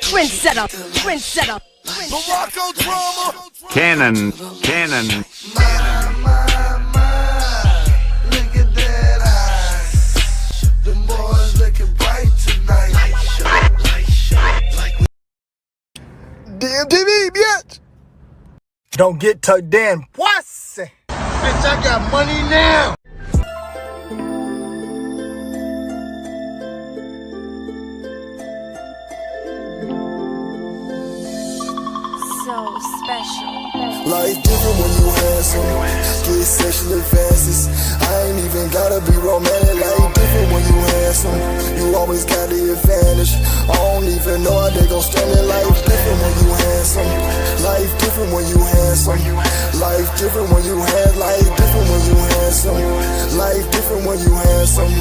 Trendsetter, trendsetter. Morocco drama. Cannon. Look at that eyes. The boys looking bright tonight. Damn TV, bitch. Don't get tucked in, pussy. Bitch, I got money now. So special. Life different when you handsome. Get sexual advances. I ain't even gotta be romantic. Life different when you handsome. You always got the advantage. I don't even know how they gon' stand it. Life different when you handsome. Life different when you handsome. Life different when you handsome. Life different when you handsome. Life different when you handsome.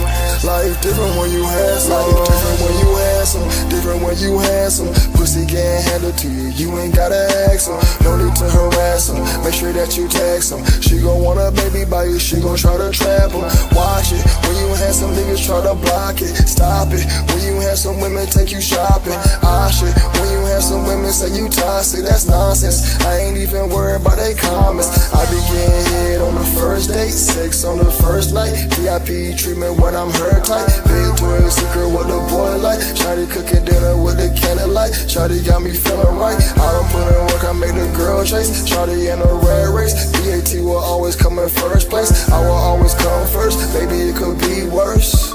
Life different when you handsome. Life different when you handsome. Different when you handsome. Pussy can't handle to you. You ain't gotta ask them. No need to harass them. Make sure that you text them. She gon' want a baby by you. She gon' try to trap them. Watch it. When you have some niggas try to block it. Stop it. When you have some women take you shopping. Ah shit. When you have some women say you toxic. That's nonsense. I ain't even worried about they comments. I be getting hit on the first date. Sex on the first night. VIP treatment when I'm her type. Victoria's Secret what the boy like. Shawty cooking dinner with a candlelight. Shawty got me feeling right. I don't put in work, I make the girl chase. Shawty in a red race. BAT will always come in first place. I will always come first. Baby, it could be worse.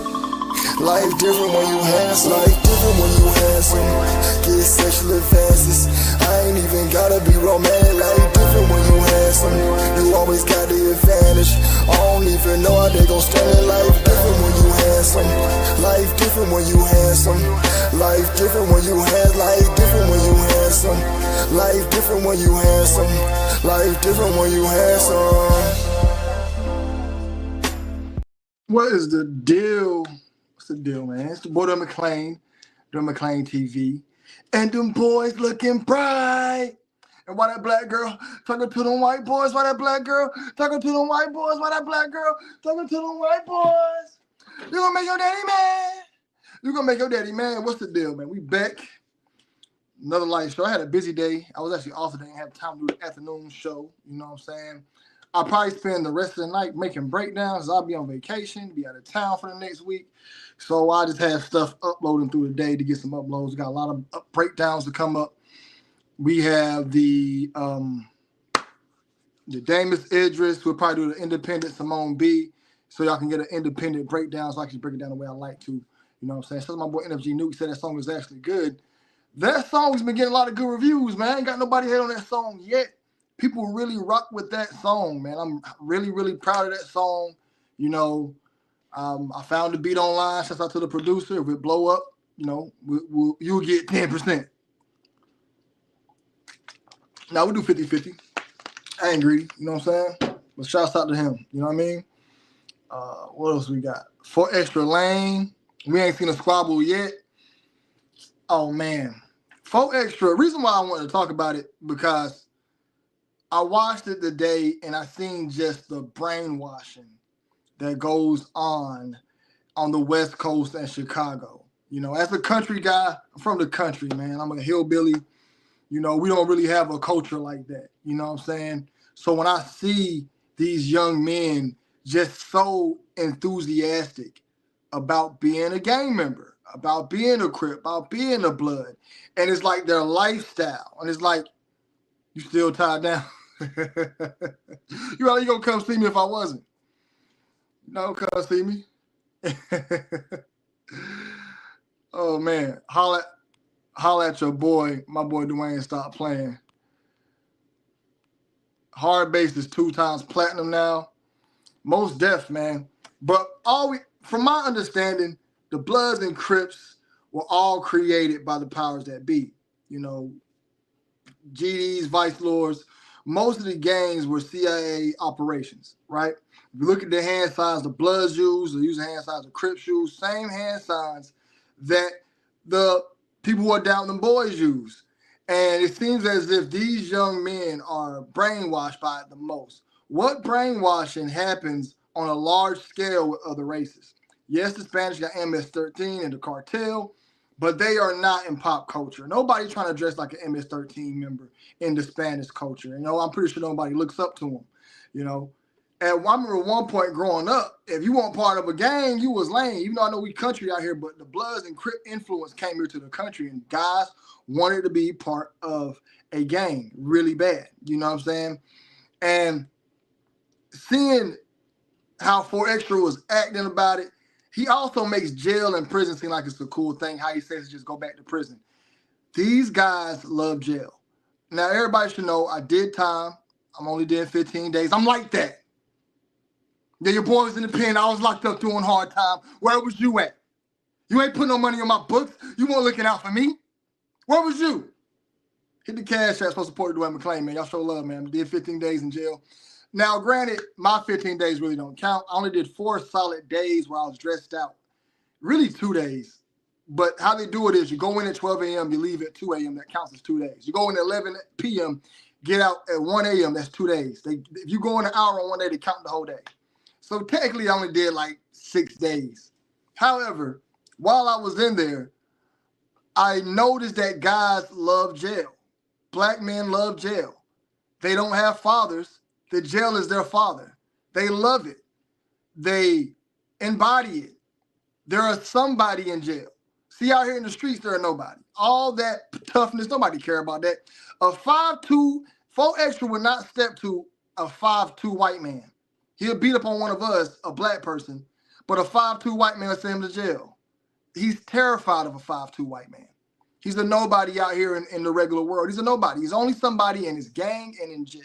Life different when you handsome. Life different when you handsome. Get sexual advances. I ain't even gotta be romantic. Life different when you handsome. You always got the advantage. I don't even know how they gon' stand it. Life different when you handsome. Life different when you handsome. Life different when you handsome. Life different when you handsome. Life different when you handsome. Life different when you handsome. What is the deal? What's the deal, man? It's the boy Dun McClain, Dun McClain TV. And them boys looking bright. And why that black girl talking to them white boys? Why that black girl talking to them white boys? Why that black girl talking to them white boys? You gonna make your daddy mad? You gonna make your daddy mad? What's the deal, man? We back. Another live show. I had a busy day. I was actually off today. I didn't have time to do the afternoon show. You know what I'm saying? I'll probably spend the rest of the night making breakdowns. I'll be on vacation, be out of town for the next week. So I just have stuff uploading through the day to get some uploads. Got a lot of breakdowns to come up. We have the Damus Idris. We'll probably do the independent Simone B. So y'all can get an independent breakdown. So I can break it down the way I like to. You know what I'm saying? So my boy NFG Nuke said that song was actually good. That song's been getting a lot of good reviews, man. I ain't got nobody hate on that song yet. People really rock with that song, man. I'm really, really proud of that song. You know, I found the beat online. Shout out to the producer. If it blow up, you know, you'll get 10%. Now, we do 50-50. I ain't greedy, you know what I'm saying? But shouts out to him, you know what I mean? What else we got? 4 Extra Lane. We ain't seen a squabble yet. Oh, man. 4 Extra. Reason why I wanted to talk about it, because I watched it today and I seen just the brainwashing that goes on the West Coast and Chicago. You know, as a country guy, I'm from the country, man. I'm a hillbilly. You know, we don't really have a culture like that. You know what I'm saying? So when I see these young men just so enthusiastic about being a gang member, about being a Crip, about being a Blood, and it's like their lifestyle. And it's like, you still tied down? You gonna come see me if I wasn't? No, come see me. Oh man, holla at your boy, my boy Dwayne. Stop playing. Hard Bass is 2 times platinum now. Most def, man. But from my understanding, the Bloods and Crips were all created by the powers that be. You know, GDs, Vice Lords. Most of the gangs were CIA operations, right? If you look at the hand signs the Bloods use, they're using hand signs the Crips use, same hand signs that the people who are down them boys use. And it seems as if these young men are brainwashed by it the most. What brainwashing happens on a large scale with other races? Yes, the Spanish got MS-13 and the cartel, but they are not in pop culture. Nobody trying to dress like an MS-13 member in the Spanish culture. You know, I'm pretty sure nobody looks up to them. You know, and I remember at one point growing up, if you weren't part of a gang, you was lame. Even though I know we country out here, but the Bloods and Crip influence came here to the country, and guys wanted to be part of a gang really bad. You know what I'm saying? And seeing how 4Extra was acting about it, he also makes jail and prison seem like it's a cool thing, how he says just go back to prison. These guys love jail. Now, everybody should know I did time. I'm only did 15 days. I'm like that. Yeah, your boy was in the pen. I was locked up doing hard time. Where was you at? You ain't putting no money on my books. You weren't looking out for me. Where was you? Hit the cash app, supposed to support Dwayne McClain, man. Y'all show love, man. Did 15 days in jail. Now, granted, my 15 days really don't count. I only did 4 solid days where I was dressed out. Really 2 days. But how they do it is you go in at 12 a.m., you leave at 2 a.m., that counts as 2 days. You go in at 11 p.m., get out at 1 a.m., that's 2 days. If you go in an hour on one day, they count the whole day. So technically, I only did like 6 days. However, while I was in there, I noticed that guys love jail. Black men love jail. They don't have fathers. The jail is their father. They love it. They embody it. There is somebody in jail. See, out here in the streets, there are nobody. All that toughness, nobody care about that. A 5'2", 4Extra would not step to a 5'2" white man. He'll beat up on one of us, a black person, but a 5'2" white man will send him to jail. He's terrified of a 5'2" white man. He's a nobody out here in the regular world. He's a nobody. He's only somebody in his gang and in jail.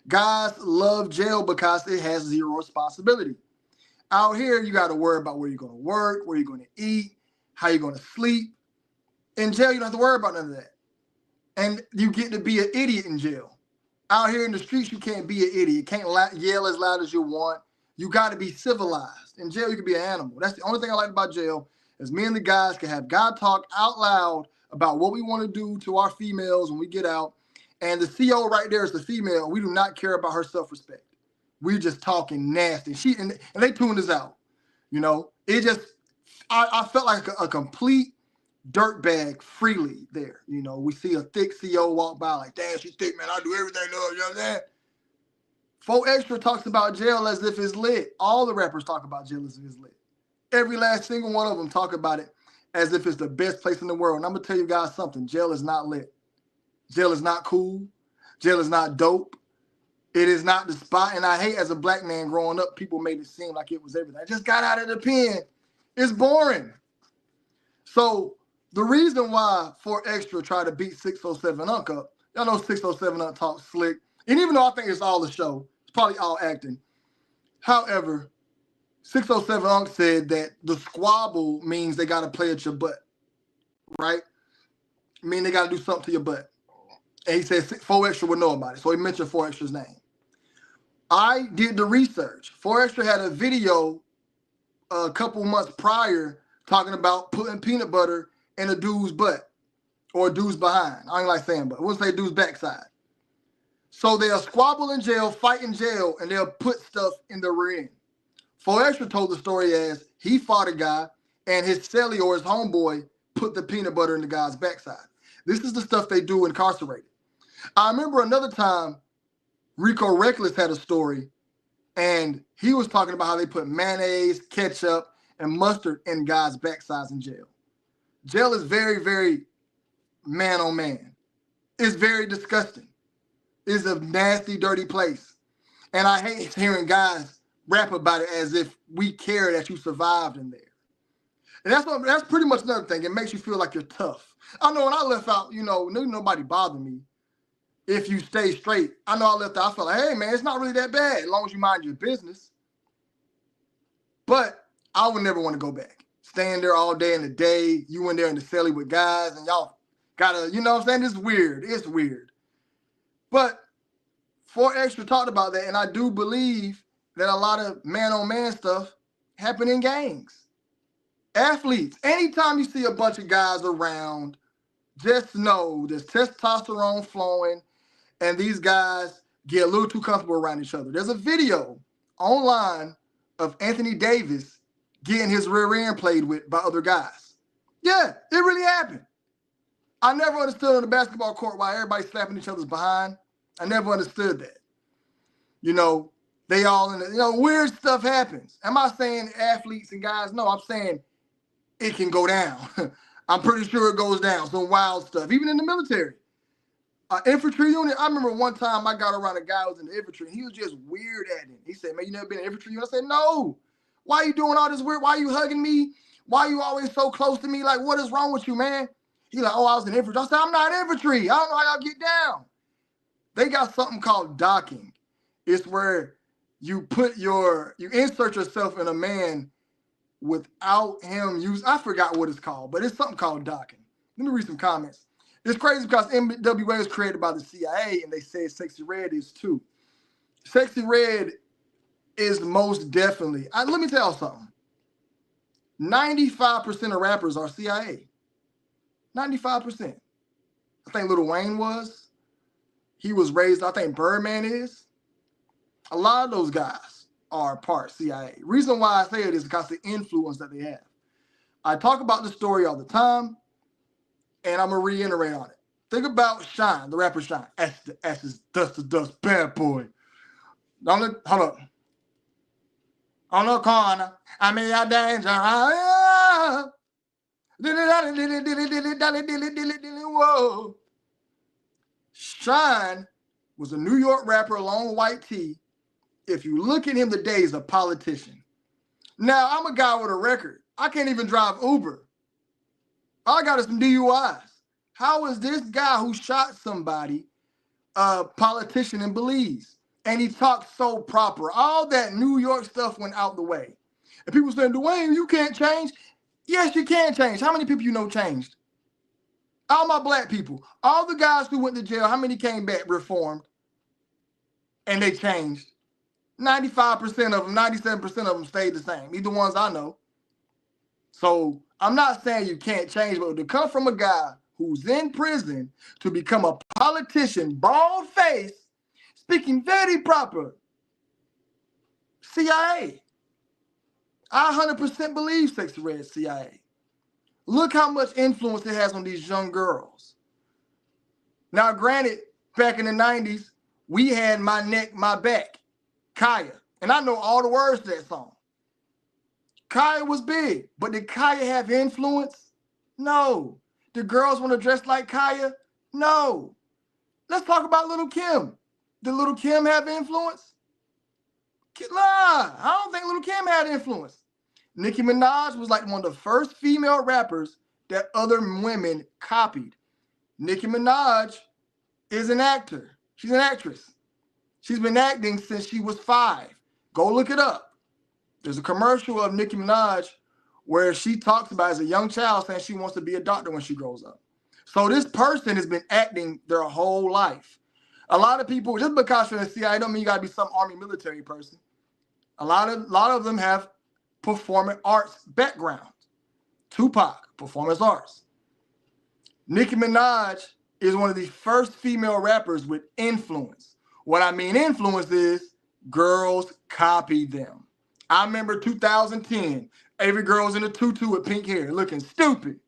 Guys love jail because it has zero responsibility. Out here, you got to worry about where you're going to work, where you're going to eat, how you're going to sleep. In jail, you don't have to worry about none of that. And you get to be an idiot in jail. Out here in the streets, you can't be an idiot. You can't yell as loud as you want. You got to be civilized. In jail, you can be an animal. That's the only thing I like about jail is me and the guys can have God talk out loud about what we want to do to our females when we get out. And the CO right there is the female. We do not care about her self-respect. We're just talking nasty. And they tuned us out. You know, it just, I felt like a complete dirtbag freely there. You know, we see a thick CO walk by like, damn, she's thick, man. I do everything to her. You know what I'm saying? 4Extra talks about jail as if it's lit. All the rappers talk about jail as if it's lit. Every last single one of them talk about it as if it's the best place in the world. And I'm going to tell you guys something. Jail is not lit. Jail is not cool. Jail is not dope. It is not the spot. And I hate as a black man growing up, people made it seem like it was everything. I just got out of the pen. It's boring. So the reason why 4Extra tried to beat 607 Unc up, y'all know 607 Unc talks slick. And even though I think it's all a show, it's probably all acting. However, 607 Unc said that the squabble means they got to play at your butt, right? I mean, they got to do something to your butt. And he said 4Extra would know about it. So he mentioned 4Extra's name. I did the research. 4Extra had a video a couple months prior talking about putting peanut butter in a dude's butt or a dude's behind. I ain't like saying butt. I wouldn't say dude's backside. So they'll squabble in jail, fight in jail, and they'll put stuff in the rear end. 4Extra told the story as he fought a guy and his celly or his homeboy put the peanut butter in the guy's backside. This is the stuff they do incarcerated. I remember another time Rico Reckless had a story and he was talking about how they put mayonnaise, ketchup, and mustard in guys' backsides in jail. Jail is very, very man on man. It's very disgusting. It's a nasty, dirty place. And I hate hearing guys rap about it as if we care that you survived in there. And that's pretty much another thing. It makes you feel like you're tough. I know when I left out, nobody bothered me. If you stay straight, I know I left out, I felt like, hey, man, it's not really that bad as long as you mind your business. But I would never want to go back. Staying there all day in the day, you in there in the celly with guys, and y'all gotta, you know what I'm saying? It's weird. It's weird. But 4Extra talked about that, and I do believe that a lot of man-on-man stuff happen in gangs. Athletes, anytime you see a bunch of guys around, just know there's testosterone flowing, and these guys get a little too comfortable around each other. There's a video online of Anthony Davis getting his rear end played with by other guys. Yeah, it really happened. I never understood on the basketball court why everybody's slapping each other's behind. I never understood that. You know, they all in the, weird stuff happens. Am I saying athletes and guys? No, I'm saying it can go down. I'm pretty sure it goes down. Some wild stuff, even in the military. Infantry unit, I remember one time I got around a guy who was in the infantry, and he was just weird at me. He said, man, you never been in the infantry unit? I said, no. Why are you doing all this weird? Why are you hugging me? Why are you always so close to me? Like, what is wrong with you, man? He like, oh, I was in infantry. I said, I'm not infantry. I don't know how y'all get down. They got something called docking. It's where you insert yourself in a man without him I forgot what it's called, but it's something called docking. Let me read some comments. It's crazy because NWA was created by the CIA, and they say Sexy Red is too. Sexy Red is most definitely. Let me tell you something. 95% of rappers are CIA. 95%. I think Lil Wayne was. He was raised, I think Birdman is. A lot of those guys are part CIA. Reason why I say it is because of the influence that they have. I talk about the story all the time, and I'm going to reiterate on it. Think about Shine, the rapper Shine. Ashes, dust to dust, bad boy. Hold up. On the corner, I'm in your danger. Whoa. Shine was a New York rapper along with White T. If you look at him today, he's a politician. Now, I'm a guy with a record. I can't even drive Uber. All I got is some DUIs. How is this guy who shot somebody a politician in Belize? And he talks so proper. All that New York stuff went out the way. And people saying, Dwayne, you can't change. Yes, you can change. How many people you know changed? All my black people. All the guys who went to jail, how many came back reformed? And they changed. 95% of them, 97% of them stayed the same. These the ones I know. So I'm not saying you can't change, but to come from a guy who's in prison to become a politician, bald-faced, speaking very proper, CIA. I 100% believe Sexy Red CIA. Look how much influence it has on these young girls. Now, granted, back in the 90s, we had My Neck, My Back, Kaya. And I know all the words to that song. Kaya was big, but did Kaya have influence? No. Did girls want to dress like Kaya? No. Let's talk about Little Kim. Did Little Kim have influence? Nah, I don't think Little Kim had influence. Nicki Minaj was like one of the first female rappers that other women copied. Nicki Minaj is an actor. She's an actress. She's been acting since she was 5. Go look it up. There's a commercial of Nicki Minaj where she talks about as a young child saying she wants to be a doctor when she grows up. So this person has been acting their whole life. A lot of people, just because you're in the CIA, don't mean you got to be some army military person. A lot of them have performing arts background. Tupac, performance arts. Nicki Minaj is one of the first female rappers with influence. What I mean influence is girls copy them. I remember 2010, every girl was in a tutu with pink hair, looking stupid.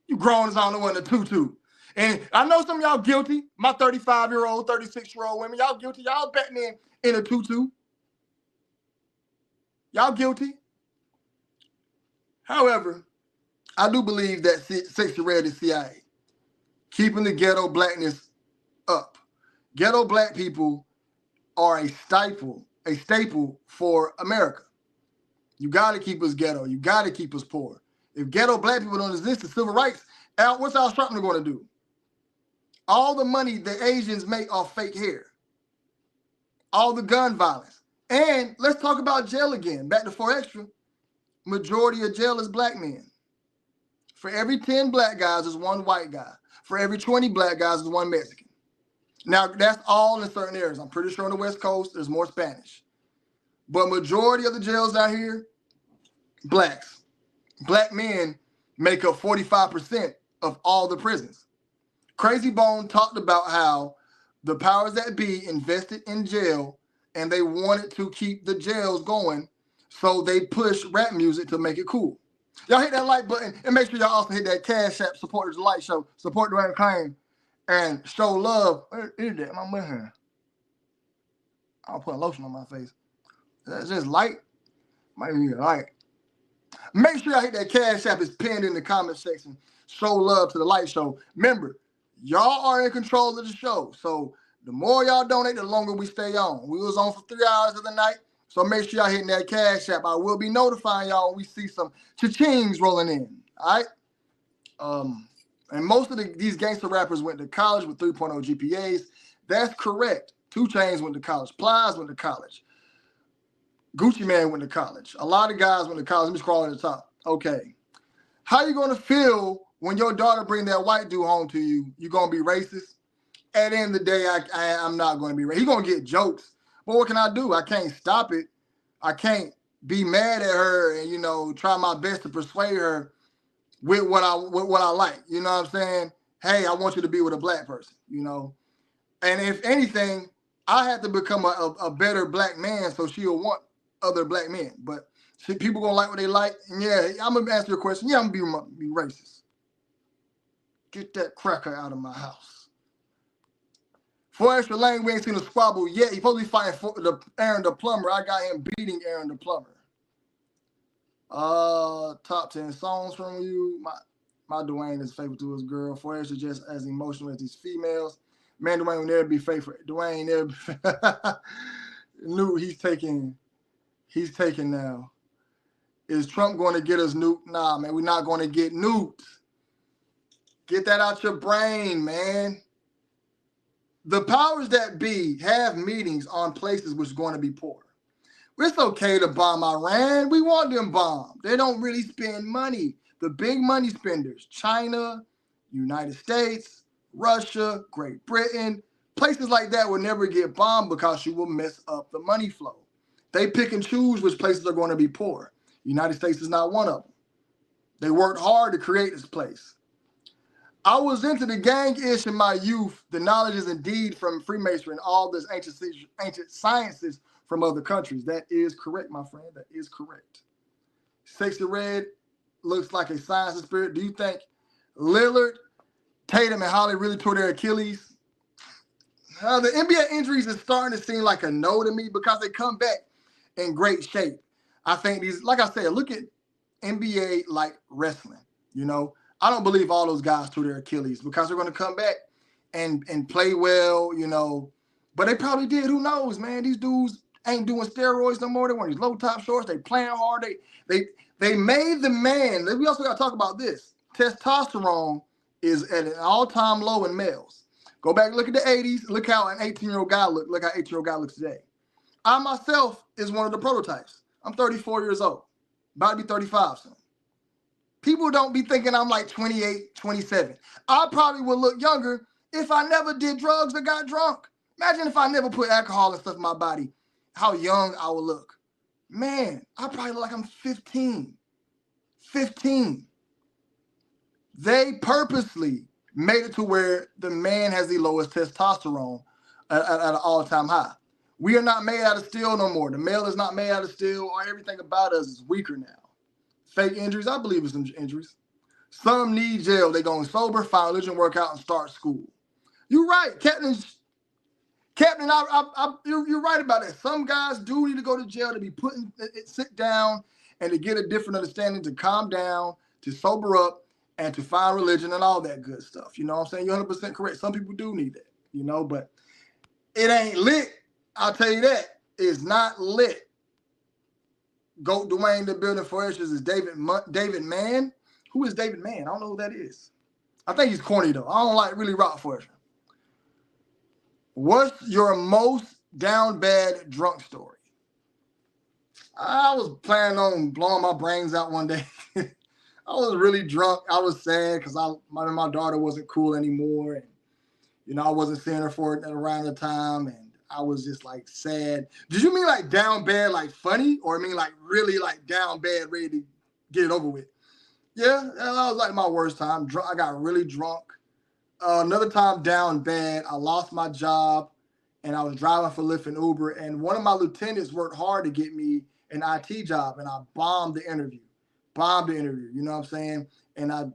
You grown as I don't know what in a tutu. And I know some of y'all guilty. My 35-year-old, 36-year-old women, y'all guilty. Y'all betting in a tutu. Y'all guilty. However, I do believe that Sexy Red is CIA. Keeping the ghetto blackness up. Ghetto black people are a staple for America. You got to keep us ghetto. You got to keep us poor. If ghetto black people don't exist, the civil rights, what's Al Sharpton going to do? All the money the Asians make off fake hair. All the gun violence. And let's talk about jail again. Back to 4 Extra. Majority of jail is black men. For every 10 black guys, there's 1 white guy. For every 20 black guys, there's 1 Mexican. Now, that's all in certain areas. I'm pretty sure on the West Coast, there's more Spanish. But majority of the jails out here, blacks. Black men make up 45% of all the prisons. Crazy Bone talked about how the powers that be invested in jail and they wanted to keep the jails going, so they push rap music to make it cool. Y'all hit that like button and make sure y'all also hit that Cash App, support the light show, support Dwayne Claim, and show love. What is that? My man here. I'll put lotion on my face. That's just light. Might need a light. Make sure y'all hit that Cash App. It's pinned in the comment section. Show love to the light show. Remember, y'all are in control of the show. So the more y'all donate, the longer we stay on. We was on for 3 hours of the night. So make sure y'all hitting that Cash App. I will be notifying y'all when we see some cha-chings rolling in. All right? And most of these gangster rappers went to college with 3.0 GPAs. That's correct. 2 Chainz went to college. Plies went to college. Gucci Man went to college. A lot of guys went to college. Let me scroll at the top. Okay. How you going to feel when your daughter bring that white dude home to you? You going to be racist? At the end of the day, I'm not going to be racist. He going to get jokes. But what can I do? I can't stop it. I can't be mad at her and, you know, try my best to persuade her with what I like. You know what I'm saying? Hey, I want you to be with a black person, you know? And if anything, I have to become a better black man so she'll want other black men. But people gonna like what they like. And yeah, I'm gonna answer your question. Yeah, I'm gonna be racist. Get that cracker out of my house. For extra lane, we ain't seen a squabble yet. He's supposed to be fighting for Aaron the plumber. I got him beating Aaron the plumber. Top 10 songs from you. My Dwayne is faithful to his girl. For extra, just as emotional as these females. Man, Dwayne will never be faithful. Dwayne never knew he's taking now. Is Trump going to get us nuked? Nah, man, we're not going to get nuked. Get that out your brain, man. The powers that be have meetings on places which are going to be poor. It's okay to bomb Iran. We want them bombed. They don't really spend money. The big money spenders, China, United States, Russia, Great Britain, places like that will never get bombed because you will mess up the money flow. They pick and choose which places are going to be poor. United States is not one of them. They worked hard to create this place. I was into the gang-ish in my youth. The knowledge is indeed from Freemasonry and all this ancient sciences from other countries. That is correct, my friend. That is correct. Sexy Red looks like a science spirit. Do you think Lillard, Tatum, and Holly really tore their Achilles? The NBA injuries is starting to seem like a no to me because they come back in great shape. I think these, like I said, look at NBA like wrestling, you know. I don't believe all those guys tore their Achilles because they're going to come back and play well, you know. But they probably did. Who knows, man? These dudes ain't doing steroids no more. They wearing these low top shorts. They playing hard. They made the man. We also got to talk about this. Testosterone is at an all-time low in males. Go back, look at the 80s. Look how an 18-year-old guy looked. Look how an 18-year-old guy looks today. I myself is one of the prototypes. I'm 34 years old. About to be 35 soon. People don't be thinking I'm like 28, 27. I probably would look younger if I never did drugs or got drunk. Imagine if I never put alcohol and stuff in my body, how young I would look. Man, I probably look like I'm 15. 15. They purposely made it to where the man has the lowest testosterone at an all-time high. We are not made out of steel no more. The male is not made out of steel, or everything about us is weaker now. Fake injuries, I believe it's some injuries. Some need jail. They going sober, find religion, work out, and start school. You're right, Captain. You're right about that. Some guys do need to go to jail to be sit down and to get a different understanding, to calm down, to sober up, and to find religion and all that good stuff. You know what I'm saying? You're 100% correct. Some people do need that, you know, but it ain't lit. I'll tell you that. It's not lit. Goat Dwayne the building for instance is David Mann. Who is David Mann? I don't know who that is. I think he's corny though. I don't like really rock for it. What's your most down bad drunk story? I was planning on blowing my brains out one day. I was really drunk. I was sad because my daughter wasn't cool anymore, and you know I wasn't seeing her for around the time, and I was just like sad. Did you mean like down bad, like funny, or I mean like really like down bad, ready to get it over with? Yeah, that was like my worst time. I got really drunk. Another time down bad, I lost my job, and I was driving for Lyft and Uber, and one of my lieutenants worked hard to get me an IT job, and I bombed the interview. bombed the interview, you know what I'm saying? And I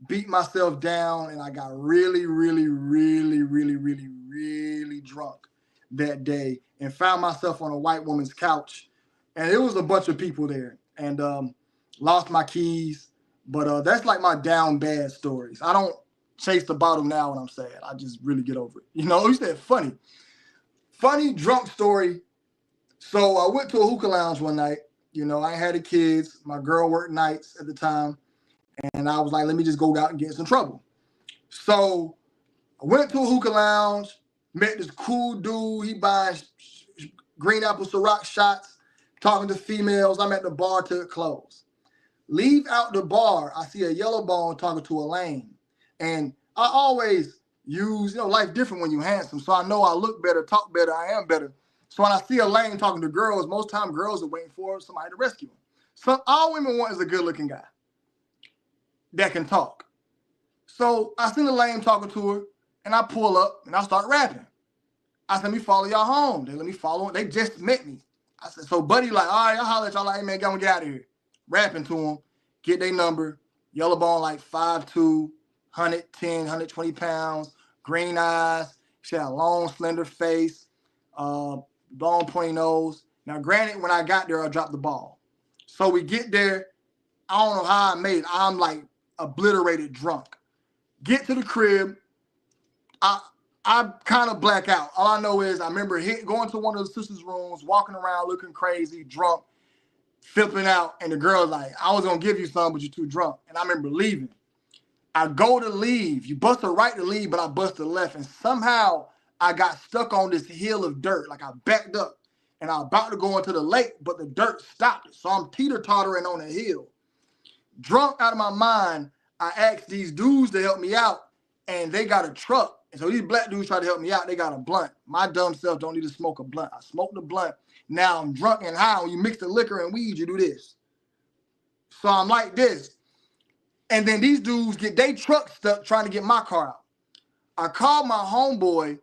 beat myself down, and I got really, really, really, really, really, really drunk that day and found myself on a white woman's couch. And it was a bunch of people there, and lost my keys. But that's like my down bad stories. I don't chase the bottom now when I'm sad. I just really get over it. You know, you said funny. Funny drunk story. So I went to a hookah lounge one night. You know, I had the kids. My girl worked nights at the time. And I was like, let me just go out and get in some trouble. So I went to a hookah lounge, met this cool dude. He buys green apple Ciroc shots, talking to females. I'm at the bar till it closed. Leave out the bar, I see a yellow bone talking to a lame. And I always use, you know, life different when you're handsome. So I know I look better, talk better, I am better. So when I see a lame talking to girls, most time girls are waiting for somebody to rescue them. So all women want is a good-looking guy that can talk. So I seen the lame talking to her, and I pull up and I start rapping. I said, let me follow y'all home. They let me follow. They just met me. I said, so buddy, like, all right, I'll holler at y'all, like, hey man, get out of here. Rapping to them, get their number. Yellow bone, like 5'2", 110, 120 pounds, green eyes. She had a long, slender face, long, pointy nose. Now, granted, when I got there, I dropped the ball. So we get there. I don't know how I made it. I'm like obliterated drunk. Get to the crib. I kind of black out. All I know is I remember going to one of the sisters' rooms, walking around looking crazy, drunk, flipping out, and the girl's like, I was going to give you some, but you're too drunk. And I remember leaving. I go to leave. You bust a right to leave, but I bust a left. And somehow I got stuck on this hill of dirt. Like I backed up, and I was about to go into the lake, but the dirt stopped it. So I'm teeter-tottering on the hill. Drunk out of my mind, I asked these dudes to help me out, and they got a truck. And so these black dudes try to help me out. They got a blunt. My dumb self don't need to smoke a blunt. I smoked the blunt. Now I'm drunk and high. When you mix the liquor and weed, you do this. So I'm like this. And then these dudes get their truck stuck trying to get my car out. I call my homeboy,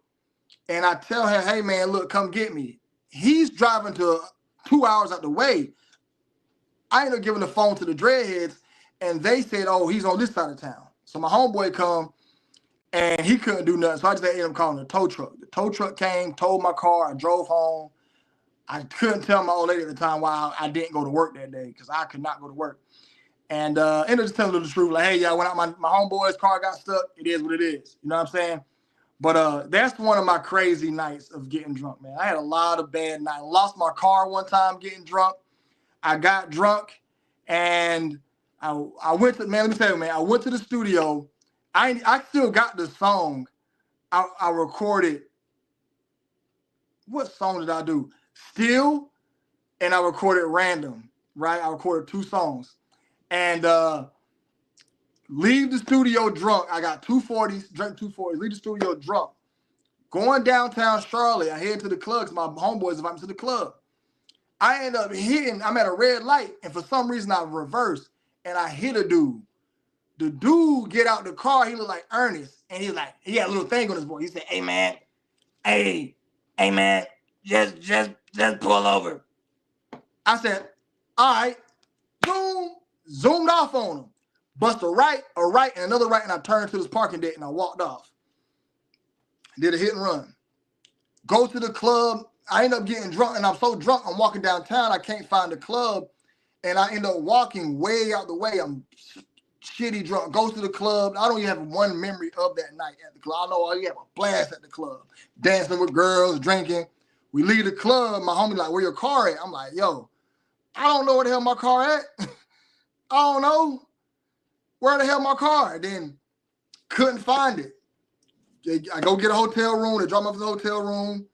and I tell him, hey, man, look, come get me. He's driving to 2 hours out the way. I ended up giving the phone to the dreadheads, and they said, oh, he's on this side of town. So my homeboy come, and he couldn't do nothing. So I just ended up calling the tow truck. The tow truck came, towed my car. I drove home. I couldn't tell my old lady at the time why I didn't go to work that day, because I could not go to work. And ended up just telling her the truth. Like, hey, y'all, went out, my homeboy's car got stuck. It is what it is. You know what I'm saying? But that's one of my crazy nights of getting drunk, man. I had a lot of bad nights. Lost my car one time getting drunk. I got drunk, and I went to, man, let me tell you, man, I went to the studio. I still got the song. I recorded, what song did I do? Still, and I recorded Random, right? I recorded 2 songs. And leave the studio drunk. I got 240s, drank 240s, leave the studio drunk. Going downtown Charlotte, I head to the club because my homeboys invite me to the club. I end up hitting, I'm at a red light, and for some reason I reversed, and I hit a dude. The dude get out the car, he looked like Ernest, and he had a little thing on his voice. He said, hey man, just pull over. I said, all right, boom, zoomed off on him. Bust a right, and another right, and I turned to this parking deck, and I walked off. Did a hit and run. Go to the club. I end up getting drunk, and I'm so drunk, I'm walking downtown, I can't find the club, and I end up walking way out the way. I'm shitty drunk. Go to the club. I don't even have one memory of that night at the club. I know you have a blast at the club. Dancing with girls, drinking. We leave the club. My homie like, where your car at? I'm like, yo, I don't know where the hell my car at. I don't know. Where the hell my car? Then couldn't find it. I go get a hotel room. They drop me off to the hotel room.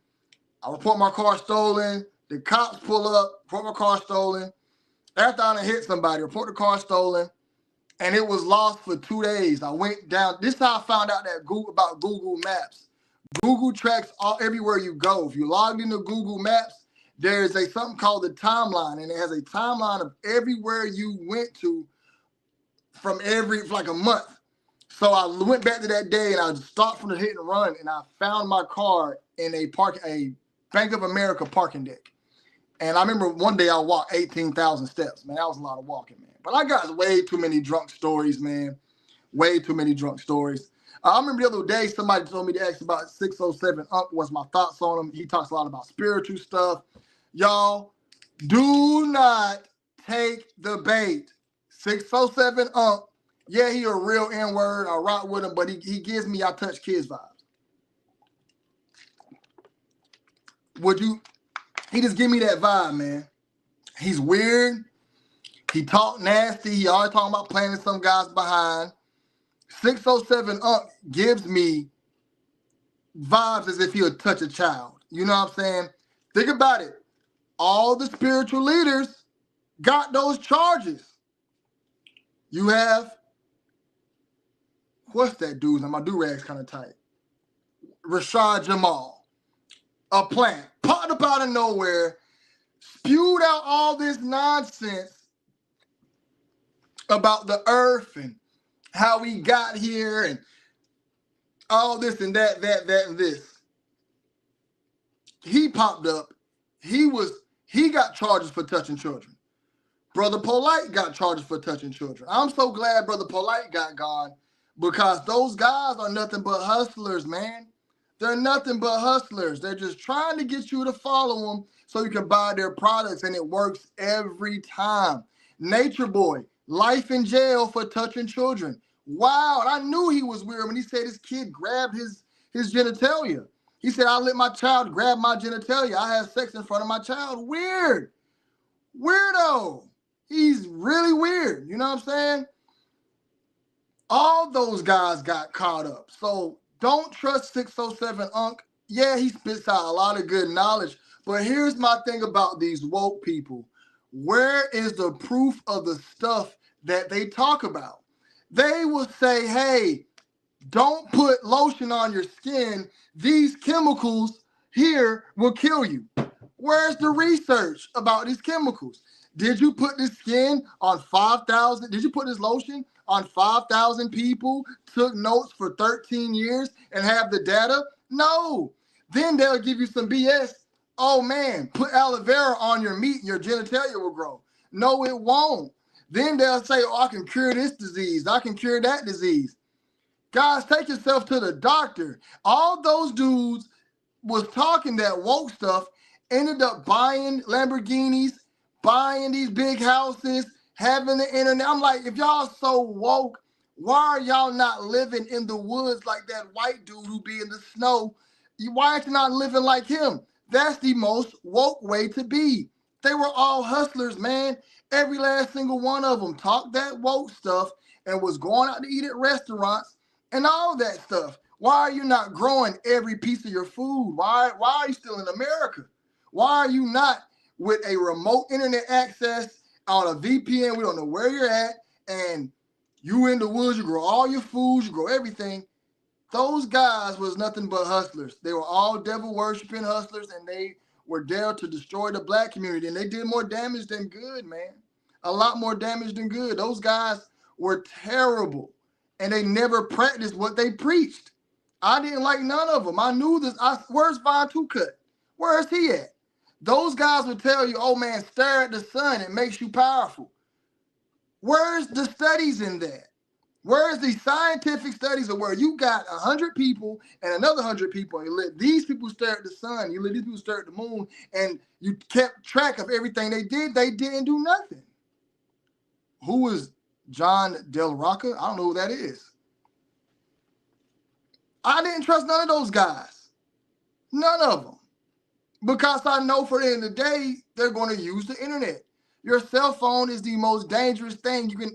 I report my car stolen. The cops pull up, report my car stolen. After I done hit somebody, report the car stolen. And it was lost for 2 days. I went down. This is how I found out that about Google Maps. Google tracks everywhere you go. If you logged into Google Maps, there's something called the timeline, and it has a timeline of everywhere you went to for like a month. So I went back to that day, and I stopped from the hit and run, and I found my car in a Bank of America parking deck. And I remember one day I walked 18,000 steps. Man, that was a lot of walking, man. But I got way too many drunk stories, man. Way too many drunk stories. I remember the other day somebody told me to ask about 607 Unc. What's my thoughts on him? He talks a lot about spiritual stuff. Y'all, do not take the bait. 607 Unc. Yeah, he a real N-word. I rock with him, but he gives me I touch kids vibes. He just give me that vibe, man. He's weird. He talk nasty. He always talking about planting some guys behind. 607 Unc gives me vibes as if he would touch a child. You know what I'm saying? Think about it. All the spiritual leaders got those charges. You have, what's that dude's name? My do-rag's kind of tight. Rashad Jamal. A plant. Popped up out of nowhere. Spewed out all this nonsense about the earth and how we got here and all this and that and this. He popped up. He got charges for touching children. Brother Polite got charges for touching children. I'm so glad Brother Polite got gone because those guys are nothing but hustlers, man. They're nothing but hustlers. They're just trying to get you to follow them so you can buy their products, and it works every time. Nature Boy, life in jail for touching children. Wow, I knew he was weird when he said his kid grabbed his genitalia. He said, I let my child grab my genitalia. I have sex in front of my child. Weird. Weirdo. He's really weird. You know what I'm saying? All those guys got caught up. So don't trust 607 Unc. Yeah, he spits out a lot of good knowledge. But here's my thing about these woke people. Where is the proof of the stuff that they talk about? They will say, hey, don't put lotion on your skin. These chemicals here will kill you. Where's the research about these chemicals? Did you put this skin on 5,000? Did you put this lotion on 5,000 people, took notes for 13 years and have the data? No. Then they'll give you some BS. Oh man, put aloe vera on your meat, your genitalia will grow. No, it won't. Then they'll say, oh, I can cure this disease. I can cure that disease. Guys, take yourself to the doctor. All those dudes was talking that woke stuff, ended up buying Lamborghinis, buying these big houses, having the internet. I'm like, if y'all so woke, why are y'all not living in the woods like that white dude who be in the snow? Why aren't you not living like him? That's the most woke way to be. They were all hustlers, man. Every last single one of them talked that woke stuff and was going out to eat at restaurants and all that stuff. Why are you not growing every piece of your food? Why are you still in America? Why are you not with a remote internet access on a VPN? We don't know where you're at, and you in the woods, you grow all your foods, you grow everything. Those guys was nothing but hustlers. They were all devil-worshiping hustlers, and they were there to destroy the black community, and they did more damage than good, man. A lot more damage than good. Those guys were terrible, and they never practiced what they preached. I didn't like none of them. I knew this. Where's Von Two Cut? Where is he at? Those guys would tell you, oh man, stare at the sun. It makes you powerful. Where's the studies in that? Where's the scientific studies of where you got 100 people and another 100 people, and you let these people stare at the sun, you let these people stare at the moon, and you kept track of everything they did? They didn't do nothing. Who was John Del Rocca? I don't know who that is. I didn't trust none of those guys. None of them. Because I know for the end of the day, they're going to use the internet. Your cell phone is the most dangerous thing you can.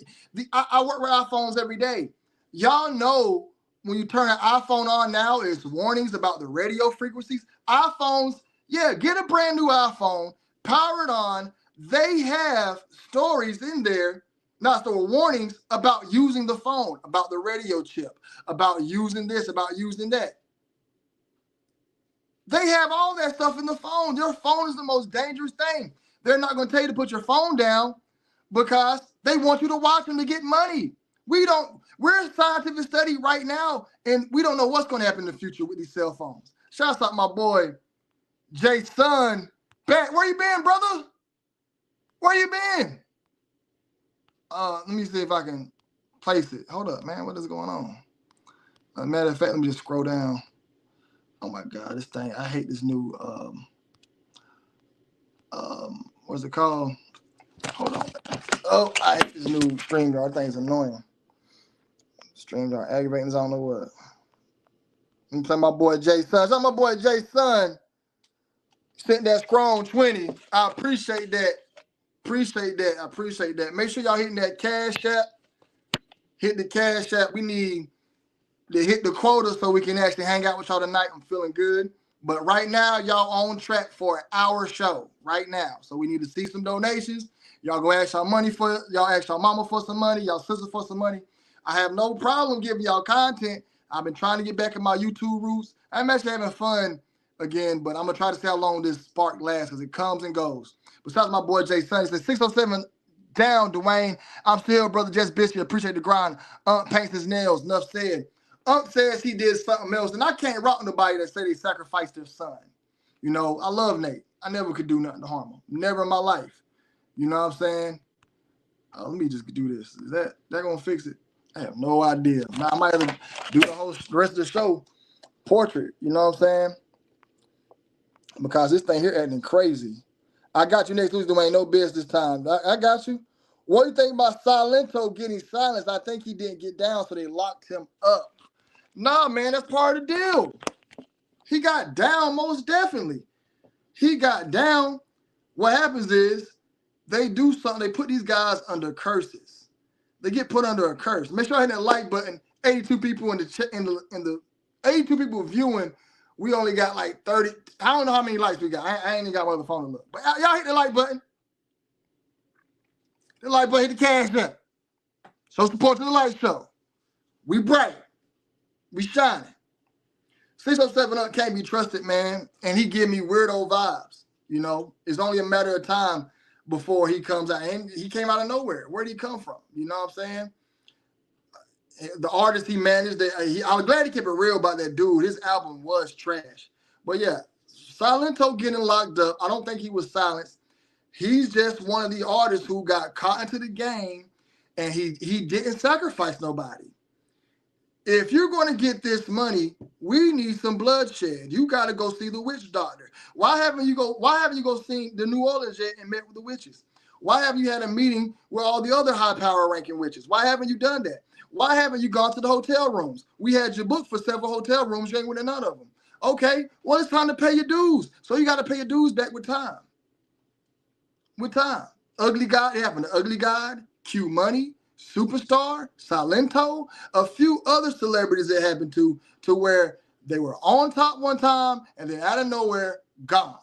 I work with iPhones every day. Y'all know when you turn an iPhone on now, it's warnings about the radio frequencies. iPhones, yeah, get a brand new iPhone, power it on. They have stories in there, not so warnings about using the phone, about the radio chip, about using this, about using that. They have all that stuff in the phone. Your phone is the most dangerous thing. They're not going to tell you to put your phone down because they want you to watch them to get money. We're in scientific study right now, and we don't know what's going to happen in the future with these cell phones. Shouts out my boy, Jason. Where you been, brother? Where you been? Let me see if I can place it. Hold up, man. What is going on? Matter of fact, let me just scroll down. Oh my God, this thing. I hate this new what's it called? Hold on. Oh, I hate this new StreamYard. That thing's annoying. StreamYard aggravating as I don't know what. Let me play my boy Jay Son. Shout out my boy Jay Son. Sent that strong 20. I appreciate that. I appreciate that. Make sure y'all hitting that Cash App. Hit the Cash App. We need to hit the quota so we can actually hang out with y'all tonight. I'm feeling good. But right now, y'all on track for an hour show right now. So we need to see some donations. Y'all go ask y'all money for it. Y'all ask y'all mama for some money. Y'all sister for some money. I have no problem giving y'all content. I've been trying to get back in my YouTube roots. I'm actually having fun again, but I'm going to try to see how long this spark lasts because it comes and goes. Besides my boy Jay Son, he said 607 down, Dwayne. I'm still brother Jess Biscuit. Appreciate the grind. Paints his nails. Enough said. Says he did something else, and I can't rock nobody that say they sacrificed their son. You know, I love Nate. I never could do nothing to harm him. Never in my life. You know what I'm saying? Let me just do this. Is that gonna fix it? I have no idea. Now I might have to do the rest of the show portrait. You know what I'm saying? Because this thing here acting crazy. I got you next week, Dwayne. No biz this time. I got you. What do you think about Silento getting silenced? I think he didn't get down, so they locked him up. Nah, man, that's part of the deal. He got down, most definitely. He got down. What happens is they do something. They put these guys under curses. They get put under a curse. Make sure I hit that like button. 82 people in the 82 people viewing. We only got like 30. I don't know how many likes we got. I ain't even got my other phone to look. But y'all hit the like button. The like button, hit the cash up. Show support to the light show. We bright. We shining. 607 up can't be trusted, man. And he give me weirdo vibes. You know, it's only a matter of time before he comes out. And he came out of nowhere. Where'd he come from? You know what I'm saying? The artist he managed, I was glad he kept it real about that dude. His album was trash. But yeah, Silento getting locked up. I don't think he was silenced. He's just one of the artists who got caught into the game and he didn't sacrifice nobody. If you're going to get this money, we need some bloodshed. You got to go see the witch doctor. Why haven't you go seen the New Orleans yet and met with the witches? Why haven't you had a meeting with all the other high power ranking witches? Why haven't you done that? Why haven't you gone to the hotel rooms? We had you booked for several hotel rooms. You ain't went in none of them. Okay, well, it's time to pay your dues. So you got to pay your dues back with time. With time. Ugly God, it happened to Ugly God, Q Money, Superstar, Silento, a few other celebrities that happened to where they were on top one time and then out of nowhere, gone.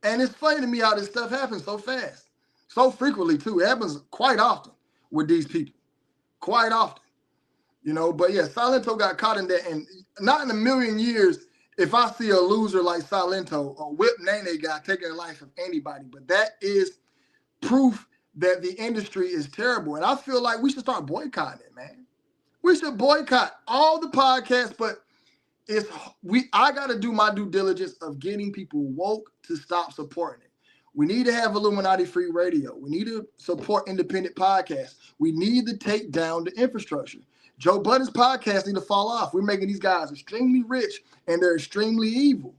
And it's funny to me how this stuff happens so fast, so frequently too. It happens quite often with these people, quite often, you know. But yeah, Silento got caught in that, and not in a million years if I see a loser like Silento or Whip Nene guy taking the life of anybody. But that is proof that the industry is terrible. And I feel like we should start boycotting it, man. We should boycott all the podcasts, but I got to do my due diligence of getting people woke to stop supporting it. We need to have Illuminati free radio. We need to support independent podcasts. We need to take down the infrastructure. Joe Budden's podcast need to fall off. We're making these guys extremely rich and they're extremely evil.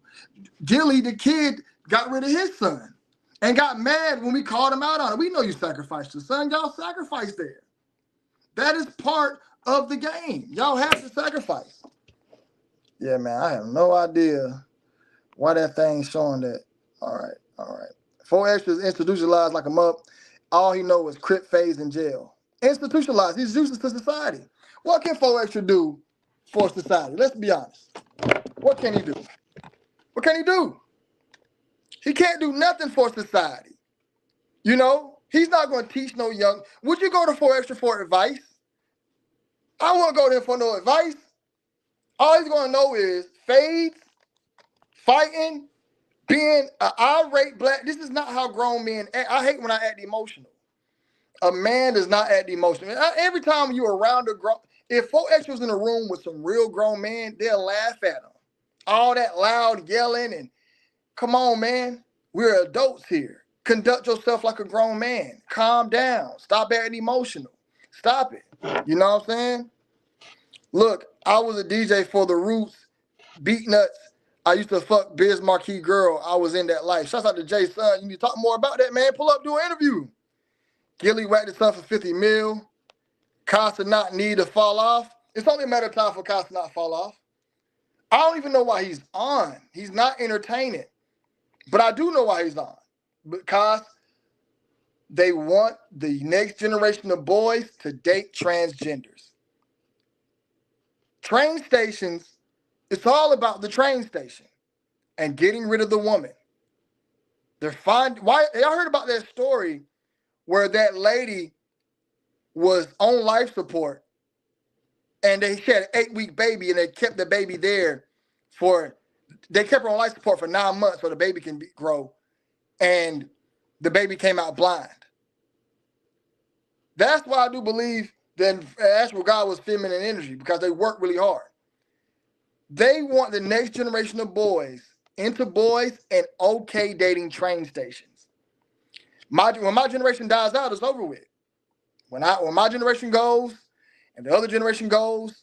Gilly, the kid, got rid of his son and got mad when we called him out on it. We know you sacrificed your son. Y'all sacrificed there. That is part of the game. Y'all have to sacrifice. Yeah, man, I have no idea why that thing's showing that. All right. 4 extras institutionalized like a mup. All he know is Crip phase in jail. Institutionalized. He's useless to society. What can 4 extra do for society? Let's be honest. What can he do? What can he do? He can't do nothing for society. You know, he's not going to teach no young. Would you go to 4 extra for advice? I won't go there for no advice. All he's going to know is fades, fighting, being an irate black. This is not how grown men act. I hate when I act emotional. A man does not act emotional. Every time you're around a grown, if 4 extras in a room with some real grown men, they'll laugh at them. All that loud yelling and come on, man. We're adults here. conduct yourself like a grown man. Calm down. Stop acting emotional. Stop it. You know what I'm saying? Look, I was a DJ for the Roots, Beat Nuts. I used to fuck Biz Marquee Girl. I was in that life. Shouts out to Jay Son. You need to talk more about that, man. Pull up, do an interview. Gilly whacked his son for 50 mil. Costa not need to fall off. It's only a matter of time for Costa not fall off. I don't even know why he's on. He's not entertaining. But I do know why he's on. Because they want the next generation of boys to date transgenders. Train stations, it's all about the train station and getting rid of the woman. Y'all heard about that story where that lady was on life support and she had an 8-week baby and they kept the baby there they kept her on life support for 9 months so the baby can grow, and the baby came out blind. That's why I do believe that actual God was feminine energy, because they work really hard. They want the next generation of boys into boys and okay dating train stations. When my generation dies out, it's over with. When my generation goes and the other generation goes,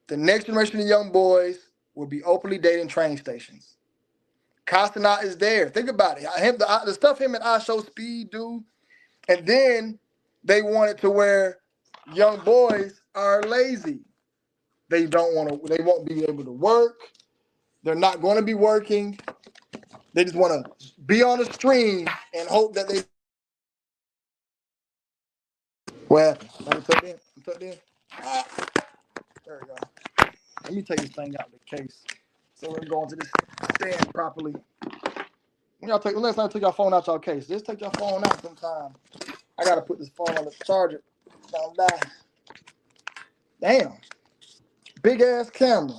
the next generation of young boys will be openly dating train stations. Castanat is there. Think about it. The stuff him and I Show Speed do, and then they want it to where young boys are lazy. They won't be able to work. They're not going to be working. They just want to be on the stream and hope that they. Well, I'm tucked in. There we go. Let me take this thing out of the case so we're going to this stand properly. Let's not take your phone out your case. Just take your phone out sometime. I gotta put this phone on the charger. Don't die. Damn. Big ass camera.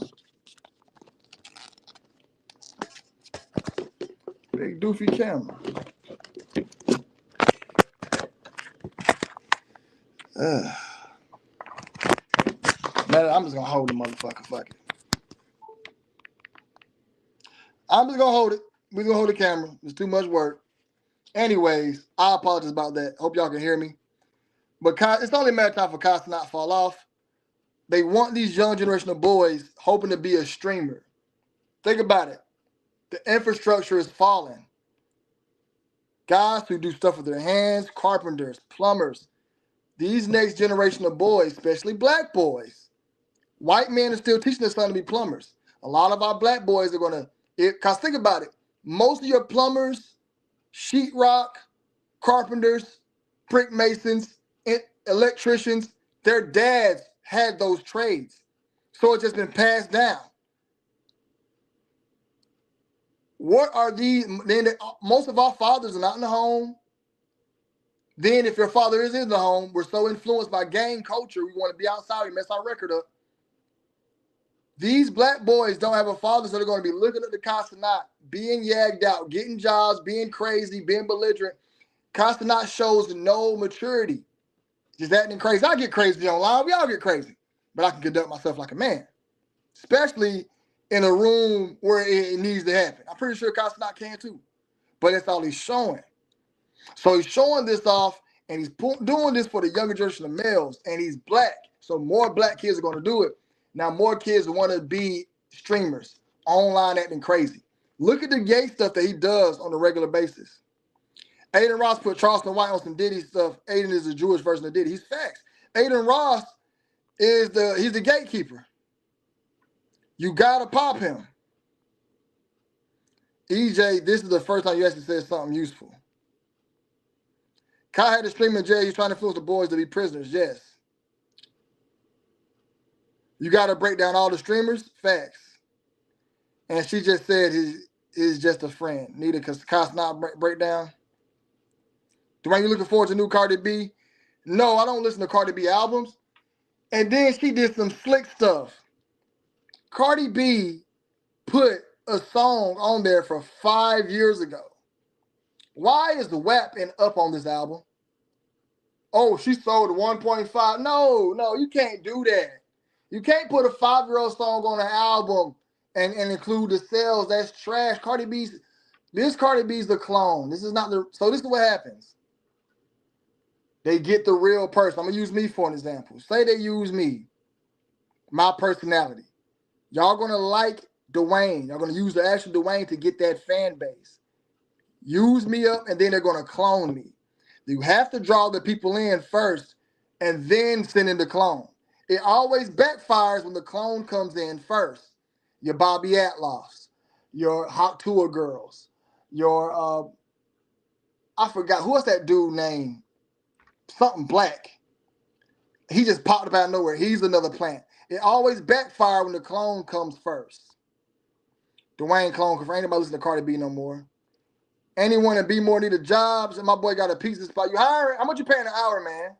Big doofy camera. Man, I'm just gonna hold the motherfucker. Fuck it. I'm just gonna hold it. We're gonna hold the camera. It's too much work. Anyways, I apologize about that. Hope y'all can hear me. But it's only a matter of time for Costa not fall off. They want these young generation of boys hoping to be a streamer. Think about it. The infrastructure is falling. Guys who do stuff with their hands, carpenters, plumbers, these next generation of boys, especially black boys, white men are still teaching their son to be plumbers. A lot of our black boys are gonna, because think about it, most of your plumbers, sheetrock, carpenters, brick masons, electricians, their dads had those trades. So it's just been passed down. What are these? Then most of our fathers are not in the home. Then if your father is in the home, we're so influenced by gang culture, we want to be outside, we mess our record up. These black boys don't have a father, so they're going to be looking at the Castanat, being yagged out, getting jobs, being crazy, being belligerent. Castanat shows no maturity. Just acting crazy. I get crazy online. We all get crazy. But I can conduct myself like a man. Especially in a room where it needs to happen. I'm pretty sure Castanat can too. But that's all he's showing. So he's showing this off, and he's doing this for the younger generation of males, and he's black. So more black kids are going to do it. Now more kids want to be streamers, online acting crazy. Look at the gay stuff that he does on a regular basis. Aiden Ross put Charleston White on some Diddy stuff. Aiden is the Jewish version of Diddy. He's facts. Aiden Ross he's the gatekeeper. You gotta pop him. EJ, this is the first time you actually said something useful. Kai had a stream in jail. He's trying to influence the boys to be prisoners. Yes. You gotta break down all the streamers. Facts. And she just said he's just a friend. Neither because Kai's not break down. Dwayne, you looking forward to new Cardi B? No, I don't listen to Cardi B albums. And then she did some slick stuff. Cardi B put a song on there for 5 years ago. Why is the WAP up on this album? Oh, she sold 1.5. No, you can't do that. You can't put a 5-year-old song on an album and include the sales. That's trash. Cardi B's, This Cardi B's the clone. This is not the. So this is what happens. They get the real person. I'm gonna use me for an example. Say they use me, my personality. Y'all gonna like Dwayne. Y'all gonna use the actual Dwayne to get that fan base. Use me up, and then they're gonna clone me. You have to draw the people in first, and then send in the clone. It always backfires when the clone comes in first. Your Bobby Atloffs, your Hot Tour girls, your I forgot who was that dude name? Something black. He just popped up out of nowhere. He's another plant. It always backfires when the clone comes first. Dwayne clone, because ain't nobody listen to Cardi B no more. Anyone that be more needed jobs, and my boy got a pizza spot. You hiring? How much you paying an hour, man?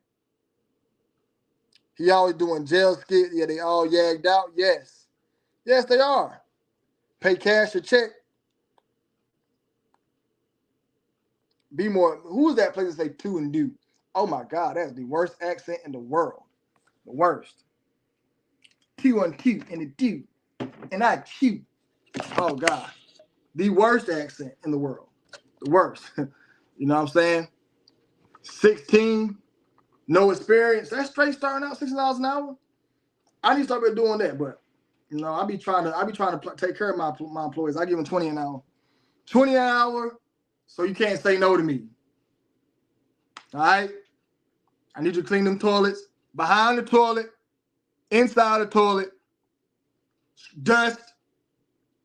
He always doing jail skit. Yeah, they all yagged out. Yes. Yes, they are. Pay cash or check. Be more. Who is that place to say to and do? Oh my God, that's the worst accent in the world. The worst. Q1Q and the do. And I Q. Oh God. The worst accent in the world. The worst. You know what I'm saying? 16, no experience. That's straight starting out $60 an hour. I need to start doing that, but you know, I be trying to take care of my employees. I give them 20 an hour. 20 an hour, so you can't say no to me. All right? I need you to clean them toilets, behind the toilet, inside the toilet, dust.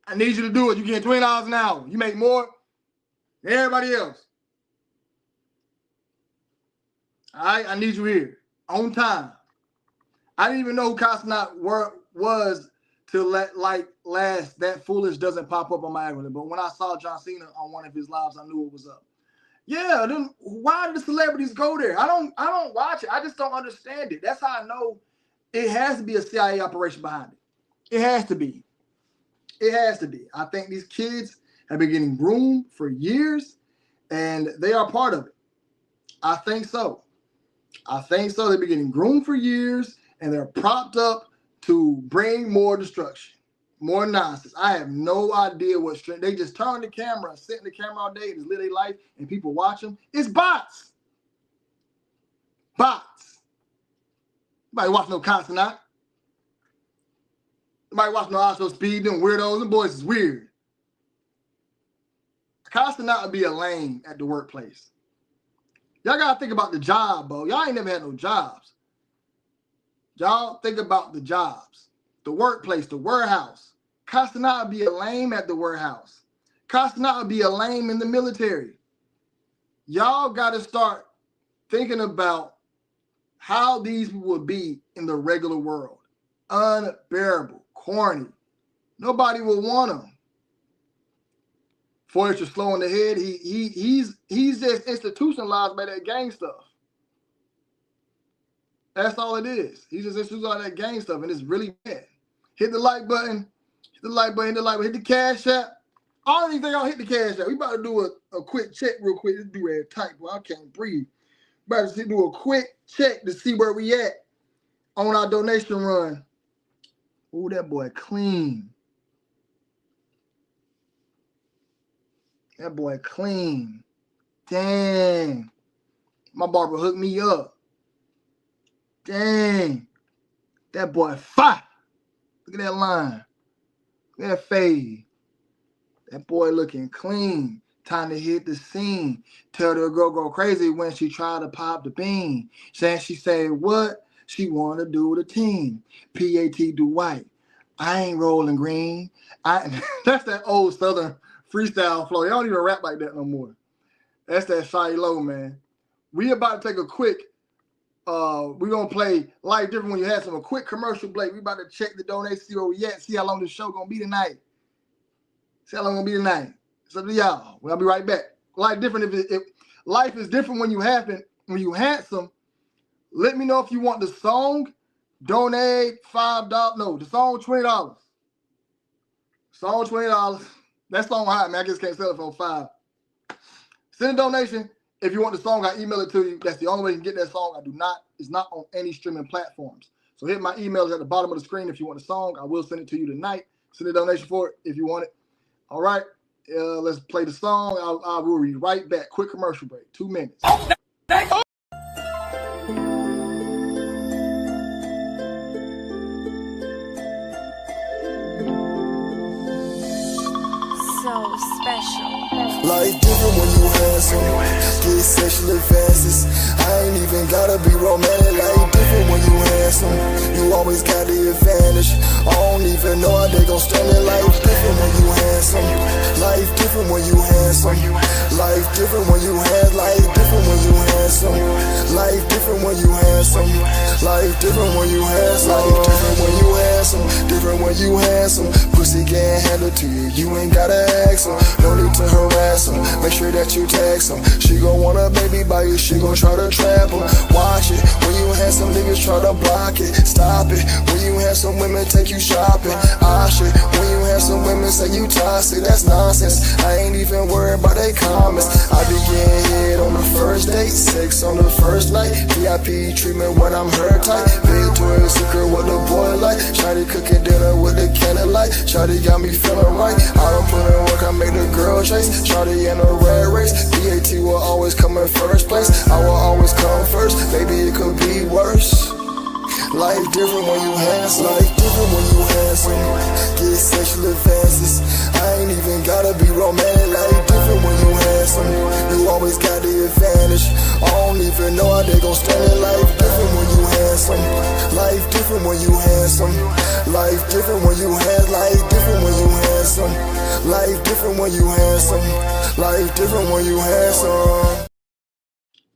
I need you to do it. You get $20 an hour. You make more than everybody else. All right? I need you here on time. I didn't even know who Cosmonaut was till last that foolish doesn't pop up on my algorithm. But when I saw John Cena on one of his lives, I knew it was up. Yeah, then why do the celebrities go there? I don't watch it. I just don't understand it. That's how I know it has to be a CIA operation behind it. It has to be. It has to be. I think these kids have been getting groomed for years, and they are part of it. I think so. They've been getting groomed for years, and they're propped up to bring more destruction, more nonsense. I have no idea what strength. They just turn the camera, sit in the camera all day, and just live their life, and people watch them. It's bots. Bots. Nobody watch no Cosmonaut. Nobody watch no Also Speed, them weirdos. Them boys is weird. Cosmonaut would be a lame at the workplace. Y'all got to think about the job, bro. Y'all ain't never had no jobs. Y'all think about the jobs, the workplace, the warehouse. Cosmonaut would be a lame at the warehouse. Cosmonaut would be a lame in the military. Y'all got to start thinking about how these people would be in the regular world. Unbearable, corny. Nobody will want them. Forrester slow in the head. He's just institutionalized by that gang stuff. That's all it is. He's just institutionalized that gang stuff, and it's really bad. Hit the like button. Hit the like button. Hit the like button. Hit the cash app. I don't even think I'll hit the cash app. We about to do a quick check real quick. This dude had tight, boy. I can't breathe. About to do a quick check to see where we at on our donation run. Ooh, that boy clean. That boy clean. Dang. My barber hooked me up. Dang. That boy fire. Look at that line. Look at that fade. That boy looking clean. Time to hit the scene. Tell the girl go crazy when she try to pop the bean. Saying she said what? She want to do the team. P.A.T. Dwight. I ain't rolling green. That's that old Southern freestyle flow. They don't even rap like that no more. That's that Shiloh, man. We about to take a quick, we're going to play Life Different When You Have Some, a quick commercial break. We about to check the donation, see where we at, see how long this show going to be tonight. See how long it's going to be tonight. It's up to y'all. We'll be right back. Life different. If life is different when you handsome, let me know if you want the song. Donate $5. No, the song $20. Song $20. That song hot, man. I just can't sell it for $5. Send a donation. If you want the song, I email it to you. That's the only way you can get that song. It's not on any streaming platforms. So hit my emails at the bottom of the screen if you want the song. I will send it to you tonight. Send a donation for it if you want it. All right. Let's play the song. I will be right back. Quick commercial break. 2 minutes. So special. Life different when you handsome. Get sexual advances. I ain't even gotta be romantic. Life different when you handsome. You always got the advantage. I don't even know how they gon' stand it. Life different when you handsome. Life different when you handsome. Life different when you handsome. Life different when you handsome. Life different when you handsome. Life different when you handsome. Life different when you handsome. Different when you handsome. Pussy can't handle to you. You ain't gotta ask him. No need to harass him. Make sure that you text him. She gon' want a baby by you. She gon' try to trap him. Watch it. When you have some niggas try to block it. Stop it. When you have some women take you shopping. Ah shit. When you have some women say you toxic. That's nonsense. I ain't even worried about they comments. I be getting hit on the first date. Sex on the first night. VIP treatment when I'm her type. Victoria's Secret what the boy like. Shawty cooking dinner with a candlelight. Shawty got me feeling right. I don't put in work, I make the girl chase. Shawty in a red race. BAT will always come in first place. I will always come first. Maybe it could be worse. Life different when you handsome. Life different when you handsome. Get sexual advances. I ain't even gotta be romantic. Life different when you handsome. You always got the advantage. I don't even know how they gon' stand it. Life different when you handsome. Life different when you handsome. Life different when you handsome. Life different when you handsome. Life different when you handsome. Life different when you handsome.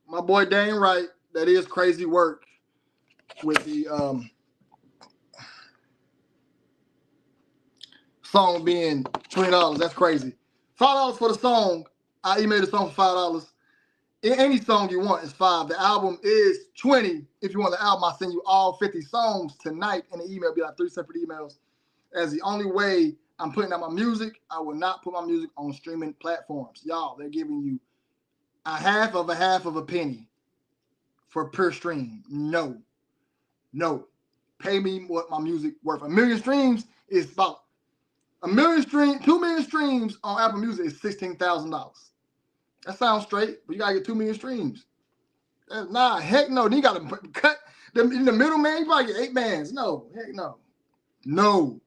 My boy Dane Wright, that is crazy work with the song being $20. That's crazy. $5 for the song. I emailed the song for $5. Any song you want is $5. The album is $20. If you want the album, I'll send you all 50 songs tonight in the email. It'll be like 3 separate emails. As the only way I'm putting out my music, I will not put my music on streaming platforms. Y'all, they're giving you a half of a penny for per stream. No. Pay me what my music worth. 1 million streams is about 2 million streams on Apple Music is $16,000. That sounds straight, but you gotta get 2 million streams. Nah, heck no. Then you gotta cut them in the middle, man. You probably get 8 bands. No, heck no. No.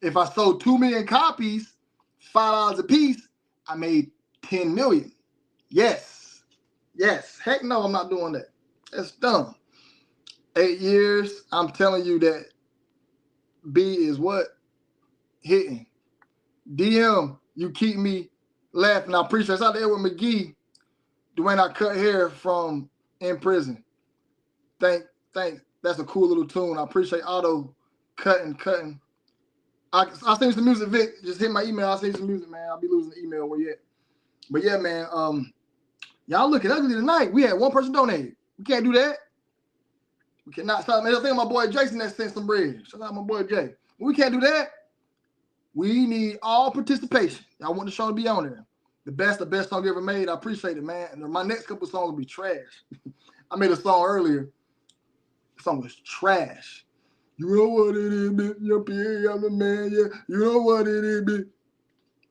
If I sold 2 million copies, $5 a piece, I made 10 million. Yes. Heck no, I'm not doing that. That's dumb. 8 years, I'm telling you that B is what? Hitting. DM, you keep me laughing. I appreciate it. It's out there with McGee. Dwayne, I cut hair from in prison. Thanks. That's a cool little tune. I appreciate Auto cutting. I'll send you some music, Vic. Just hit my email. I'll send you some music, man. I'll be losing the email where you at. But yeah, man, y'all looking ugly tonight. We had one person donate. We can't do that. We cannot stop. Man, I think my boy Jason that sent some bread. Shout out my boy Jay. We can't do that. We need all participation. I want the show to be on there. The best song ever made. I appreciate it, man. And my next couple songs will be trash. I made a song earlier. The song was trash. You know what it is, bitch. Your PA, I'm the man, yeah. You know what it is, bitch.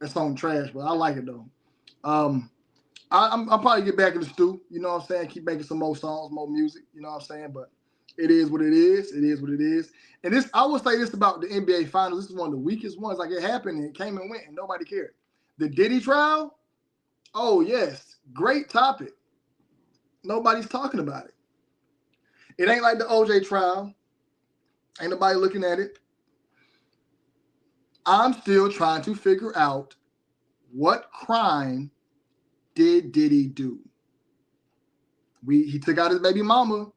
That song trash, but I like it though. I'll probably get back in the stew. You know what I'm saying? Keep making some more songs, more music. You know what I'm saying? But it is what it is. It is what it is. And this, I will say this about the NBA Finals. This is one of the weakest ones. Like, it happened and it came and went and nobody cared. The Diddy trial? Oh, yes. Great topic. Nobody's talking about it. It ain't like the OJ trial. Ain't nobody looking at it. I'm still trying to figure out what crime did Diddy do. He took out his baby mama.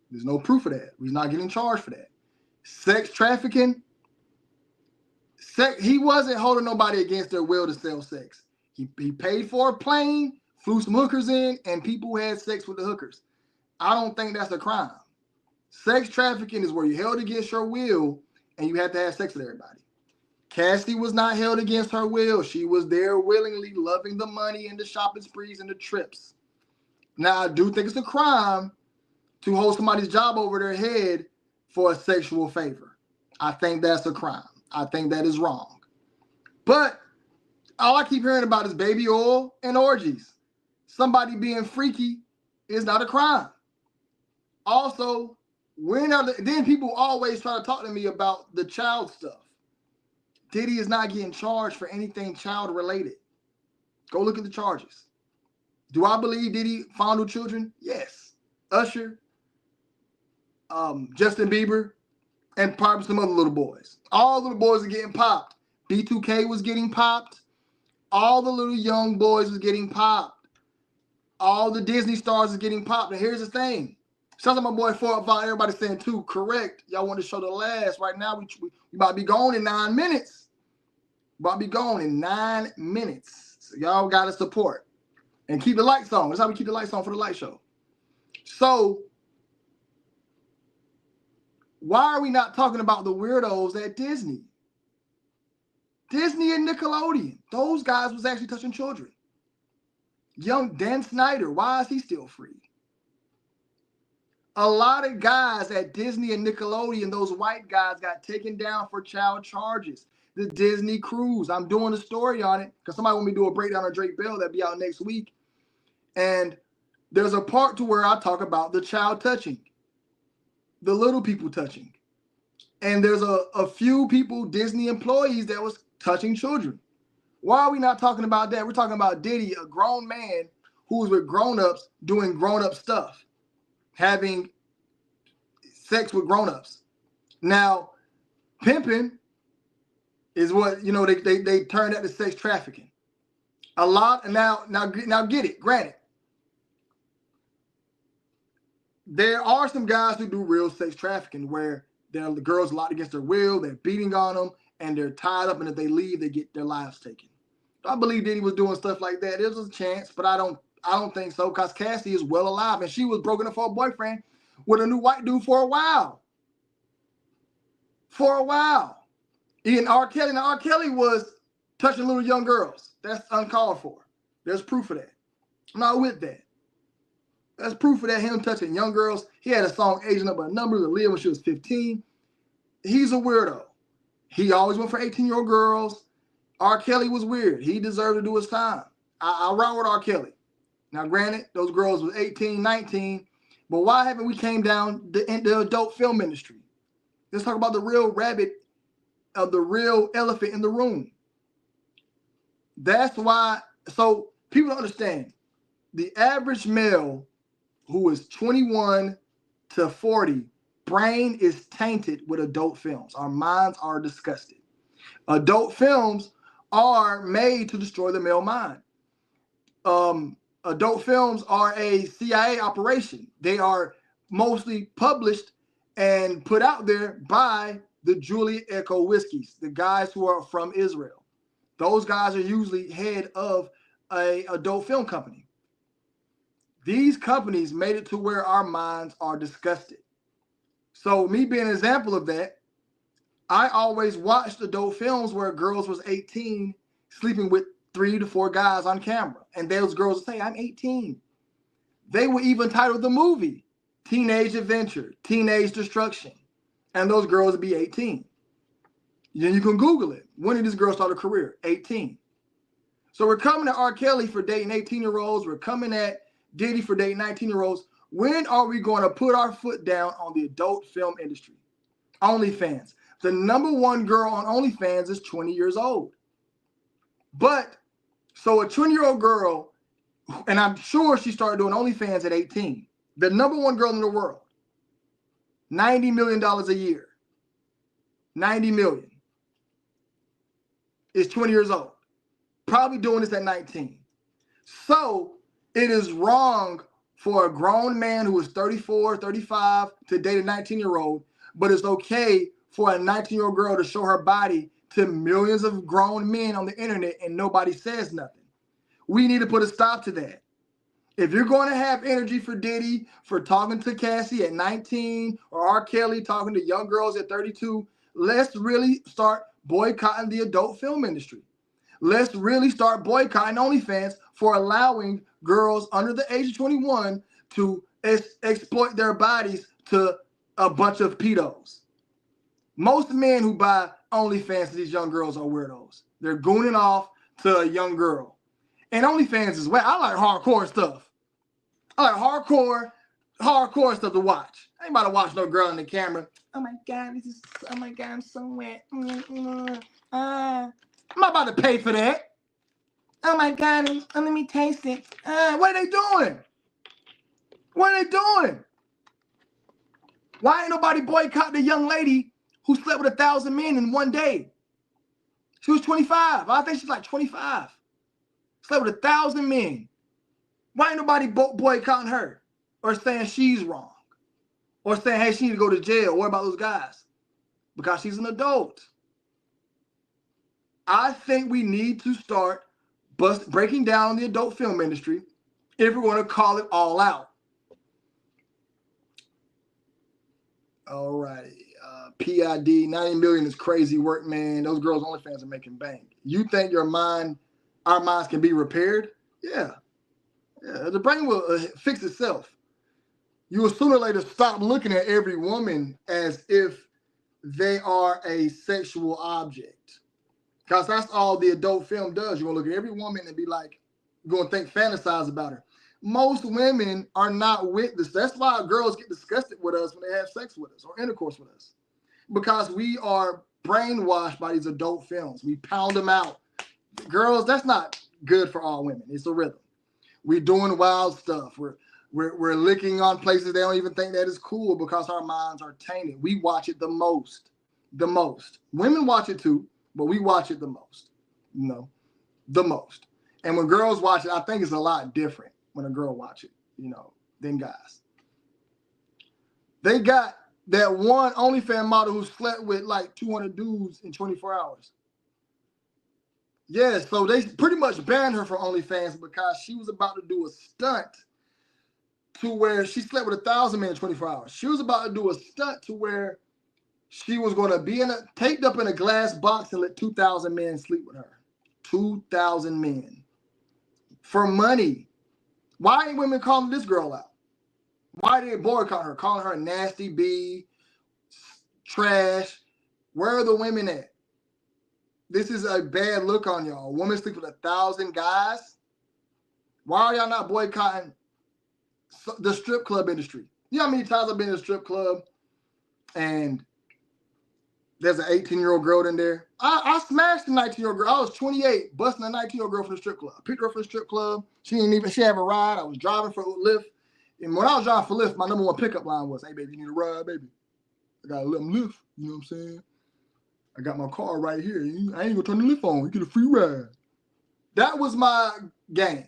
There's no proof of that. He's not getting charged for that. Sex trafficking. He wasn't holding nobody against their will to sell sex. He paid for a plane, flew some hookers in, and people had sex with the hookers. I don't think that's a crime. Sex trafficking is where you're held against your will and you have to have sex with everybody. Cassie was not held against her will. She was there willingly, loving the money and the shopping sprees and the trips. Now, I do think it's a crime to hold somebody's job over their head for a sexual favor. I think that's a crime. I think that is wrong. But All I keep hearing about is baby oil and orgies. Somebody being freaky is not a crime. Also, then people always try to talk to me about the child stuff. Diddy is not getting charged for anything child related. Go look at the charges. Do I believe Diddy fondled children? Yes. Usher, Justin Bieber, and probably some other little boys. All little boys are getting popped. B2K was getting popped. All the little young boys was getting popped. All the Disney stars is getting popped. And here's the thing. Shout out to my boy 405. Everybody saying too correct. Y'all want to show the last. Right now, we about to be gone in 9 minutes. About to be gone in 9 minutes. So y'all got to support. And keep the lights on. That's how we keep the lights on for the light show. So, why are we not talking about the weirdos at Disney? Disney and Nickelodeon. Those guys was actually touching children. Young Dan Snyder, why is he still free? A lot of guys at Disney and Nickelodeon, those white guys, got taken down for child charges. The Disney cruise. I'm doing a story on it because somebody want me to do a breakdown on Drake Bell that'll be out next week. And there's a part to where I talk about the child touching, the little people touching. And there's a few people, Disney employees, that was touching children. Why are we not talking about that? We're talking about Diddy, a grown man who was with grown-ups doing grown-up stuff, having sex with grown-ups. Now, pimping is what, you know, they turned that to sex trafficking. A lot, now get it, granted. There are some guys who do real sex trafficking where the girls locked against their will, they're beating on them, and they're tied up, and if they leave, they get their lives taken. I believe Diddy was doing stuff like that. There was a chance, but I don't think so, because Cassie is well alive, and she was broken up for a boyfriend with a new white dude for a while. Even R. Kelly. Now, R. Kelly was touching little young girls. That's uncalled for. There's proof of that. I'm not with that. That's proof of that, him touching young girls. He had a song, Aging Up a Number, that lived when she was 15. He's a weirdo. He always went for 18-year-old girls. R. Kelly was weird. He deserved to do his time. I run with R. Kelly. Now, granted, those girls was 18, 19, but why haven't we came down the adult film industry? Let's talk about the real rabbit, the real elephant in the room. That's why, so people don't understand. The average male who is 21 to 40, brain is tainted with adult films. Our minds are disgusted. Adult films are made to destroy the male mind. Adult films are a CIA operation. They are mostly published and put out there by the Juliet Echo Whiskies, the guys who are from Israel. Those guys are usually head of an adult film company. These companies made it to where our minds are disgusted. So me being an example of that, I always watched adult films where girls was 18 sleeping with 3 to 4 guys on camera. And those girls would say, I'm 18. They would even title the movie Teenage Adventure, Teenage Destruction. And those girls would be 18. Then you can Google it. When did this girl start a career? 18. So we're coming at R. Kelly for dating 18-year-olds. We're coming at Diddy for dating 19-year-olds. When are we going to put our foot down on the adult film industry? OnlyFans. The number one girl on OnlyFans is 20 years old. But, so a 20-year-old girl, and I'm sure she started doing OnlyFans at 18. The number one girl in the world. $90 million a year. 90 million. Is 20 years old. Probably doing this at 19. So, it is wrong for a grown man who is 34, 35 to date a 19-year-old, but it's okay for a 19-year-old girl to show her body to millions of grown men on the internet and nobody says nothing. We need to put a stop to that. If you're going to have energy for Diddy, for talking to Cassie at 19, or R. Kelly talking to young girls at 32, let's really start boycotting the adult film industry. Let's really start boycotting OnlyFans for allowing girls under the age of 21 to exploit their bodies to a bunch of pedos. Most men who buy OnlyFans to these young girls are weirdos. They're gooning off to a young girl. And OnlyFans as well. I like hardcore stuff. I like hardcore stuff to watch. I ain't about to watch no girl in the camera. Oh my God, I'm so wet. I'm not about to pay for that. Oh my God, let me taste it. What are they doing? What are they doing? Why ain't nobody boycott the young lady who slept with 1,000 men in one day? She was 25. I think she's like 25. Slept with 1,000 men. Why ain't nobody boycotting her? Or saying she's wrong? Or saying, hey, she need to go to jail. What about those guys? Because she's an adult. I think we need to start breaking down the adult film industry if we're going to call it all out. All right. PID, 90 million is crazy work, man. Those girls' OnlyFans are making bank. You think our minds can be repaired? Yeah. The brain will fix itself. You will sooner or later stop looking at every woman as if they are a sexual object. Because that's all the adult film does. You're going to look at every woman and be like, you're going to fantasize about her. Most women are not with this. That's why girls get disgusted with us when they have sex with us or intercourse with us. Because we are brainwashed by these adult films. We pound them out. Girls, that's not good for all women. It's a rhythm. We're doing wild stuff. We're licking on places they don't even think that is cool because our minds are tainted. We watch it the most. The most. Women watch it too, but we watch it the most. The most. And when girls watch it, I think it's a lot different when a girl watch it, than guys. They got that one OnlyFans model who slept with like 200 dudes in 24 hours. Yeah, so they pretty much banned her from OnlyFans because she was about to do a stunt to where she slept with 1,000 men in 24 hours. She was about to do a stunt to where she was going to be taped up in a glass box and let 2,000 men sleep with her. 2,000 men. For money. Why ain't women calling this girl out? Why did they boycott her? Calling her nasty B, trash. Where are the women at? This is a bad look on y'all. Women sleep with 1,000 guys. Why are y'all not boycotting the strip club industry? You know how many times I've been in a strip club and there's an 18-year-old girl in there? I smashed a 19-year-old girl. I was 28, busting a 19-year-old girl from the strip club. I picked her up from the strip club. She have a ride. I was driving for Lyft. And when I was driving for Lyft, my number one pickup line was, hey, baby, you need a ride, baby? I got to let them Lyft. You know what I'm saying? I got my car right here. I ain't going to turn the Lyft on. You get a free ride. That was my game.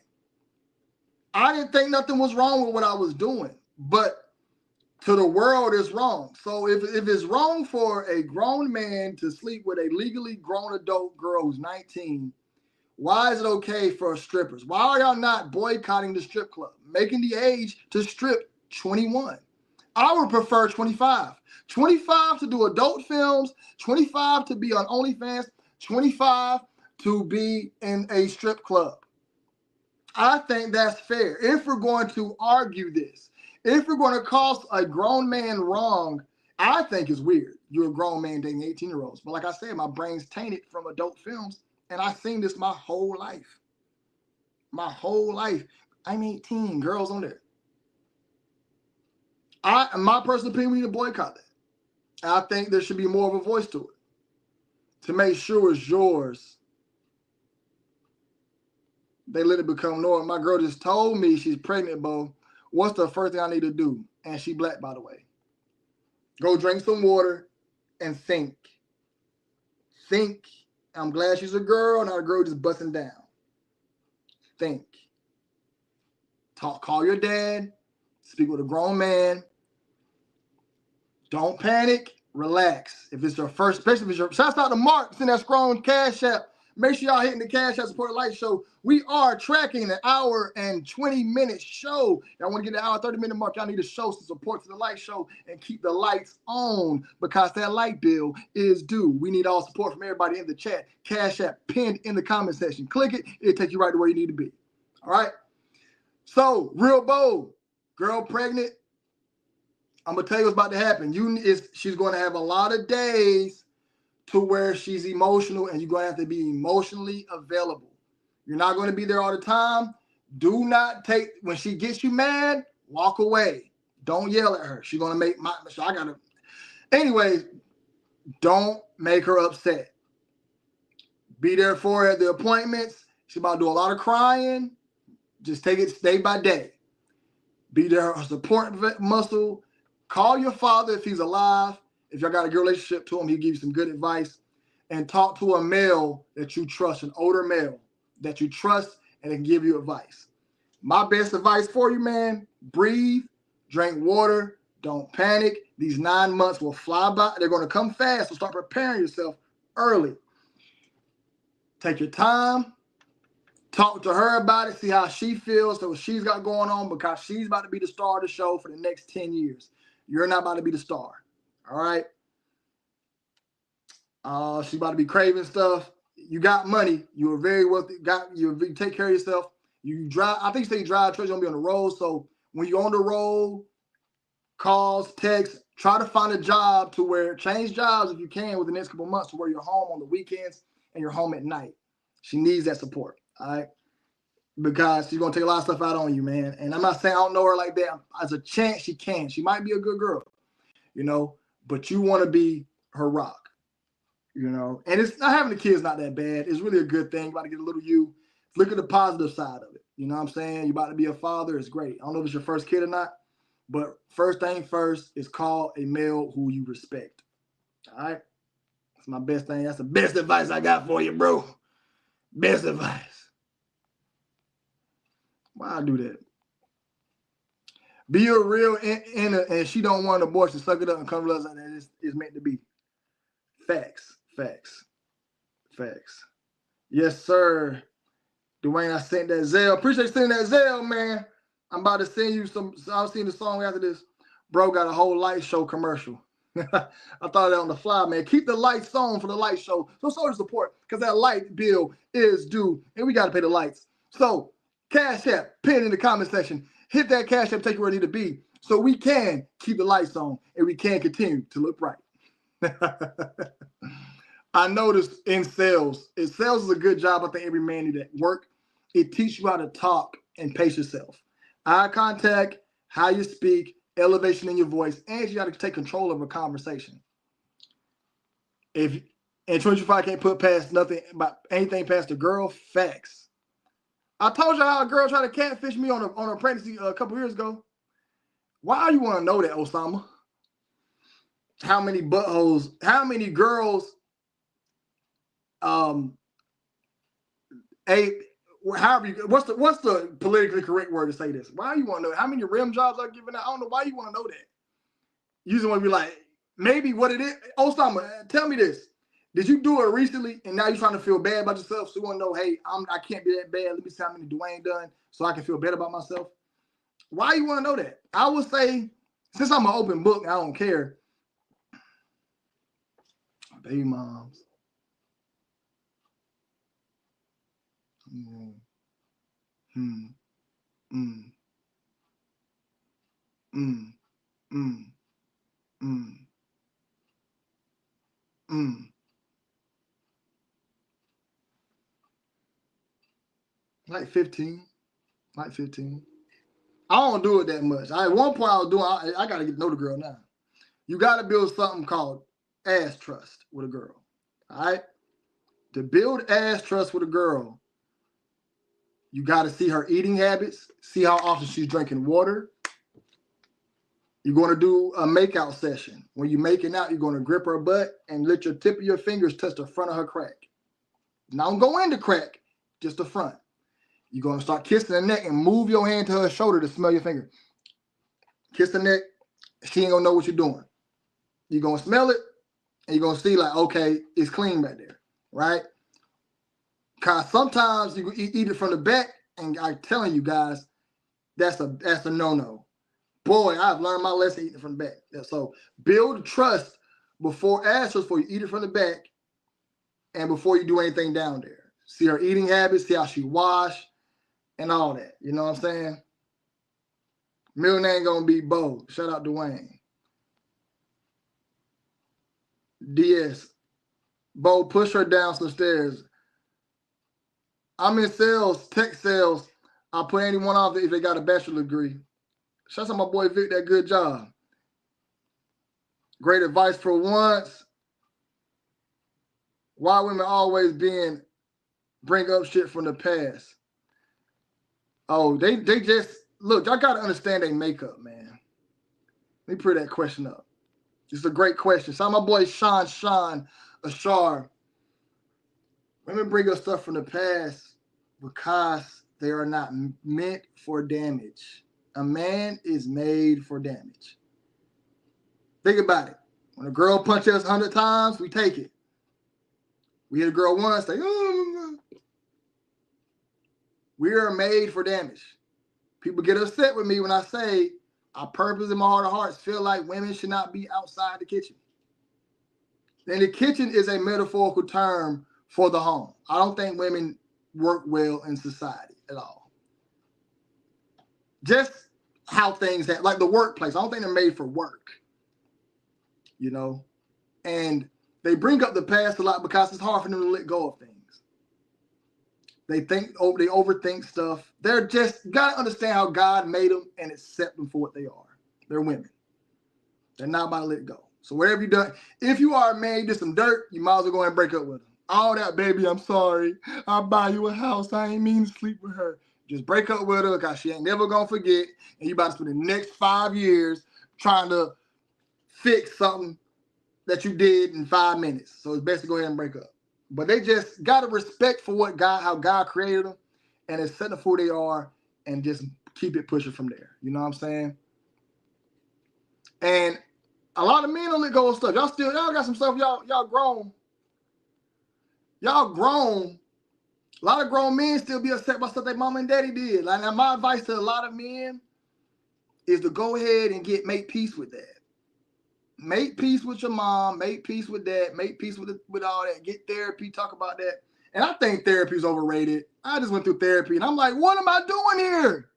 I didn't think nothing was wrong with what I was doing. But to the world, it's wrong. So if it's wrong for a grown man to sleep with a legally grown adult girl who's 19, why is it okay for strippers? Why are y'all not boycotting the strip club? Making the age to strip 21. I would prefer 25. 25 to do adult films, 25 to be on OnlyFans, 25 to be in a strip club. I think that's fair. If we're going to argue this, if we're going to call a grown man wrong, I think it's weird. You're a grown man dating 18-year-olds. But like I said, my brain's tainted from adult films, and I've seen this my whole life. My whole life. I'm 18, girls on there. In my personal opinion, we need to boycott that. I think there should be more of a voice to it. To make sure it's yours. They let it become normal. My girl just told me she's pregnant, Bo. What's the first thing I need to do? And she black, by the way. Go drink some water and think. Think. I'm glad she's a girl, not a girl just busting down. Think. Call your dad. Speak with a grown man. Don't panic. Relax. If it's your first, especially if it's your, shouts out to Mark, send that strong cash app. Make sure y'all hitting the Cash App Support Light Show. We are tracking an hour and 20-minute show. Y'all want to get the hour 30-minute mark. Y'all need to show some support to the light show and keep the lights on because that light bill is due. We need all support from everybody in the chat. Cash App pinned in the comment section. Click it. It'll take you right to where you need to be. All right? So, real bold. Girl pregnant. I'm going to tell you what's about to happen. She's going to have a lot of days to where she's emotional, and you're going to have to be emotionally available. You're not going to be there all the time. Do not take, when she gets you mad, walk away. Don't yell at her. She's going to make my, so I got to, anyways, don't make her upset. Be there for her at the appointments. She's about to do a lot of crying. Just take it day by day. Be there, her support muscle. Call your father if he's alive. If y'all got a good relationship to him, he'll give you some good advice. And talk to a male that you trust, an older male that you trust and can give you advice. My best advice for you, man, breathe, drink water, don't panic. These 9 months will fly by. They're going to come fast, so start preparing yourself early. Take your time. Talk to her about it, see how she feels, so what she's got going on, because she's about to be the star of the show for the next 10 years. You're not about to be the star, all right? She's about to be craving stuff. You got money. You are very wealthy. You take care of yourself. You drive. I think you say you drive trucks. You're going to be on the road. So when you're on the road, calls, texts, try to find a job to where, change jobs if you can within the next couple of months to where you're home on the weekends and you're home at night. She needs that support. All right, because she's gonna take a lot of stuff out on you, man. And I'm not saying I don't know her like that. As a chance, she can. She might be a good girl, you know. But you want to be her rock, you know. And it's not having a kid is not that bad. It's really a good thing. You about to get a little you. Look at the positive side of it. You know what I'm saying? You about to be a father. It's great. I don't know if it's your first kid or not, but first thing first is call a male who you respect. All right, that's my best thing. That's the best advice I got for you, bro. Best advice. Why I do that? Be a real and she don't want an abortion. Suck it up and come to us like that. It's meant to be. Facts. Facts. Facts. Yes, sir. Dwayne, I sent that Zelle. Appreciate you sending that Zelle, man. I'm about to send you some. I'll send the song after this. Bro got a whole light show commercial. I thought of that on the fly, man. Keep the lights on for the light show. So the support, because that light bill is due, and we got to pay the lights. So Cash App, pin in the comment section. Hit that Cash App, take you where it need to be, so we can keep the lights on and we can continue to look bright. I noticed in sales is a good job. I think every man need at work. It teaches you how to talk and pace yourself. Eye contact, how you speak, elevation in your voice, and you got to take control of a conversation. If and 25 can't put past nothing about anything past a girl, facts. I told you how a girl tried to catfish me on a pregnancy a couple years ago. Why you want to know that, Osama? How many buttholes? How many girls? However, what's the politically correct word to say this? Why you want to know how many rim jobs are giving out? I don't know why you want to know that. You just want to be like, maybe what it is. Osama, tell me this. Did you do it recently and now you're trying to feel bad about yourself? So you want to know, hey, I can't be that bad. Let me see how many Dwayne done so I can feel better about myself. Why you want to know that? I would say, since I'm an open book, I don't care. Baby moms. Like 15. Like 15. I don't do it that much. At one point I was doing, I got to get to know the girl now. You got to build something called ass trust with a girl. All right? To build ass trust with a girl, you got to see her eating habits, see how often she's drinking water. You're going to do a makeout session. When you're making out, you're going to grip her butt and let your tip of your fingers touch the front of her crack. Now don't go in the crack, just the front. You're going to start kissing her neck and move your hand to her shoulder to smell your finger. Kiss the neck. She ain't going to know what you're doing. You're going to smell it, and you're going to see like, okay, it's clean back there, right? Because sometimes you eat it from the back, and I'm telling you guys, that's a no-no. Boy, I've learned my lesson eating from the back. So build trust before you eat it from the back and before you do anything down there. See her eating habits, see how she wash, and all that. You know what I'm saying? Middle name gonna be Bo. Shout out Dwayne. DS. Bo, push her down some stairs. I'm in sales, tech sales. I'll put anyone off if they got a bachelor degree. Shout out to my boy Vic, that good job. Great advice for once. Why women always bring up shit from the past? Oh, they just, look, y'all got to understand their makeup, man. Let me put that question up. It's a great question. So my boy Sean Ashar. Women bring up stuff from the past because they are not meant for damage. A man is made for damage. Think about it. When a girl punches us 100 times, we take it. We hit a girl once, say, oh. We are made for damage. People get upset with me when I say I purpose in my heart of hearts feel like women should not be outside the kitchen. And the kitchen is a metaphorical term for the home. I don't think women work well in society at all. Just how things happen, like the workplace. I don't think they're made for work, you know? And they bring up the past a lot because it's hard for them to let go of things. They overthink stuff. They're just, you gotta understand how God made them and accept them for what they are. They're women. They're not about to let it go. So whatever you done, if you are a man, you did some dirt, you might as well go and break up with them. All that, baby, I'm sorry. I'll buy you a house. I ain't mean to sleep with her. Just break up with her because she ain't never gonna forget. And you about to spend the next 5 years trying to fix something that you did in 5 minutes. So it's best to go ahead and break up. But they just got to respect for how God created them and accept them for who they are and just keep it pushing from there. You know what I'm saying? And a lot of men don't let go of stuff. Y'all got some stuff, y'all grown. Y'all grown. A lot of grown men still be upset by stuff their mama and daddy did. Like, now my advice to a lot of men is to go ahead and make peace with that. Make peace with your mom, make peace with that, make peace with all that, get therapy, talk about that. And I think therapy is overrated. I just went through therapy and I'm like, what am I doing here?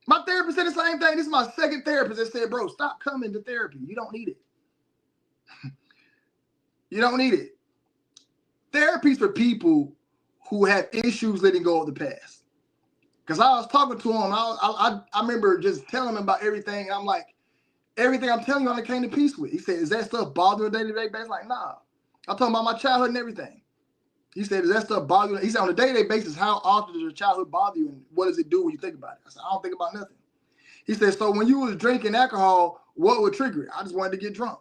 My therapist said the same thing. This is my second therapist that said, bro, stop coming to therapy. You don't need it. You don't need it. Therapy's for people who have issues letting go of the past. Because I was talking to him, I remember just telling him about everything. And I'm like, everything I'm telling you, I came to peace with. He said, is that stuff bothering you on a day-to-day basis? Like, nah. I'm talking about my childhood and everything. He said, is that stuff bother you? He said, on a day-to-day basis, how often does your childhood bother you and what does it do when you think about it? I said, I don't think about nothing. He said, so when you was drinking alcohol, what would trigger it? I just wanted to get drunk.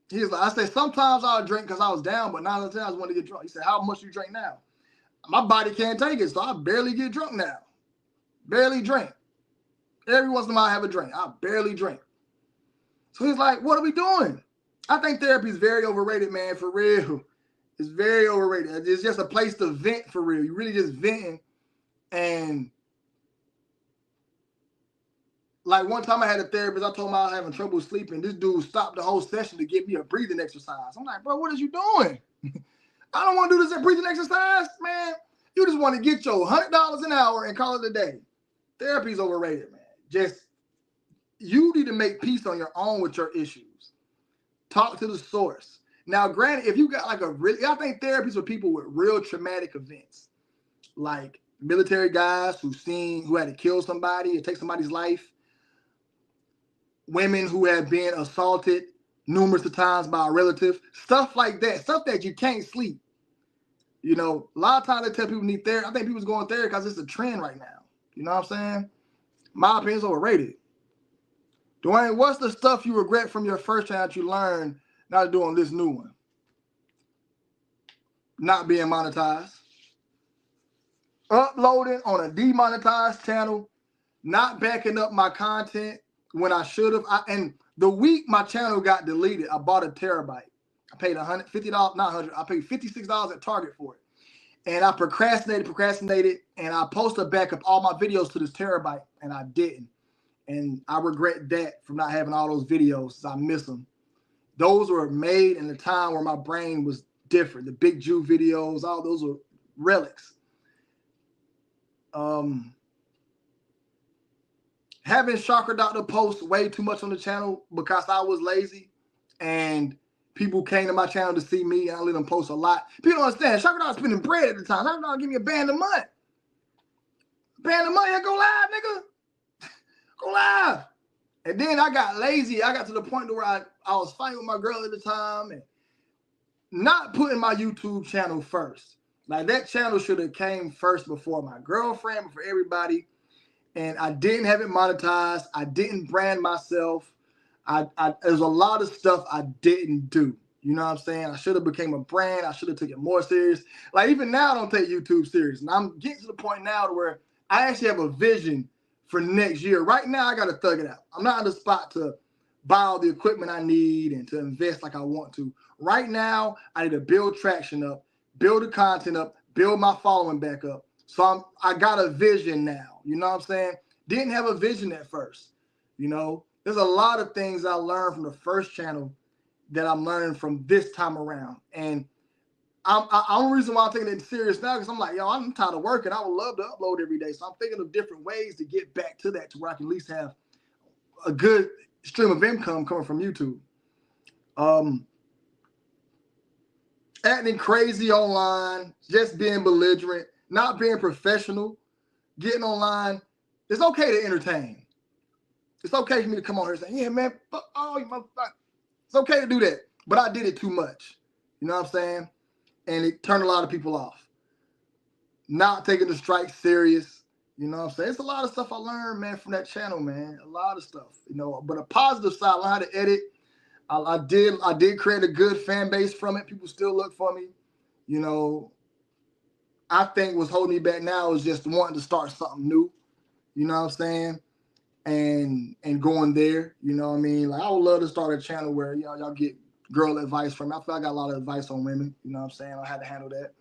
He was like, I said, sometimes I would drink because I was down, but 9 out of 10 I just wanted to get drunk. He said, how much do you drink now? My body can't take it, so I barely get drunk now. Barely drink. Every once in a while I have a drink. I barely drink. So he's like, what are we doing? I think therapy is very overrated, man, for real. It's very overrated. It's just a place to vent for real. You're really just venting. And like one time I had a therapist, I told him I was having trouble sleeping. This dude stopped the whole session to give me a breathing exercise. I'm like, bro, what are you doing? I don't want to do this breathing exercise, man. You just want to get your $100 an hour and call it a day. Therapy's overrated, man. Just, you need to make peace on your own with your issues. Talk to the source. Now, granted, if you got like I think therapy's for people with real traumatic events, like military guys who had to kill somebody or take somebody's life, women who have been assaulted numerous of times by a relative, stuff like that, stuff that you can't sleep. You know, a lot of times they tell people need therapy. I think people's going therapy because it's a trend right now. You know what I'm saying? My opinion is overrated. Dwayne, what's the stuff you regret from your first channel that you learned not to do on this new one? Not being monetized. Uploading on a demonetized channel. Not backing up my content when I should have. And the week my channel got deleted, I bought a terabyte. I paid $150, not $100. I paid $56 at Target for it. And I procrastinated, and I posted back up all my videos to this terabyte, and I didn't. And I regret that from not having all those videos. I miss them. Those were made in a time where my brain was different. The Big Jew videos, all those were relics. Having Chakra Doctor post way too much on the channel because I was lazy, and People came to my channel to see me, and I let them post a lot. People don't understand. Shaka Dog spending bread at the time. Shaka Dog give me a band a month. Band a month, yeah, go live, nigga. Go live. And then I got lazy. I got to the point where I was fighting with my girl at the time and not putting my YouTube channel first. Like, that channel should have came first before my girlfriend, before everybody. And I didn't have it monetized. I didn't brand myself. There's a lot of stuff I didn't do. You know what I'm saying? I should have became a brand. I should have took it more serious. Like, even now, I don't take YouTube serious. And I'm getting to the point now to where I actually have a vision for next year. Right now, I got to thug it out. I'm not in the spot to buy all the equipment I need and to invest like I want to. Right now, I need to build traction up, build the content up, build my following back up. So I got a vision now. You know what I'm saying? Didn't have a vision at first. You know, there's a lot of things I learned from the first channel that I'm learning from this time around. And the only reason why I'm taking it serious now, because I'm like, yo, I'm tired of working. I would love to upload every day. So I'm thinking of different ways to get back to that, to where I can at least have a good stream of income coming from YouTube. Acting crazy online, just being belligerent, not being professional, getting online. It's okay to entertain. It's okay for me to come on here and say, yeah, man, fuck all you motherfuckers. It's okay to do that. But I did it too much. You know what I'm saying? And it turned a lot of people off. Not taking the strike serious. You know what I'm saying? It's a lot of stuff I learned, man, from that channel, man. A lot of stuff. You know, but a positive side, I learned how to edit. I did create a good fan base from it. People still look for me. You know, I think what's holding me back now is just wanting to start something new. You know what I'm saying? And going there. You know what I mean? Like, I would love to start a channel where y'all get girl advice from me. I feel like I got a lot of advice on women. You know what I'm saying? I had to handle that.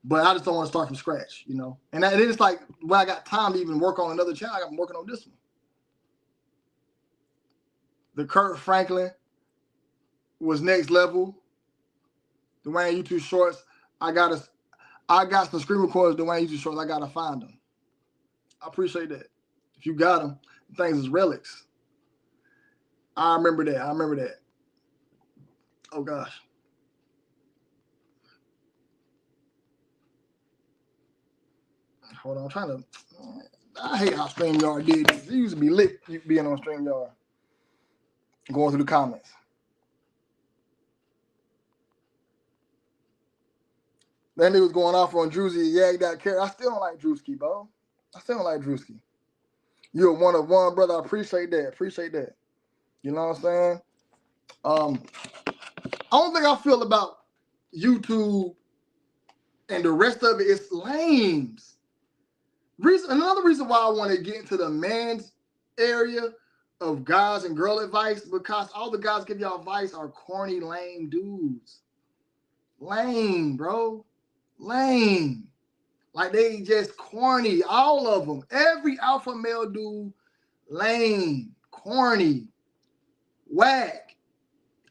But I just don't want to start from scratch, you know? And then it's like, when I got time to even work on another channel, I'm working on this one. The Kurt Franklin was next level. Dwayne YouTube Shorts, I got some screen recorders, Dwayne YouTube Shorts, I got to find them. I appreciate that. If you got them, things is relics. I remember that. Oh, gosh. Hold on, I'm trying to. I hate how StreamYard did this. It used to be lit being on StreamYard. Going through the comments. That nigga was going off on Drewski. Yeah, he got carried. I still don't like Drewski, bro. I still don't like Drewski. You're one of one, brother. I appreciate that. You know what I'm saying? I don't think I feel about YouTube and the rest of it is lames. Another reason why I want to get into the man's area of guys and girl advice, because all the guys give y'all advice are corny, lame dudes. Lame, bro. Lame. Like, they just corny. All of them. Every alpha male dude, lame, corny, whack.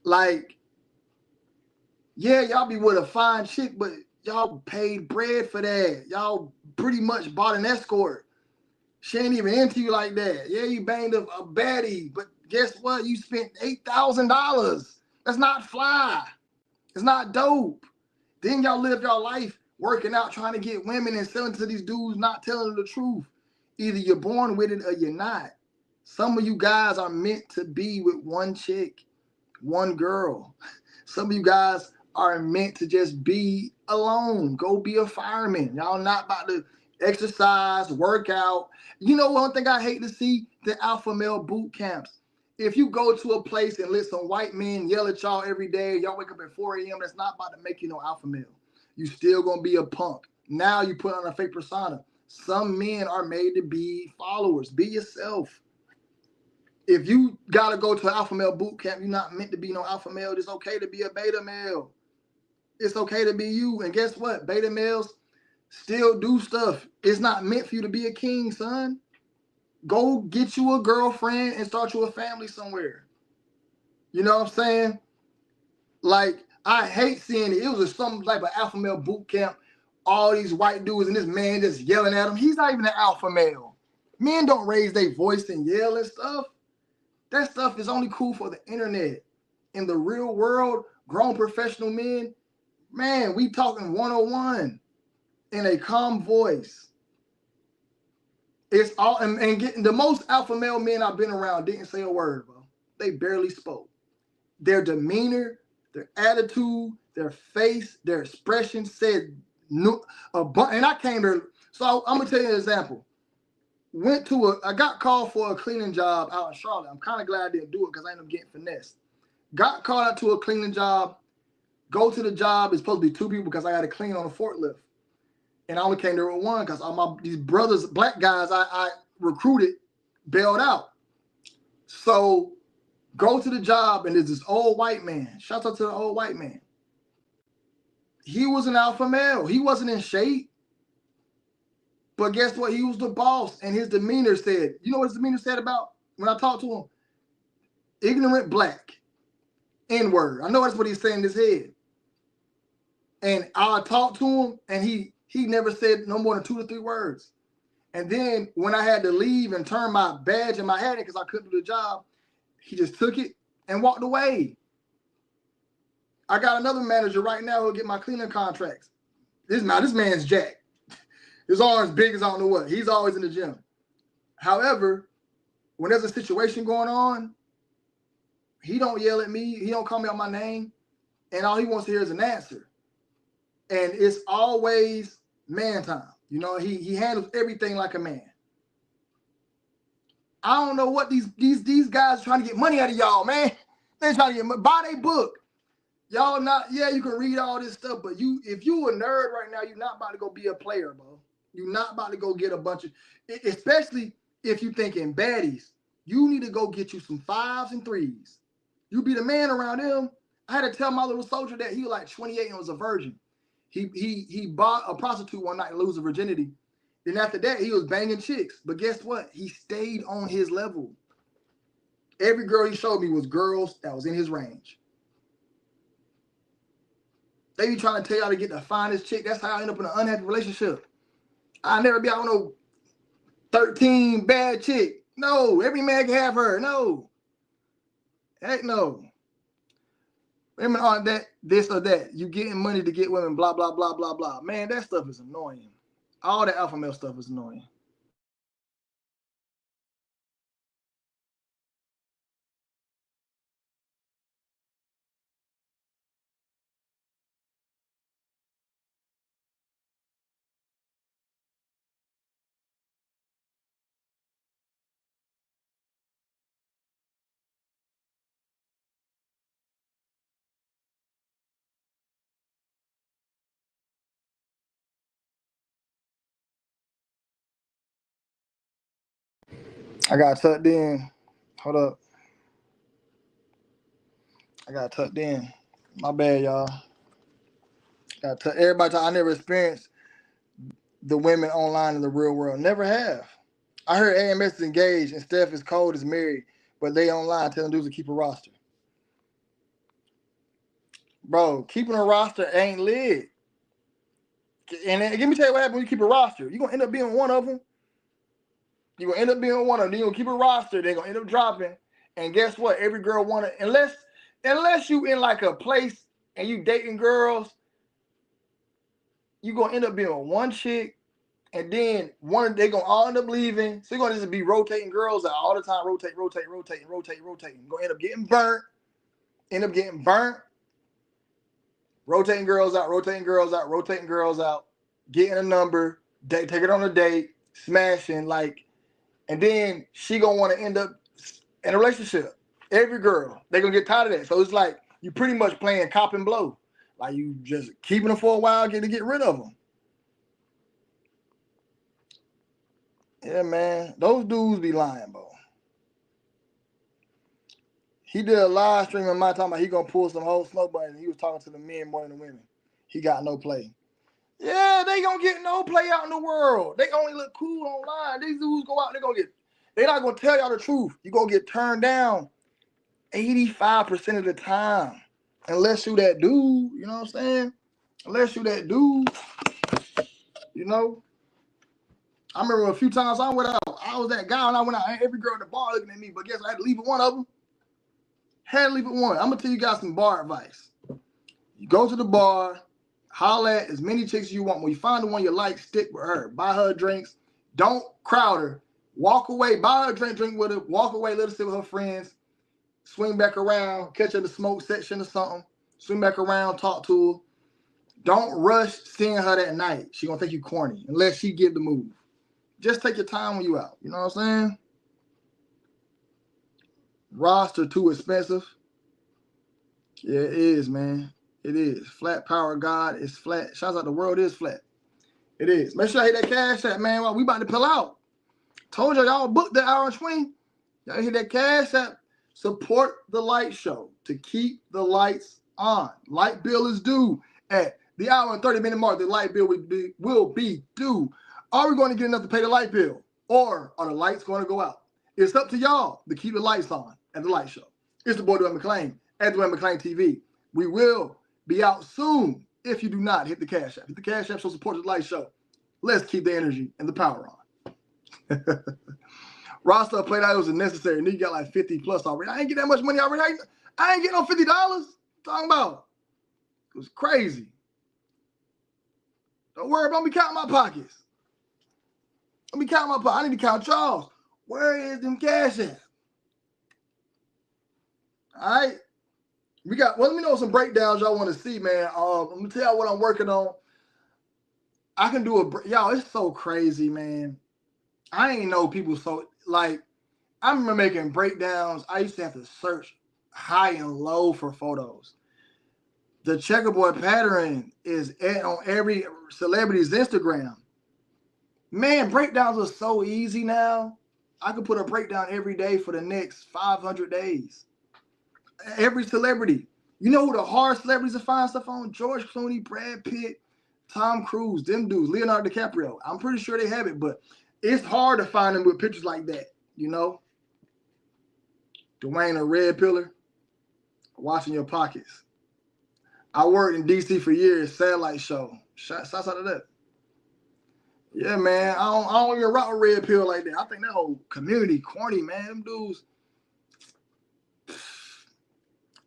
Like, yeah, y'all be with a fine chick, but y'all paid bread for that. Y'all pretty much bought an escort. She ain't even into you like that. Yeah, you banged a baddie, but guess what? You spent $8,000. That's not fly. It's not dope. Then y'all live your life working out, trying to get women and selling to these dudes, not telling the truth. Either you're born with it or you're not. Some of you guys are meant to be with one chick, one girl. Some of you guys are meant to just be alone. Go be a fireman. Y'all not about to exercise, work out. You know one thing I hate to see? The alpha male boot camps. If you go to a place and let some white men yell at y'all every day, y'all wake up at 4 a.m., that's not about to make you no alpha male. You still gonna be a punk. Now you put on a fake persona. Some men are made to be followers. Be yourself. If you gotta go to an alpha male boot camp, you're not meant to be no alpha male. It's okay to be a beta male. It's okay to be you. And guess what? Beta males still do stuff. It's not meant for you to be a king, son. Go get you a girlfriend and start you a family somewhere. You know what I'm saying? Like, I hate seeing it. It was some type of alpha male boot camp. All these white dudes and this man just yelling at him. He's not even an alpha male. Men don't raise their voice and yell and stuff. That stuff is only cool for the internet. In the real world, grown professional men, man, we talking 101 in a calm voice. It's all, and getting the most alpha male men I've been around didn't say a word, bro. They barely spoke. Their demeanor, their attitude, their face, their expression said no. And I came there. So I'm gonna tell you an example. I got called for a cleaning job out in Charlotte. I'm kind of glad I didn't do it because I ended up getting finessed. Got called out to a cleaning job. Go to the job. It's supposed to be 2 people because I had to clean on a forklift. And I only came there with 1 because all these brothers, black guys I recruited, bailed out. So go to the job and there's this old white man. Shout out to the old white man. He was an alpha male. He wasn't in shape. But guess what? He was the boss, and his demeanor said, you know what his demeanor said about when I talked to him? Ignorant black. N-word. I know that's what he's saying in his head. And I talked to him, and he never said no more than 2 to 3 words. And then when I had to leave and turn my badge in my hat because I couldn't do the job, he just took it and walked away. I got another manager right now who'll get my cleaning contracts. This man's jacked. His arms big as I don't know what. He's always in the gym. However, when there's a situation going on, he don't yell at me. He don't call me out my name. And all he wants to hear is an answer. And it's always man time. You know, he handles everything like a man. I don't know what these guys are trying to get money out of y'all, man. They're trying to get money. Buy their book. Y'all not, yeah, you can read all this stuff, but if you a nerd right now, you're not about to go be a player, bro. You're not about to go get a bunch of, especially if you thinking baddies, you need to go get you some 5s and 3s. You be the man around him. I had to tell my little soldier that he was like 28 and was a virgin. He bought a prostitute one night and lose her virginity. Then after that, he was banging chicks. But guess what? He stayed on his level. Every girl he showed me was girls that was in his range. They be trying to tell y'all to get the finest chick. That's how I end up in an unhappy relationship. I'll never be out with no 13 bad chick. No, every man can have her. No. Heck no. Women aren't that, this or that. You getting money to get women, blah, blah, blah, blah, blah. Man, that stuff is annoying. All the alpha male stuff is annoying. I got tucked in. Hold up. I got tucked in. My bad, y'all. Everybody, I never experienced the women online in the real world. Never have. I heard AMS is engaged and Steph is cold is married, but they online telling dudes to keep a roster. Bro, keeping a roster ain't lit. And let me tell you what happens when you keep a roster. You're going to end up being one of them. You're going to end up being one of them. You're going to keep a roster. They're going to end up dropping. And guess what? Every girl want it. Unless you in like a place and you dating girls, you're going to end up being one chick. And then they're going to all end up leaving. So you're going to just be rotating girls out all the time. Rotating. You're going to end up getting burnt. Rotating girls out. Getting a number. Take it on a date. Smashing. And then she going to want to end up in a relationship. Every girl. They're going to get tired of that. So it's like you pretty much playing cop and blow. Like you just keeping them for a while, get rid of them. Yeah, man. Those dudes be lying, bro. He did a live stream in my time. He gonna pull some whole smoke button. He was talking to the men more than the women. He got no play. Yeah, they gonna get no play out in the world. They only look cool online. These dudes go out, they're not gonna tell y'all the truth. You're gonna get turned down 85% of the time. Unless you that dude, you know what I'm saying? Unless you that dude, you know. I remember a few times I went out. I was that guy and I went out. Every girl at the bar looking at me, but guess I had to leave with one of them. Had to leave with one. I'm gonna tell you guys some bar advice. You go to the bar, holler at as many chicks as you want. When you find the one you like, stick with her. Buy her drinks. Don't crowd her. Walk away. Buy her a drink with her. Walk away. Let her sit with her friends. Swing back around. Catch her in the smoke section or something. Swing back around. Talk to her. Don't rush seeing her that night. She gonna think you corny unless she give the move. Just take your time when you out. You know what I'm saying? Roster too expensive. Yeah, it is, man. It is. Flat power God is flat. Shouts out the world is flat. It is. Make sure I hit that cash app, man. While we about to pull out. Told y'all booked the hour and 20. Y'all hit that cash app. Support the light show to keep the lights on. Light bill is due at the hour and 30-minute mark. The light bill will be due. Are we going to get enough to pay the light bill? Or are the lights going to go out? It's up to y'all to keep the lights on at the light show. It's the boy Dwayne McClain at Dwayne McClain TV. We will be out soon if you do not hit the cash app. Hit the cash app, so support the light show. Let's keep the energy and the power on. Roster played out, it was unnecessary. And you got like 50 plus already. I ain't get that much money already. I ain't get no $50. Talking about. It was crazy. Don't worry about me counting my pockets. Let me count my pockets. I need to count y'all. Where is them cash at? All right. Let me know some breakdowns y'all want to see, man. I'm going to tell y'all what I'm working on. I can do y'all, it's so crazy, man. I ain't know people so, like, I remember making breakdowns. I used to have to search high and low for photos. The checkerboard pattern is on every celebrity's Instagram. Man, breakdowns are so easy now. I could put a breakdown every day for the next 500 days. Every celebrity. You know who the hard celebrities to find stuff on? George Clooney, Brad Pitt, Tom Cruise, them dudes, Leonardo DiCaprio. I'm pretty sure they have it, but it's hard to find them with pictures like that, you know? Dwayne, a red pillar, watching your pockets. I worked in DC for years, satellite show. Shouts out to that. Yeah, man. I don't even rock a red pill like that. I think that whole community corny, man. Them dudes,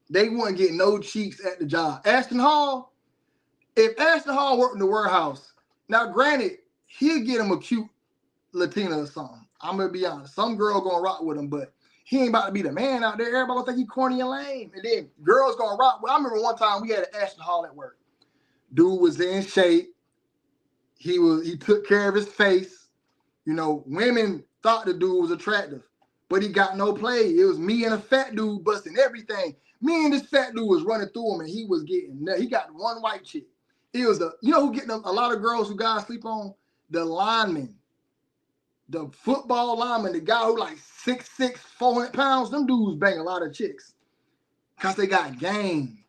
they wouldn't get no cheeks at the job. Ashton Hall, if Ashton Hall worked in the warehouse, now granted, he'll get him a cute Latina or something. I'm going to be honest. Some girl going to rock with him, but he ain't about to be the man out there. Everybody going to think he corny and lame. And then girls going to rock. Well, I remember one time we had an Ashton Hall at work. Dude was in shape. He took care of his face. You know, women thought the dude was attractive, but he got no play. It was me and a fat dude busting everything. Me and this fat dude was running through him, and he got one white chick. It was you know who getting a lot of girls who guys sleep on? The lineman. The football lineman, the guy who like 6'6", 400 pounds, them dudes bang a lot of chicks. Because they got game.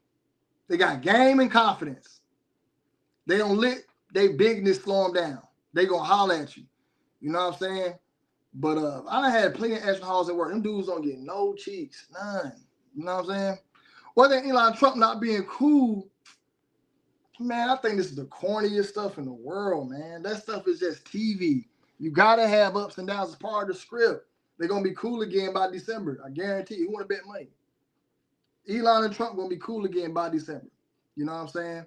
They got game and confidence. They don't let their bigness slow them down. They gonna holler at you. You know what I'm saying? But I done had plenty of Ashton Halls at work. Them dudes don't get no cheeks. None. You know what I'm saying? Whether Elon Trump not being cool, man, I think this is the corniest stuff in the world, man. That stuff is just TV. You gotta have ups and downs as part of the script. They're gonna be cool again by December. I guarantee you. Who wanna bet money? Elon and Trump gonna be cool again by December. You know what I'm saying?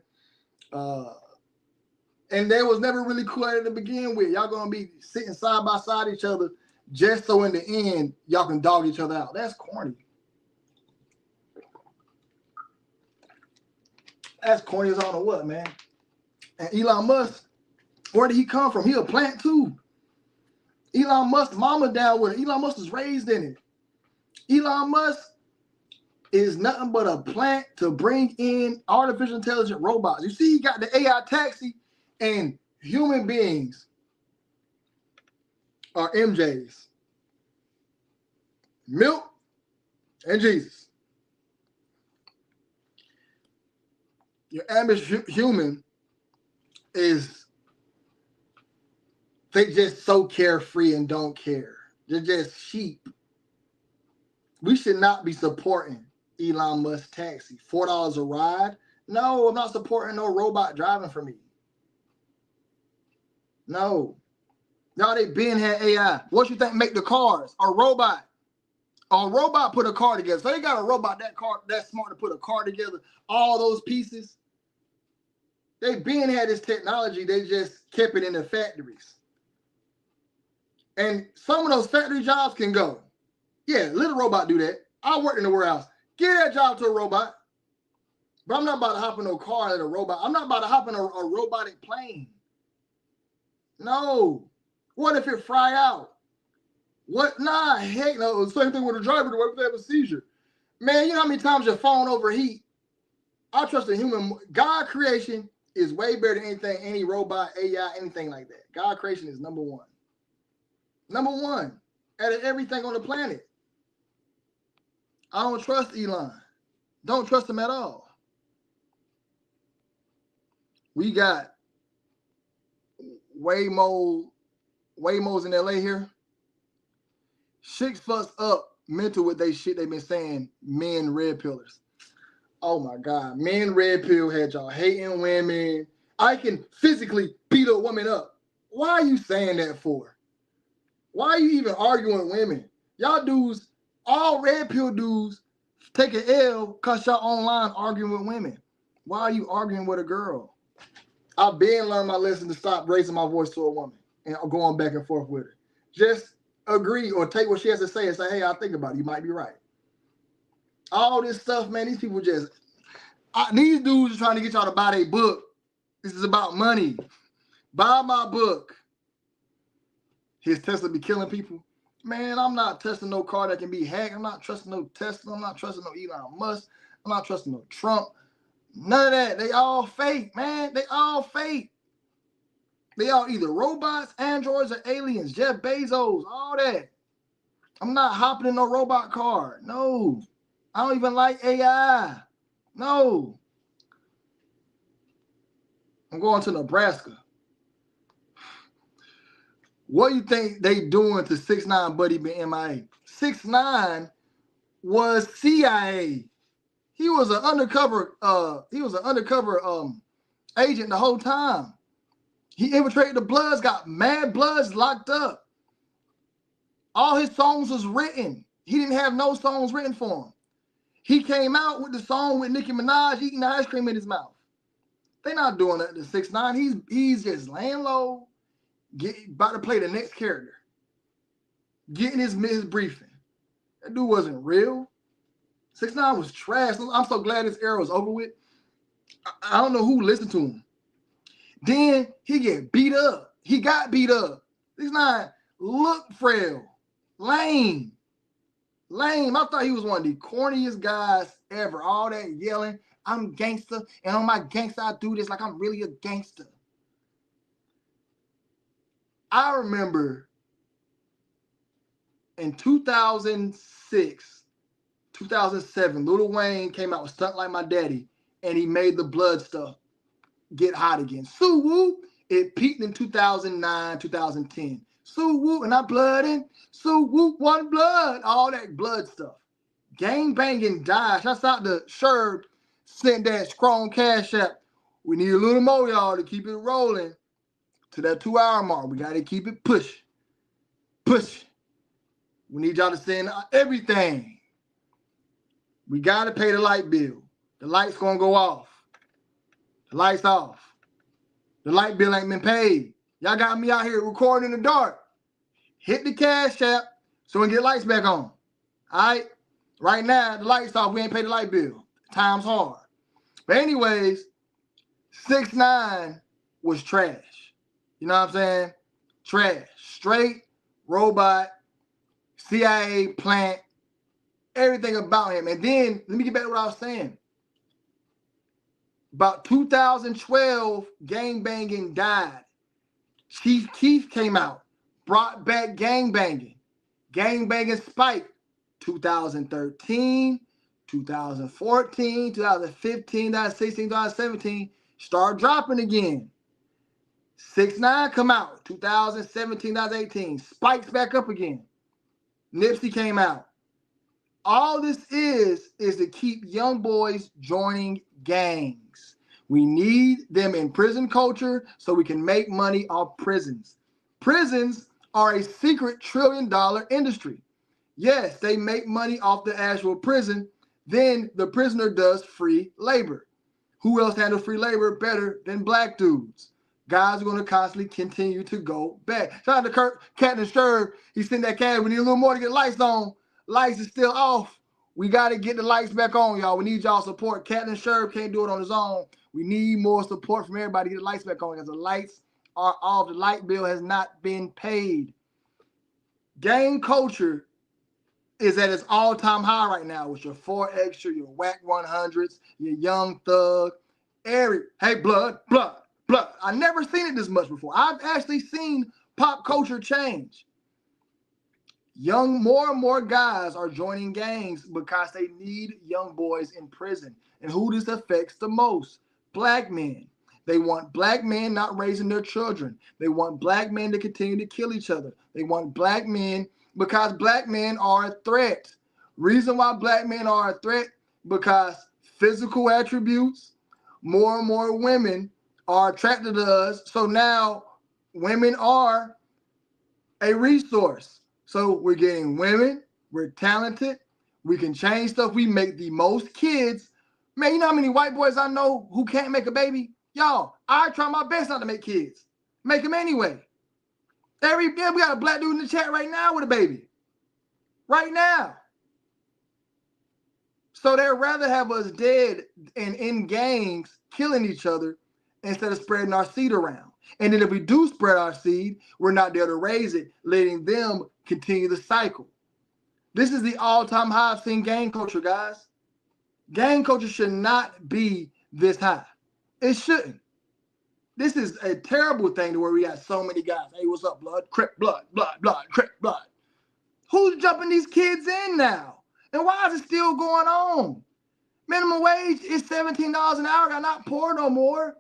And they was never really cool to begin with. Y'all gonna be sitting side by side each other just so in the end y'all can dog each other out. That's corny. That's corny as I don't know what, man. And Elon Musk, where did he come from? He a plant too. Elon Musk, mama down with it. Elon Musk was raised in it. Elon Musk is nothing but a plant to bring in artificial intelligent robots. You see, he got the AI taxi, and human beings are MJs. Milk and Jesus. Your average human is, they just so carefree and don't care. They're just sheep. We should not be supporting Elon Musk taxi. $4 a ride? No, I'm not supporting no robot driving for me. No. Y'all, they been had AI. What you think make the cars? A robot. A robot put a car together. So they got a robot that smart to put a car together. All those pieces. They been had this technology. They just kept it in the factories. And some of those factory jobs can go. Yeah, let a robot do that. I worked in the warehouse. Give that job to a robot. But I'm not about to hop in a car and a robot. I'm not about to hop in a robotic plane. No. What if it fry out? What? Nah, heck no. Same thing with a driver. What if they have a seizure? Man, you know how many times your phone overheat? I trust a human. God creation is way better than anything, any robot, AI, anything like that. God creation is number one. Number one out of everything on the planet. I don't trust Elon. Don't trust him at all. We got Waymos in LA here. Chicks fuss up mental with they shit they been saying, men red pillars. Oh my God. Men red pill had y'all hating women. I can physically beat a woman up. Why are you saying that for? Why are you even arguing with women? Y'all dudes, all red pill dudes, take an L because y'all online arguing with women. Why are you arguing with a girl? I've been learning my lesson to stop raising my voice to a woman and going back and forth with her. Just agree or take what she has to say and say, hey, I'll think about it. You might be right. All this stuff, man, these people just, these dudes are trying to get y'all to buy their book. This is about money. Buy my book. His Tesla be killing people. Man, I'm not testing no car that can be hacked. I'm not trusting no Tesla. I'm not trusting no Elon Musk. I'm not trusting no Trump. None of that. They all fake, man. They all fake. They all either robots, androids, or aliens. Jeff Bezos, all that. I'm not hopping in no robot car. No. I don't even like AI. No. I'm going to Nebraska. What do you think they doing to 6ix9ine buddy been MIA? 6ix9ine was CIA. He was an undercover agent the whole time. He infiltrated the Bloods, got mad Bloods locked up. All his songs was written. He didn't have no songs written for him. He came out with the song with Nicki Minaj eating ice cream in his mouth. They're not doing that to 6ix9ine. He's just laying low, about to play the next character. Getting his briefing. That dude wasn't real. 6ix9ine was trash. I'm so glad this era was over with. I don't know who listened to him. Then he get beat up. He got beat up. 6ix9ine looked frail. Lame. Lame. I thought he was one of the corniest guys ever. All that yelling, I'm gangster, and on my gangster, I do this like I'm really a gangster. I remember in 2006, 2007, Lil Wayne came out with Stunt Like My Daddy, and he made the Blood stuff get hot again. Sue Woo, it peaked in 2009, 2010. Sue Woo, and I'm blooding. Sue Woo, one blood. All that blood stuff. Gang banging died. Shouts out to Sherb, sent that Scrum Cash App. We need a little more, y'all, to keep it rolling to that 2-hour mark. We got to keep it push. Push. We need y'all to send everything. We got to pay the light bill. The light's going to go off. The light's off. The light bill ain't been paid. Y'all got me out here recording in the dark. Hit the Cash App so we can get lights back on. All right? Right now, the light's off. We ain't paid the light bill. Time's hard. But anyways, 6ix9ine was trash. You know what I'm saying? Trash. Straight robot, CIA plant, everything about him. And then, let me get back to what I was saying. About 2012, gangbanging died. Chief Keef came out, brought back gangbanging. Gangbanging spiked 2013, 2014, 2015, 2016, 2017, start dropping again. 6ix9ine come out 2017, 2018, spikes back up again. Nipsey came out. All this is to keep young boys joining gangs. We need them in prison culture so we can make money off prisons. Prisons are a secret $1 trillion industry. Yes, they make money off the actual prison. Then the prisoner does free labor. Who else handles free labor better than black dudes? Guys are going to constantly continue to go back. Shout out to Kurt, Captain Sherb. He sent that cat. We need a little more to get lights on. Lights is still off. We got to get the lights back on, y'all. We need y'all support. Captain Sherb can't do it on his own. We need more support from everybody to get the lights back on because the lights are off. The light bill has not been paid. Gang culture is at its all-time high right now with your 4 Extra, your whack 100s, your Young Thug, hey, blood. I never seen it this much before. I've actually seen pop culture change. More and more guys are joining gangs because they need young boys in prison. And who this affects the most? Black men. They want black men not raising their children. They want black men to continue to kill each other. They want black men because black men are a threat. Reason why black men are a threat, because physical attributes, more and more women are attracted to us. So now women are a resource. So we're getting women, we're talented, we can change stuff, we make the most kids. Man, you know how many white boys I know who can't make a baby? Y'all, I try my best not to make kids. Make them anyway. We got a black dude in the chat right now with a baby. Right now. So they'd rather have us dead and in gangs killing each other instead of spreading our seed around. And then if we do spread our seed, we're not there to raise it, letting them continue the cycle. This is the all-time high I've seen gang culture, guys. Gang culture should not be this high. It shouldn't. This is a terrible thing to where we got so many guys. Hey, what's up, blood? Crip, blood, crip, blood. Who's jumping these kids in now? And why is it still going on? Minimum wage is $17 an hour. Got not poor no more.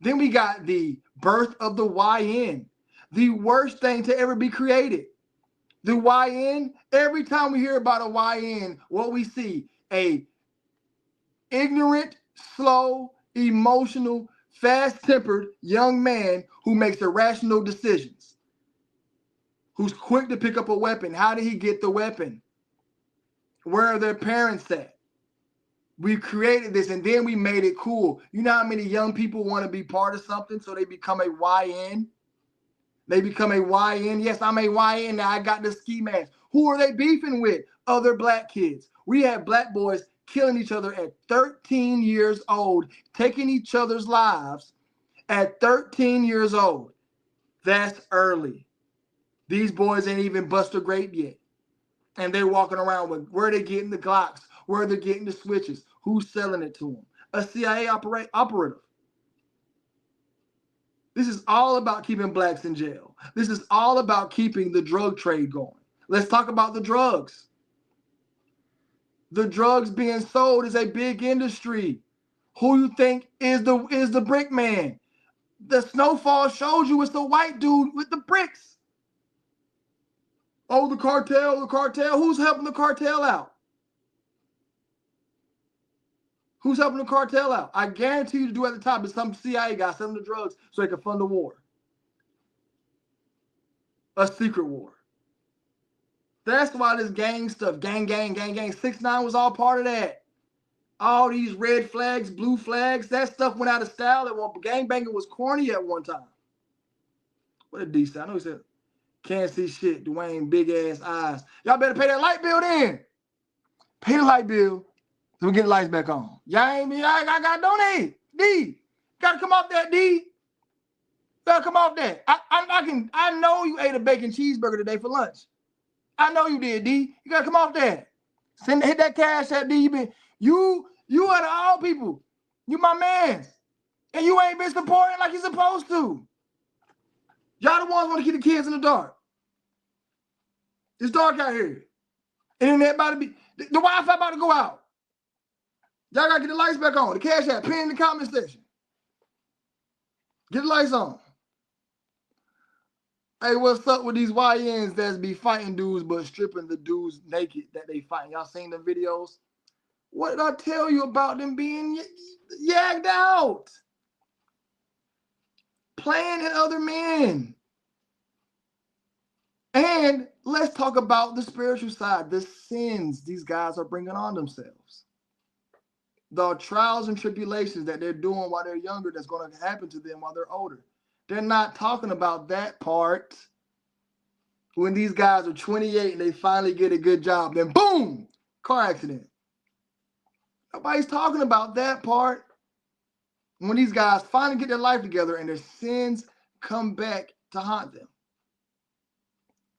Then we got the birth of the YN, the worst thing to ever be created. The YN, every time we hear about a YN, what we see, a ignorant, slow, emotional, fast-tempered young man who makes irrational decisions, who's quick to pick up a weapon. How did he get the weapon? Where are their parents at? We created this and then we made it cool. You know how many young people want to be part of something, so they become a YN? They become a YN. Yes, I'm a YN now. I got the ski mask. Who are they beefing with? Other black kids. We have black boys killing each other at 13 years old, taking each other's lives at 13 years old. That's early. These boys ain't even bust a grape yet. And they're walking around with where they getting the Glocks, where they're getting the switches, who's selling it to them. A CIA operative. This is all about keeping blacks in jail. This is all about keeping the drug trade going. Let's talk about the drugs. The drugs being sold is a big industry. Who you think is the brick man? The snowfall shows you it's the white dude with the bricks. Oh, the cartel. Who's helping the cartel out? Who's helping the cartel out? I guarantee you to do at the top is some CIA guy selling the drugs so they can fund the war. A secret war. That's why this gang stuff, gang. 6ix9ine was all part of that. All these red flags, blue flags, that stuff went out of style at one point. Gangbanging was corny at one time. What a decent. I know he said, can't see shit, Dwayne, big ass eyes. Y'all better pay that light bill then. Pay the light bill so we get the lights back on. I gotta donate. D, gotta come off that, D. Gotta come off that. I know you ate a bacon cheeseburger today for lunch. I know you did, D. You gotta come off that. Hit that cash app, D. You out of all people. You my man. And you ain't been supporting like you're supposed to. Y'all the ones want to keep the kids in the dark. It's dark out here. Internet about to be, the Wi-Fi about to go out. Y'all gotta get the lights back on. The cash app, pin in the comment section. Get the lights on. Hey, what's up with these YNs that's be fighting dudes but stripping the dudes naked that they fighting? Y'all seen the videos? What did I tell you about them being yagged out? Playing at other men. And let's talk about the spiritual side, the sins these guys are bringing on themselves. the trials and tribulations that they're doing while they're younger that's going to happen to them while they're older. They're not talking about that part. When these guys are 28 and they finally get a good job, then boom, car accident. Nobody's talking about that part. When these guys finally get their life together and their sins come back to haunt them.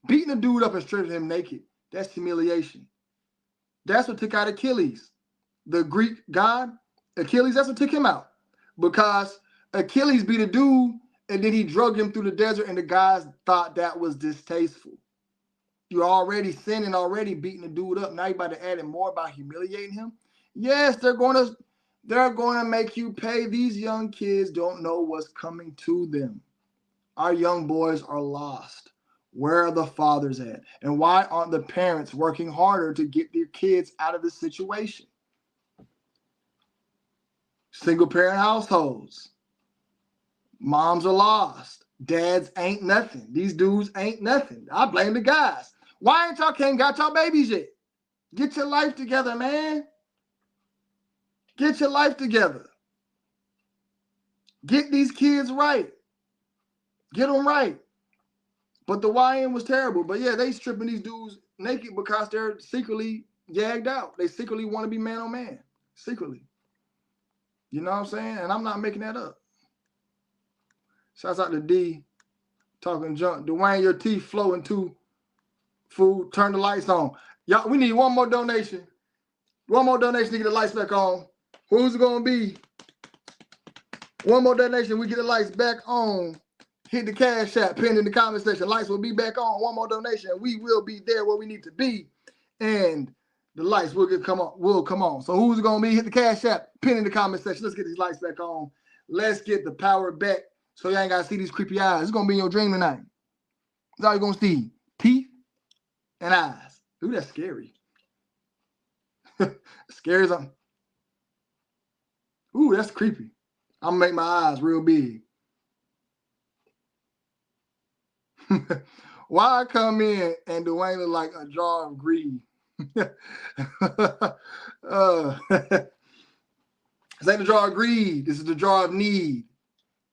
Beating a dude up and stripping him naked, that's humiliation. That's what took out Achilles. The Greek god, Achilles, that's what took him out. Because Achilles beat a dude and then he drug him through the desert and the guys thought that was distasteful. You're already sinning, already beating the dude up. Now you're about to add in more about humiliating him. Yes, they're going to make you pay. These young kids don't know what's coming to them. Our young boys are lost. Where are the fathers at? And why aren't the parents working harder to get their kids out of this situation? Single parent households. Moms are lost. Dads ain't nothing. These dudes ain't nothing. I blame the guys. Why ain't y'all got y'all babies yet? Get your life together, man. Get your life together. Get these kids right. Get them right. But the YN was terrible. But yeah, they stripping these dudes naked because they're secretly gagged out. They secretly want to be man on man. Secretly. You know what I'm saying? And I'm not making that up. Shouts out to D talking junk. Dwayne, your teeth flowing too. Food, turn the lights on. Y'all, we need one more donation. One more donation to get the lights back on. Who's it going to be? One more donation, we get the lights back on. Hit the cash app, pin in the comment section. Lights will be back on. One more donation. We will be there where we need to be. And the lights will come on. So who's it going to be? Hit the cash app, pin in the comment section. Let's get these lights back on. Let's get the power back so you ain't got to see these creepy eyes. It's going to be in your dream tonight. That's all you're going to see. Teeth and eyes. Ooh, that's scary. Scary as something. Ooh, that's creepy. I'm going to make my eyes real big. Why I come in and Dwayne look like a jar of greed? This ain't a jar of greed. This is the jar of need.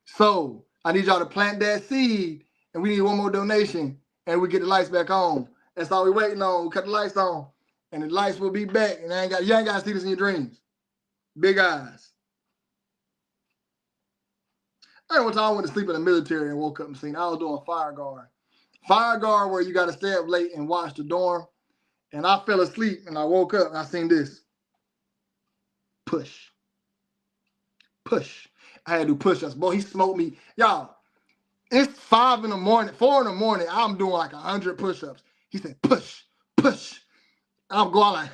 So I need y'all to plant that seed, and we need one more donation, and we get the lights back on. That's all we're waiting on. We cut the lights on, and the lights will be back. And you ain't got to see this in your dreams. Big eyes. I one time I went to sleep in the military and woke up and seen I was doing fire guard. Fire guard where you got to stay up late and watch the dorm. And I fell asleep and I woke up and I seen this. Push. Push. I had to do push-ups. Boy, he smoked me. Y'all, it's 4 in the morning. I'm doing like 100 push-ups. He said, push, push. And I'm going like,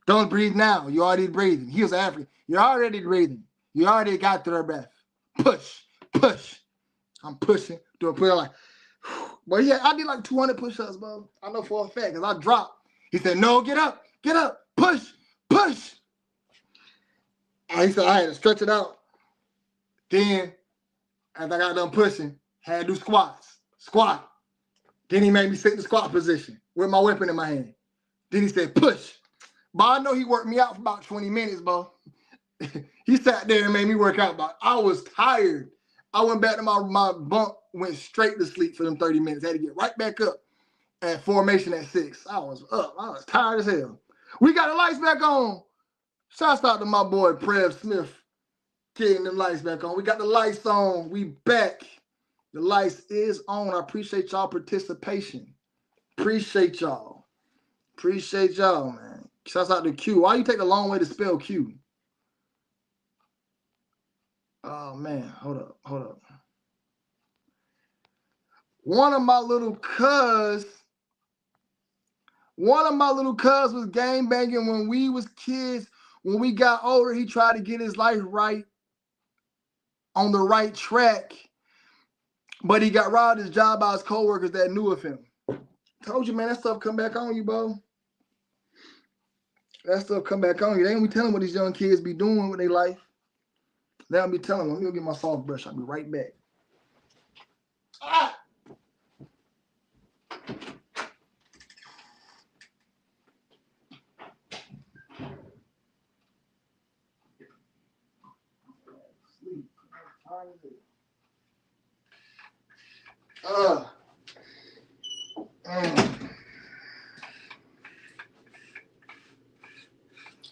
don't breathe now. You already breathing. He was African. You're already breathing. You already got through her breath. Push, push. I'm pushing, doing push-ups like, but yeah, I did like 200 push-ups, bro. I know for a fact, because I dropped. He said, no, get up, push, push. And he said, I had to stretch it out. Then, as I got done pushing, had to do squats, squat. Then he made me sit in the squat position with my weapon in my hand. Then he said, push. But I know he worked me out for about 20 minutes, bro. He sat there and made me work out, but I was tired. I went back to my bunk, went straight to sleep for them 30 minutes. Had to get right back up at formation at 6. I was up. I was tired as hell. We got the lights back on. Shouts out to my boy, Prev Smith, getting them lights back on. We got the lights on. We back. The lights is on. I appreciate y'all participation. Appreciate y'all. Appreciate y'all, man. Shouts out to Q. Why you take a long way to spell Q? Oh, man. Hold up. One of my little cuz was gang banging when we was kids. When we got older, he tried to get his life right on the right track. But he got robbed his job by his coworkers that knew of him. Told you, man, that stuff come back on you, bro. That stuff come back on you. They don't be telling what these young kids be doing with their life. They don't be telling them. Let me go get my soft brush. I'll be right back. Ah!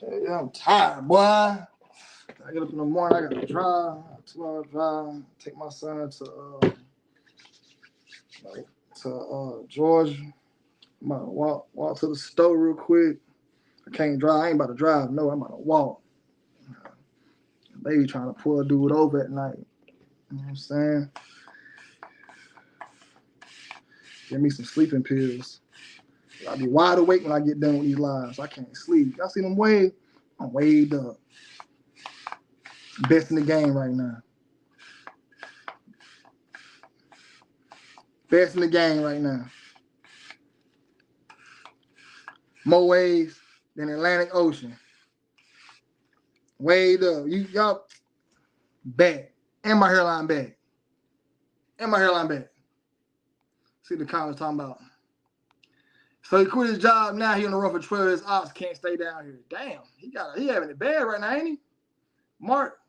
Yeah, I'm tired, boy. I get up in the morning, I gotta drive, 2 hour drive, take my son to Georgia. I'm about to walk to the store real quick. I can't drive, I ain't about to drive, no, I'm about to walk. Baby trying to pull a dude over at night. You know what I'm saying? Give me some sleeping pills. I'll be wide awake when I get done with these lives. I can't sleep. Y'all see them wave? I'm waved up. Best in the game right now. Best in the game right now. More waves than the Atlantic Ocean. Waved up. Y'all bad. And my hairline bad. And my hairline bad. See the comments talking about. So he quit his job. Now he on the run for 12 years. Ops can't stay down here. Damn, he having it bad right now, ain't he? Mark,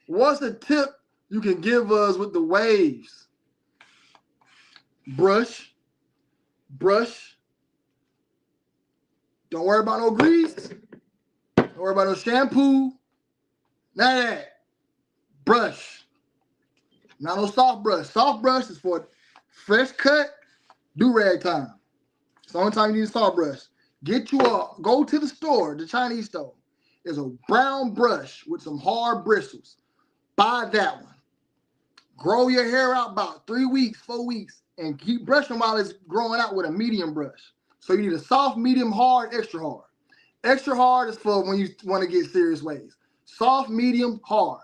what's the tip you can give us with the waves? Brush. Don't worry about no grease. Don't worry about no shampoo. None of that. Brush. Not no soft brush. Soft brush is for fresh cut, do-rag time. It's the only time you need a soft brush. Go to the store, the Chinese store. There's a brown brush with some hard bristles. Buy that one. Grow your hair out about 3 weeks, 4 weeks, and keep brushing while it's growing out with a medium brush. So you need a soft, medium, hard, extra hard. Extra hard is for when you want to get serious waves. Soft, medium, hard.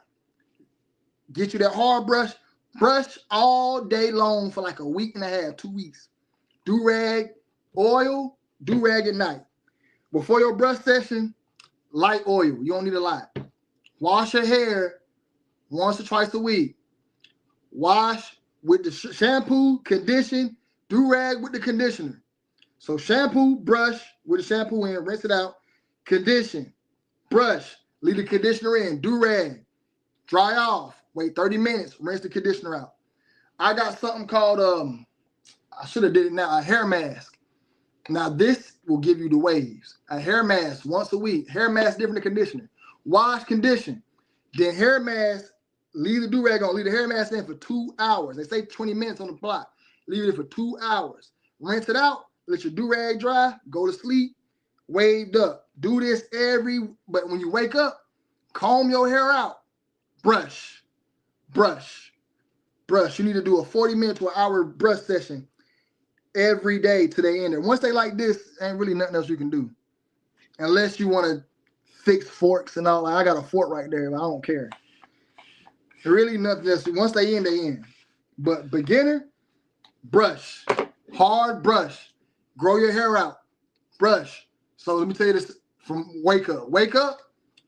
Get you that hard brush. Brush all day long for like a week and a half, 2 weeks. Do-rag, oil, do-rag at night. Before your brush session, light oil. You don't need a lot. Wash your hair once or twice a week. Wash with the shampoo, condition, do-rag with the conditioner. So shampoo, brush with the shampoo in, rinse it out. Condition, brush, leave the conditioner in, do-rag, dry off, wait 30 minutes, rinse the conditioner out. I got something called, I should have did it now, a hair mask. Now this will give you the waves. A hair mask once a week. Hair mask different than conditioner. Wash, condition. Then hair mask, leave the do-rag on, leave the hair mask in for 2 hours. They say 20 minutes on the block. Leave it for 2 hours. Rinse it out, let your do-rag dry, go to sleep, waved up. Do this but when you wake up, comb your hair out. Brush. You need to do a 40-minute to an hour brush session every day till they end it. Once they like this, ain't really nothing else you can do. Unless you want to fix forks and all. I got a fork right there, but I don't care. Really nothing else. Once they end, they end. But beginner, brush. Hard brush. Grow your hair out. Brush. So let me tell you this from wake up. Wake up,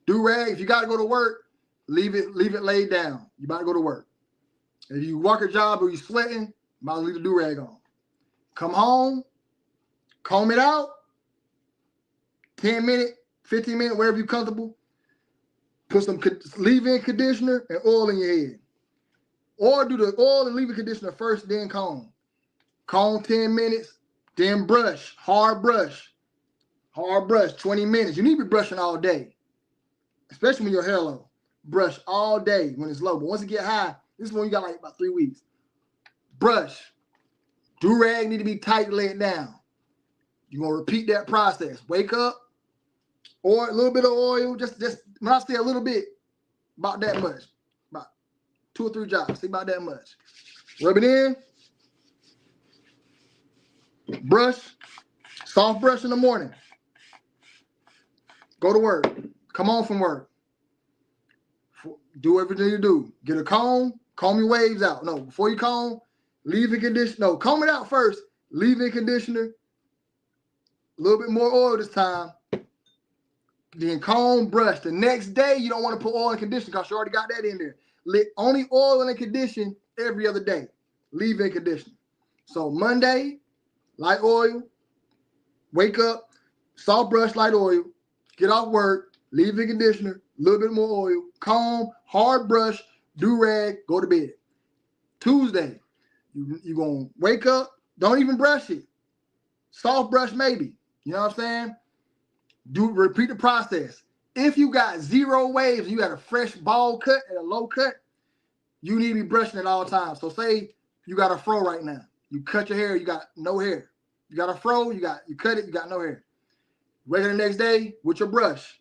do-rag. If you got to go to work, leave it laid down. You about to go to work. If you work a job or you sweating, you might leave the do-rag on. Come home, comb it out, 10 minutes, 15 minutes, wherever you're comfortable. Put some leave-in conditioner and oil in your head. Or do the oil and leave-in conditioner first, then comb. Comb 10 minutes, then brush. Hard brush, 20 minutes. You need to be brushing all day, especially when your hair low. Brush all day when it's low. But once it get high, this is when you got like about 3 weeks. Brush. Do-rag need to be tight, laid down. You're going to repeat that process. Wake up, or a little bit of oil. Just when I say a little bit, about that much. About 2 or 3 drops. Think about that much. Rub it in. Brush. Soft brush in the morning. Go to work. Come home from work. Do everything you do. Get a comb. Comb your waves out. No, before you comb, leave in conditioner. No, comb it out first. Leave in conditioner. A little bit more oil this time. Then comb, brush. The next day, you don't want to put oil and conditioner because you already got that in there. Only oil and condition every other day. Leave in conditioner. So Monday, light oil. Wake up, soft brush, light oil. Get off work, leave in conditioner, a little bit more oil. Comb, hard brush, do-rag, go to bed. Tuesday, you going to wake up, don't even brush it. Soft brush maybe. You know what I'm saying? Repeat the process. If you got 0 waves, you got a fresh bald cut and a low cut, you need to be brushing at all times. So say you got a fro right now. You cut your hair, you got no hair. You got a fro, you cut it, you got no hair. Wake up the next day with your brush.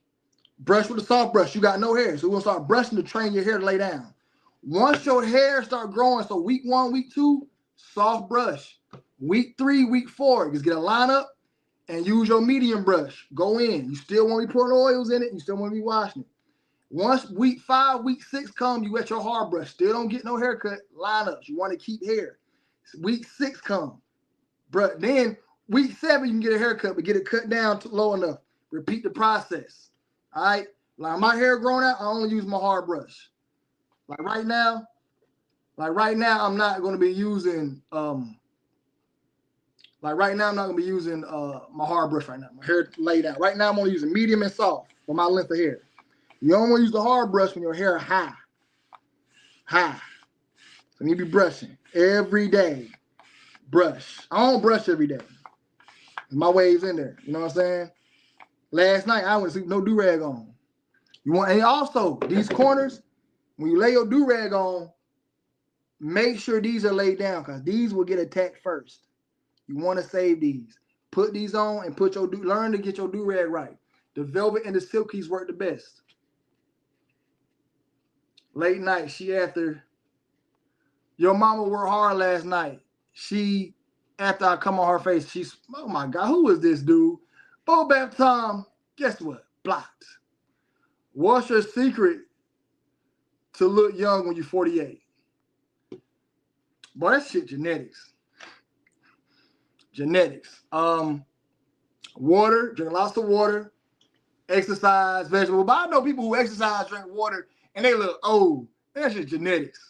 Brush with a soft brush, you got no hair. So we'll start brushing to train your hair to lay down. Once your hair start growing, so week 1, week 2, soft brush. Week 3, week 4, just get a lineup and use your medium brush. Go in. You still want to be pouring oils in it. You still want to be washing it. Once week 5, week 6 come, you wet your hard brush. Still don't get no haircut. Lineups. You want to keep hair. Week 6 come. But then week 7, you can get a haircut, but get it cut down to low enough. Repeat the process. All right? Like my hair growing out, I only use my hard brush. Like right now, I'm not going to be using my hard brush right now. My hair laid out. Right now, I'm only using medium and soft for my length of hair. You don't want to use the hard brush when your hair is high. So you be brushing every day. Brush. I don't brush every day. My waves in there. You know what I'm saying? Last night, I went to sleep no do-rag on. And also, these corners, when you lay your do-rag on, make sure these are laid down because these will get attacked first. You want to save these. Put these on and learn to get your do-rag right. The velvet and the silkies work the best. Late night, she after, your mama worked hard last night. After I come on her face, oh my God, who is this dude? Bo bath time, guess what? Blocked. What's your secret to look young when you're 48? Boy, that shit genetics. Water, drink lots of water, exercise, vegetable. But I know people who exercise, drink water, and they look old. That's just genetics.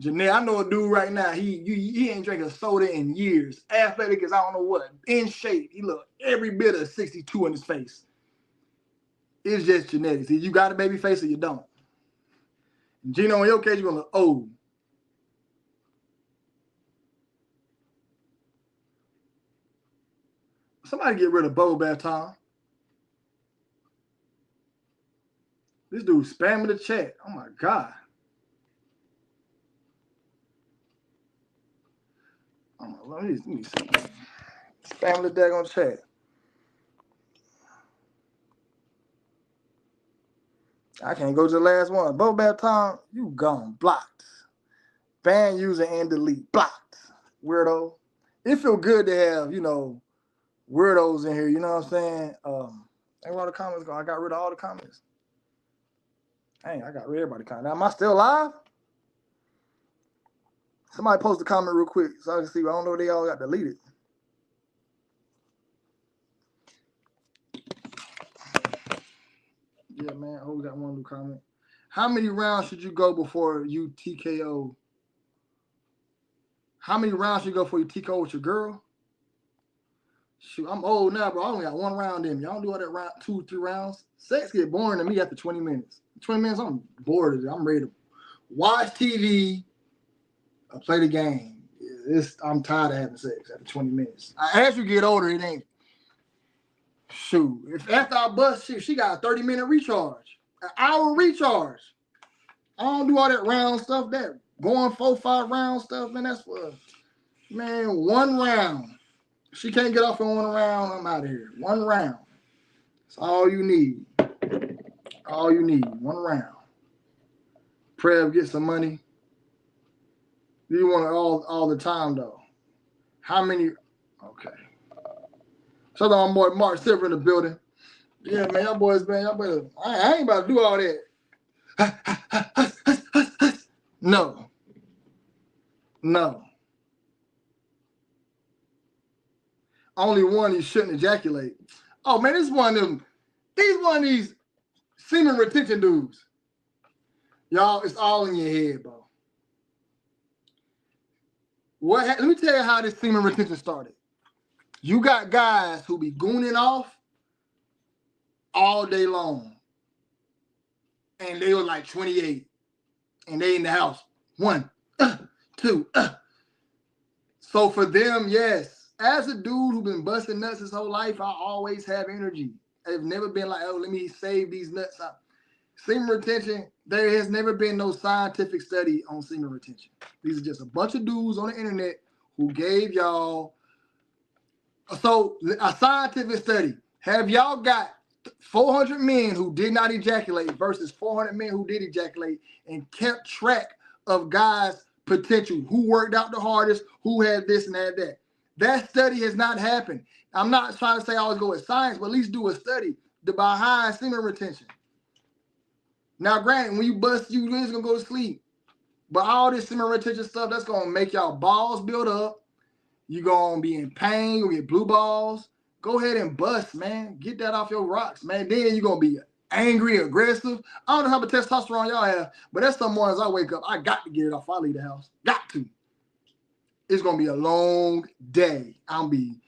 I know a dude right now, he ain't drinking soda in years. Athletic as I don't know what. In shape. He look every bit of 62 in his face. It's just genetics. You got a baby face or you don't. Gino, in your case, you're going to look old. Somebody get rid of bubble bath time. This dude spamming the chat. Oh my God. Let me see. Spamming the daggone chat. I can't go to the last one. Bubble bath time, you gone. Blocked. Ban user and delete. Blocked. Weirdo. It feel good to have, weirdos in here. You know what I'm saying? Where all the comments go? I got rid of all the comments. Dang, I got rid of everybody's comments. Am I still live? Somebody post a comment real quick so I can see. I don't know if they all got deleted. Yeah, man. Oh, we got one new comment. How many rounds should you go before you TKO? How many rounds should you go before you TKO with your girl? Shoot, I'm old now, bro. I only got 1 round in. Y'all do all that round, 2, 3 rounds. Sex get boring to me after 20 minutes. 20 minutes, I'm bored. I'm ready to watch TV. I play the game. I'm tired of having sex after 20 minutes. As you get older, it ain't. Shoot. If after I bust, she got a 30-minute recharge. An hour recharge. I don't do all that round stuff. That going 4, 5 round stuff, man, that's for, 1 round. If she can't get off in 1 round, I'm out of here. 1 round. That's all you need. All you need. 1 round. Prev, get some money. You want it all the time, though. How many? Okay. Shout out my boy Mark Silver in the building. Yeah, man, y'all boys, man, y'all better. I ain't about to do all that. No. Only one you shouldn't ejaculate. Oh man, this is one of them. He's one of these semen retention dudes. Y'all, it's all in your head, bro. Let me tell you how this semen retention started. You got guys who be gooning off all day long. And they were like 28. and they in the house. 1, 2. So for them, yes. As a dude who been busting nuts his whole life, I always have energy. I've never been like, oh, let me save these nuts up. Semen retention, there has never been no scientific study on semen retention. These are just a bunch of dudes on the internet who gave y'all. So a scientific study. Have y'all got 400 men who did not ejaculate versus 400 men who did ejaculate and kept track of guys' potential, who worked out the hardest, who had this and had that. That study has not happened. I'm not trying to say I always go with science, but at least do a study behind semen retention. Now, granted, when you bust, you just gonna go to sleep. But all this semen retention stuff, that's gonna make y'all balls build up. You're gonna be in pain, you'll get blue balls. Go ahead and bust, man. Get that off your rocks, man. Then you're gonna be angry, aggressive. I don't know how much testosterone y'all have, but that's some mornings I wake up, I got to get it off. I leave the house. Got to. It's gonna be a long day. I'll be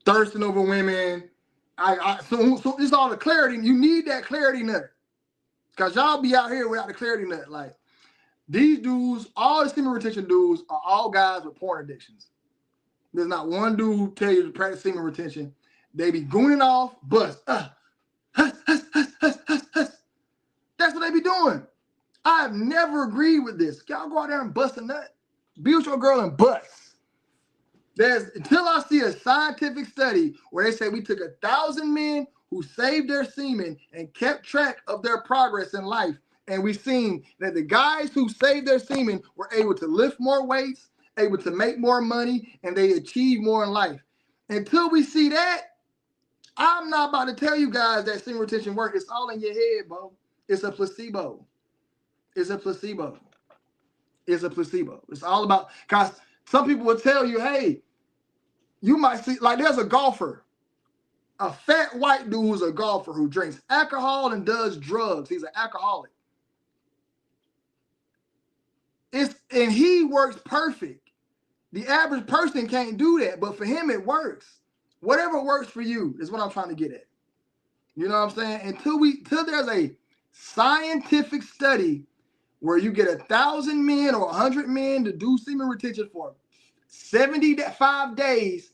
thirsting over women. So it's all the clarity. You need that clarity nut. Because y'all be out here without the clarity nut. Like, these dudes, all the semen retention dudes are all guys with porn addictions. There's not one dude who tell you to practice semen retention. They be gooning off, bust. That's what they be doing. I have never agreed with this. Y'all go out there and bust a nut. Be with your girl and bust. Until I see a scientific study where they say we took 1,000 men who saved their semen and kept track of their progress in life. And we've seen that the guys who saved their semen were able to lift more weights, able to make more money, and they achieve more in life. Until we see that, I'm not about to tell you guys that semen retention work. It's all in your head, bro. It's a placebo. It's a placebo. It's a placebo. It's all about, because some people will tell you, hey, you might see, like there's a golfer, a fat white dude who's a golfer who drinks alcohol and does drugs. He's an alcoholic. And he works perfect. The average person can't do that, but for him it works. Whatever works for you is what I'm trying to get at. You know what I'm saying? Until there's a scientific study where you get 1,000 men or 100 men to do semen retention for 75 days,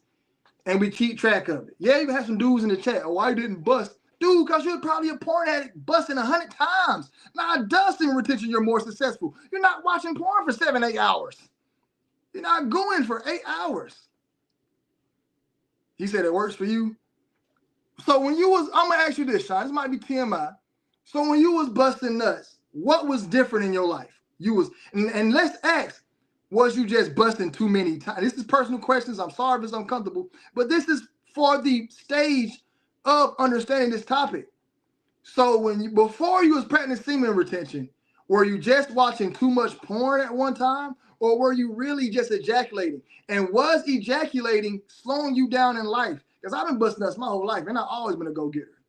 and we keep track of it. Yeah, you have some dudes in the chat. Oh, why you didn't bust? Dude, because you're probably a porn addict busting 100 times. Now, semen retention, you're more successful. You're not watching porn for 7, 8 hours. You're not going for 8 hours. He said it works for you. So when you was, I'm going to ask you this, Sean. This might be TMI. So when you was busting nuts, what was different in your life? You was, and let's ask, was you just busting too many times? This is personal questions. I'm sorry if it's uncomfortable, but this is for the stage of understanding this topic. So before you was practicing semen retention, were you just watching too much porn at one time, or were you really just ejaculating? And was ejaculating slowing you down in life? Because I've been busting nuts my whole life, and I've always been a go-getter.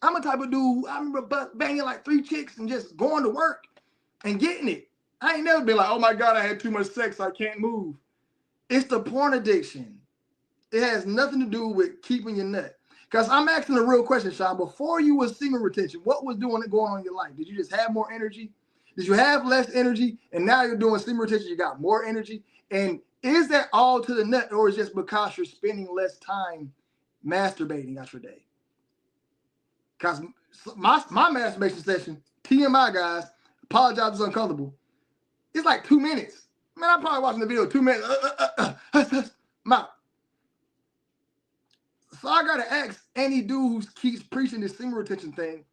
I'm a type of dude, I remember banging like 3 chicks and just going to work and getting it. I ain't never been like, oh my God, I had too much sex, I can't move. It's the porn addiction. It has nothing to do with keeping your nut. Because I'm asking a real question, Sean. Before you was semen retention, what was going on in your life? Did you just have more energy? Did you have less energy? And now you're doing semen retention, you got more energy? And is that all to the nut, or is it just because you're spending less time masturbating out your day? Because my masturbation session, TMI, guys, apologize, it's uncomfortable. It's like 2 minutes. Man, I'm probably watching the video 2 minutes. Mouth. So I gotta ask any dude who keeps preaching this semen retention thing,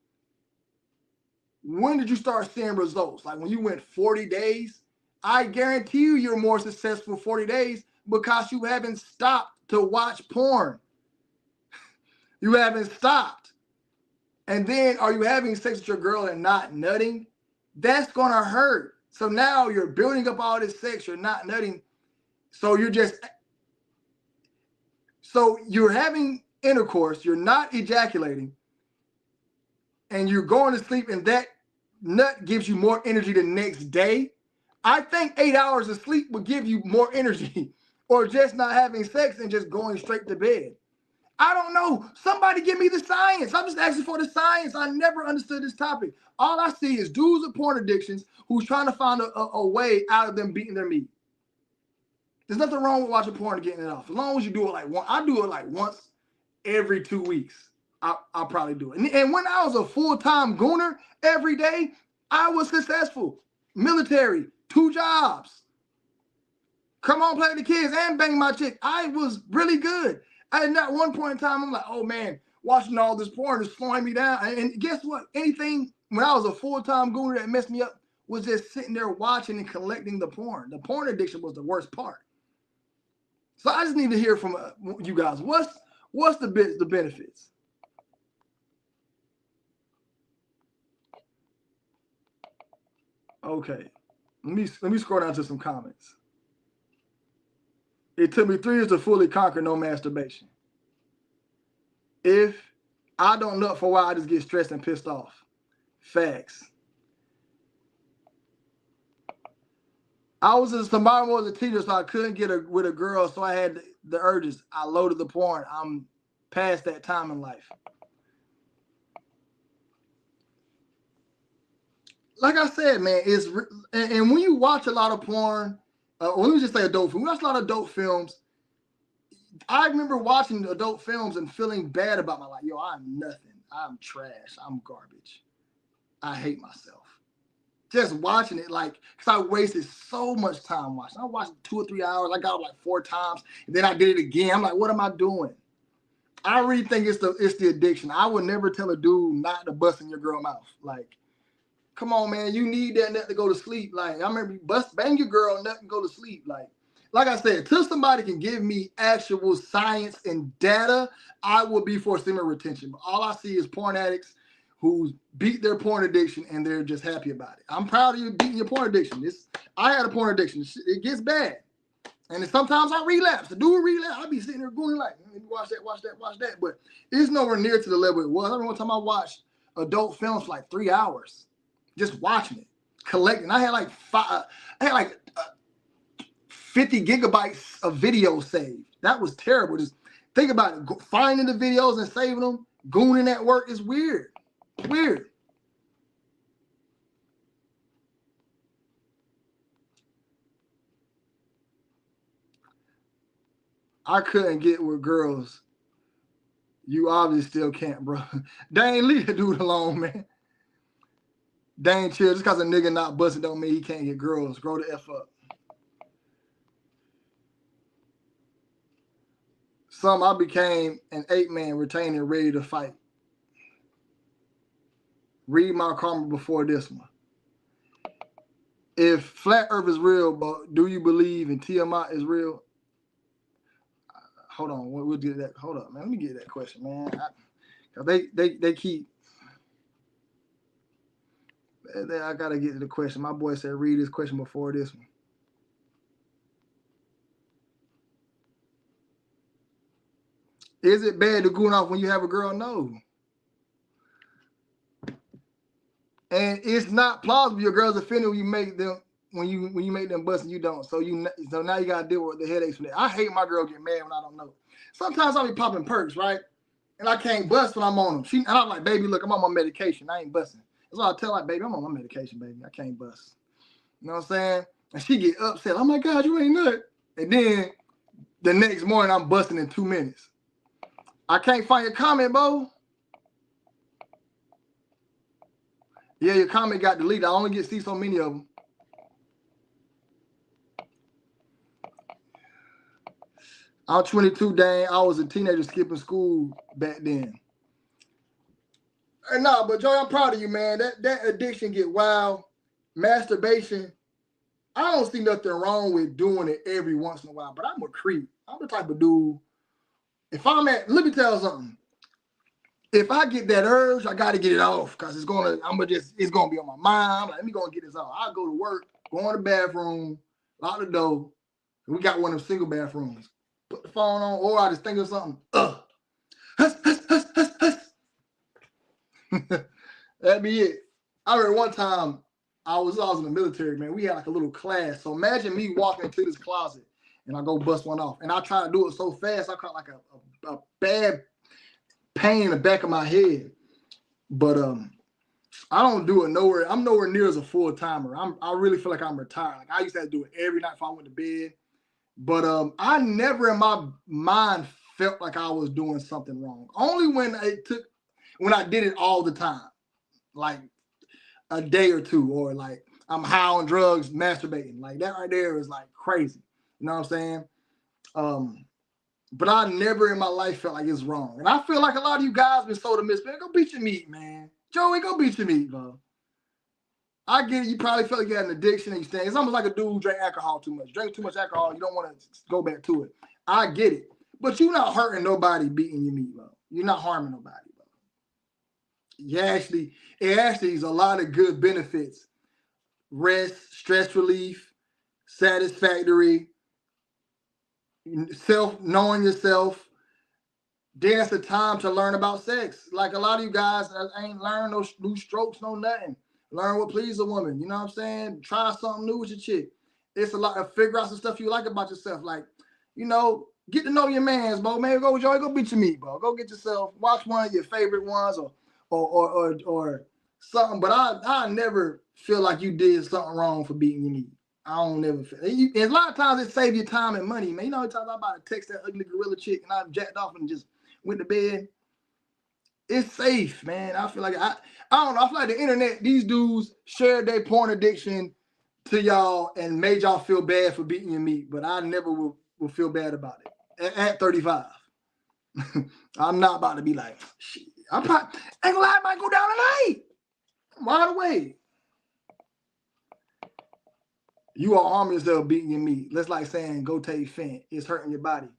when did you start seeing results? Like when you went 40 days, I guarantee you're more successful 40 days because you haven't stopped to watch porn. You haven't stopped. And then are you having sex with your girl and not nutting? That's gonna hurt. So now you're building up all this sex, you're not nutting. So you're having intercourse, you're not ejaculating, and you're going to sleep, and that nut gives you more energy the next day. I think 8 hours of sleep would give you more energy, or just not having sex and just going straight to bed. I don't know. Somebody give me the science. I'm just asking for the science. I never understood this topic. All I see is dudes with porn addictions who's trying to find a way out of them beating their meat. There's nothing wrong with watching porn and getting it off. As long as you do it like once. I do it like once every 2 weeks. I'll probably do it. And when I was a full-time gooner every day, I was successful. Military, 2 jobs. Come on, play with the kids and bang my chick. I was really good. At not one point in time, I'm like, oh man, watching all this porn is slowing me down. And guess what? Anything, when I was a full-time gooner that messed me up was just sitting there watching and collecting the porn. The porn addiction was the worst part. So I just need to hear from you guys. What's the benefits? Okay, let me scroll down to some comments. It took me 3 years to fully conquer no masturbation. If I don't nut for a while, I just get stressed and pissed off. Facts. Somebody was a teacher, so I couldn't get with a girl, so I had the urges. I loaded the porn. I'm past that time in life. Like I said, man, and when you watch a lot of porn, let me just say adult films. We watch a lot of adult films. I remember watching adult films and feeling bad about my life. Yo, I'm nothing. I'm trash. I'm garbage. I hate myself. Just watching it, like, because I wasted so much time watching. I watched 2 or 3 hours. I got it like 4 times, and then I did it again. I'm like, what am I doing? I really think it's the addiction. I would never tell a dude not to bust in your girl mouth. Like, come on, man, you need that nut to go to sleep. Like, I remember bang your girl nut and go to sleep. Like I said, until somebody can give me actual science and data, I will be for semen retention. But all I see is porn addicts who beat their porn addiction and they're just happy about it. I'm proud of you beating your porn addiction. I had a porn addiction. It gets bad. And sometimes I relapse. To do a relapse, I'll be sitting there going like, watch that. But it's nowhere near to the level it was. I remember one time I watched adult films for like 3 hours, just watching it, collecting. I had like 50 gigabytes of videos saved. That was terrible. Just think about it. Finding the videos and saving them, gooning at work is weird. Weird. I couldn't get with girls. You obviously still can't, bro. Dang, leave the dude alone, man. Dang, chill. Just because a nigga not busting don't mean he can't get girls. Grow the F up. I became an 8-man retaining ready to fight. Read my karma before this one. If flat earth is real, but do you believe in Tiamat is real? Hold on, we'll get that. Hold up, man. Let me get that question, man. They keep. I gotta get to the question. My boy said read this question before this one. Is it bad to goon off when you have a girl? No. And it's not plausible your girl's offended when you make them when you make them bust and you don't. So now you gotta deal with the headaches from that. I hate my girl get mad when I don't know. Sometimes I'll be popping perks, right? And I can't bust when I'm on them. And I'm like, baby, look, I'm on my medication. I ain't busting. That's why I tell her, baby, I'm on my medication, baby. I can't bust. You know what I'm saying? And she get upset. Oh my God, you ain't nut. And then the next morning I'm busting in 2 minutes. I can't find your comment, Bo. Yeah, your comment got deleted. I only see so many of them. I'm 22, dang. I was a teenager skipping school back then. Nah, but Joey, I'm proud of you, man. That addiction get wild. Masturbation, I don't see nothing wrong with doing it every once in a while, but I'm a creep. I'm the type of dude. Let me tell you something. If I get that urge, I gotta get it off because it's gonna be on my mind. I'm like, let me go and get this off. I go to work, go in the bathroom, lock the door. We got one of them single bathrooms. Put the phone on, or I just think of something. That'd be it. I remember one time I was in the military, man. We had like a little class. So imagine me walking into this closet and I go bust one off. And I try to do it so fast, I caught like a bad pain in the back of my head. But I don't do it nowhere. I'm nowhere near as a full timer. I really feel like I'm retired. Like I used to have to do it every night before I went to bed. But I never in my mind felt like I was doing something wrong. Only when I did it all the time, like a day or two, or like I'm high on drugs, masturbating. Like that right there is like crazy. You know what I'm saying? But I never in my life felt like it's wrong. And I feel like a lot of you guys been so dismissed. Man, go beat your meat, man. Joey, go beat your meat, bro. I get it. You probably felt like you had an addiction and you stand. It's almost like a dude who drank alcohol too much. Drink too much alcohol, you don't want to go back to it. I get it. But you're not hurting nobody beating your meat, bro. You're not harming nobody, bro. It actually is a lot of good benefits. Rest, stress relief, satisfactory, knowing yourself. Then it's the time to learn about sex. Like a lot of you guys ain't learned no new strokes, no nothing. Learn what pleases a woman. You know what I'm saying? Try something new with your chick. It's a lot to figure out some stuff you like about yourself. Like, you know, get to know your mans, bro. Man, go beat your meat, bro. Go get yourself, watch one of your favorite ones or something. But I never feel like you did something wrong for beating your meat. I don't never feel. And a lot of times it saves you time and money, man. You know how many times I'm about to text that ugly gorilla chick and I jacked off and just went to bed. It's safe, man. I feel like I don't know. I feel like the internet, these dudes shared their porn addiction to y'all and made y'all feel bad for beating your meat, but I never will feel bad about it. At 35. I'm not about to be like, shit. I probably ain't gonna lie, I might go down tonight. I'm wide awake. You are harming yourself beating your meat. That's like saying go take Fent. It's hurting your body.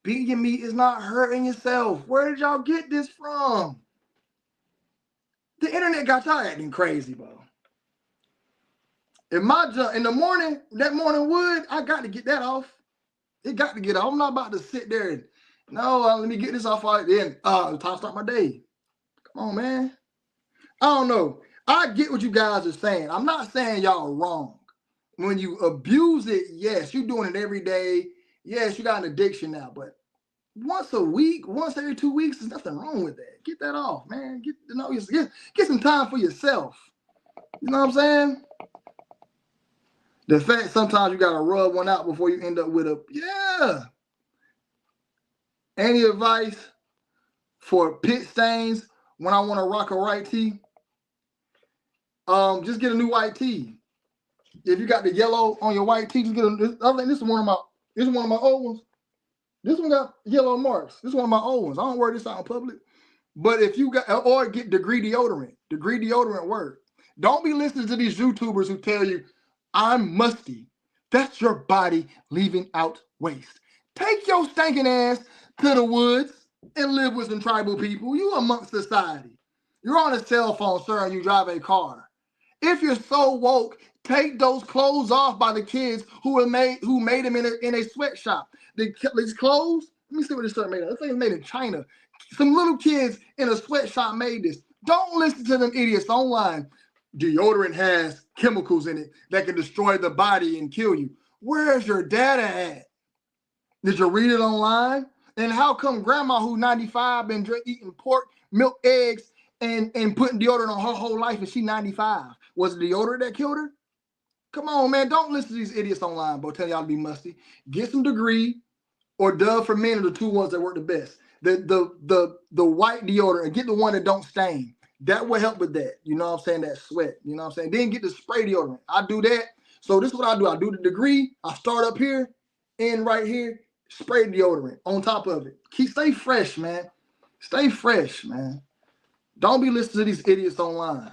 Beating your meat is not hurting yourself. Where did y'all get this from? The internet got y'all acting crazy, bro. If my junk in the morning, that morning wood, I got to get that off. It got to get off. I'm not about to sit there and, no, let me get this off right then. Time to start my day. Come on, man. I don't know. I get what you guys are saying. I'm not saying y'all wrong. When you abuse it, yes, you're doing it every day. Yes, you got an addiction now, but once a week, once every 2 weeks, there's nothing wrong with that. Get that off, man. Get some time for yourself. You know what I'm saying? The fact sometimes you gotta rub one out before you end up with a Any advice for pit stains when I want to rock a white tee? Just get a new white tee. If you got the yellow on your white tee, just get I think this is one of my old ones. This one got yellow marks. This is one of my old ones. I don't wear this out in public. But if you got, or get Degree deodorant. Degree deodorant work. Don't be listening to these YouTubers who tell you, I'm musty. That's your body leaving out waste. Take your stinking ass to the woods and live with some tribal people. You amongst society. You're on a cell phone, sir, and you drive a car. If you're so woke, take those clothes off by the kids who made them in a sweatshop. These clothes, let me see what this shirt made of. This thing is made in China. Some little kids in a sweatshop made this. Don't listen to them idiots online. Deodorant has chemicals in it that can destroy the body and kill you. Where's your data at? Did you read it online? And how come grandma who's 95 been eating pork, milk, eggs, and putting deodorant on her whole life and she 95? Was it deodorant that killed her? Come on, man. Don't listen to these idiots online, bro. Tell y'all to be musty. Get some Degree or Dove for Men are the two ones that work the best. The white deodorant, and get the one that don't stain. That will help with that. You know what I'm saying? That sweat. You know what I'm saying? Then get the spray deodorant. I do that. So this is what I do. I do the Degree. I start up here and right here. Spray deodorant on top of it. Stay fresh, man. Stay fresh, man. Don't be listening to these idiots online.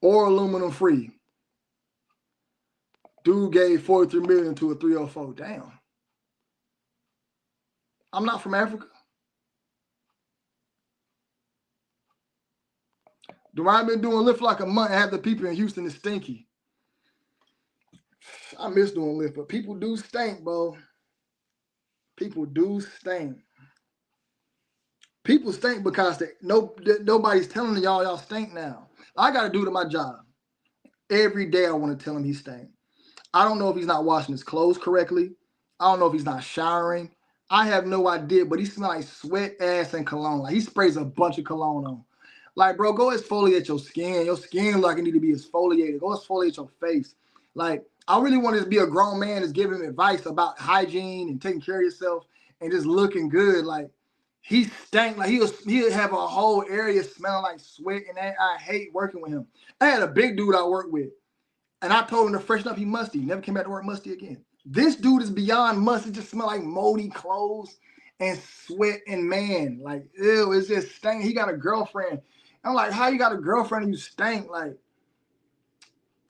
Or aluminum free. Dude gave 43 million to a 304. Damn. I'm not from Africa. I've been doing Lyft like a month. Half the people in Houston is stinky. I miss doing Lyft, but people do stink, bro. People do stink. People stink because nobody's telling y'all stink now. I got to do to my job. Every day I want to tell him he stink. I don't know if he's not washing his clothes correctly. I don't know if he's not showering. I have no idea, but he smells like sweat, ass, and cologne. Like he sprays a bunch of cologne on. Like, bro, go exfoliate your skin. Your skin like it need to be exfoliated. Go exfoliate your face. Like, I really want to be a grown man that's giving advice about hygiene and taking care of yourself and just looking good. Like, he stank. Like, he'll have a whole area smelling like sweat, and I hate working with him. I had a big dude I worked with, and I told him to freshen up. He musty. Never came back to work musty again. This dude is beyond musty. Just smell like moldy clothes and sweat and man. Like, ew, it's just stank. He got a girlfriend. I'm like, how you got a girlfriend and you stink? Like,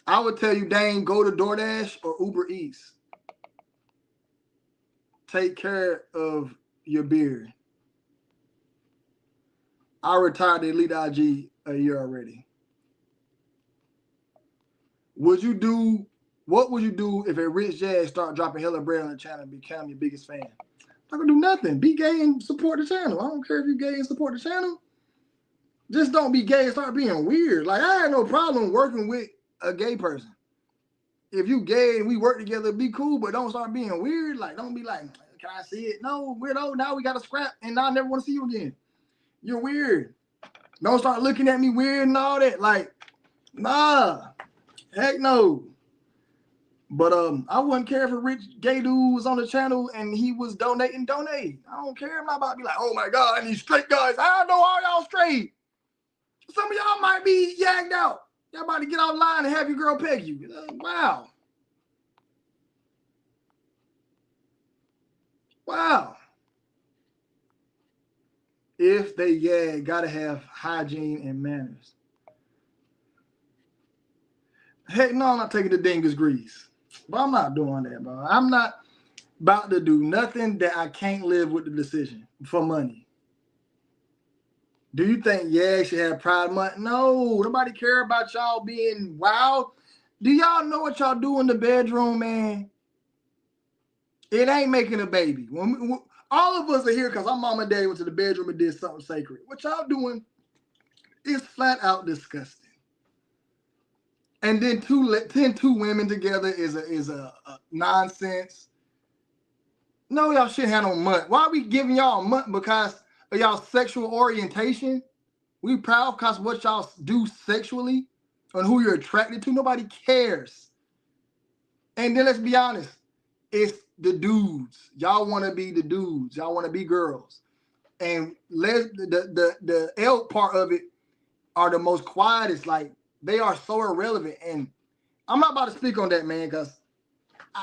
I would tell you, Dane, go to DoorDash or Uber Eats. Take care of your beard. I retired the Elite IG a year already. What would you do if a rich jazz start dropping hella bread on the channel and become your biggest fan? I'm not gonna do nothing. Be gay and support the channel. I don't care if you're gay and support the channel. Just don't be gay and start being weird. Like, I had no problem working with a gay person. If you gay and we work together, be cool, but don't start being weird. Like, don't be like, can I see it? No, weirdo, now we got to scrap and I never want to see you again. You're weird. Don't start looking at me weird and all that. Like, nah, heck no. But I wouldn't care if a rich gay dude was on the channel and he was donating. I don't care. I'm not about to be like, oh my God, I need straight guys. I know all y'all straight. Some of y'all might be yagged out. Y'all about to get online and have your girl peg you. Wow. Wow. If they yag, gotta have hygiene and manners. Heck no, I'm not taking the dingus grease. But I'm not doing that, bro. I'm not about to do nothing that I can't live with the decision for money. Do you think yeah should have Pride Month? No, nobody care about y'all being wild. Do y'all know what y'all do in the bedroom, man? It ain't making a baby. When all of us are here because our mom and daddy went to the bedroom and did something sacred. What y'all doing is flat out disgusting. And then two women together is a nonsense. No, y'all shouldn't have no month. Why are we giving y'all a month because of y'all sexual orientation? We proud because of what y'all do sexually and who you're attracted to. Nobody cares. And then let's be honest, it's the dudes. Y'all want to be the dudes. Y'all want to be girls. And the L part of it are the most quietest. Like, they are so irrelevant. And I'm not about to speak on that, man, because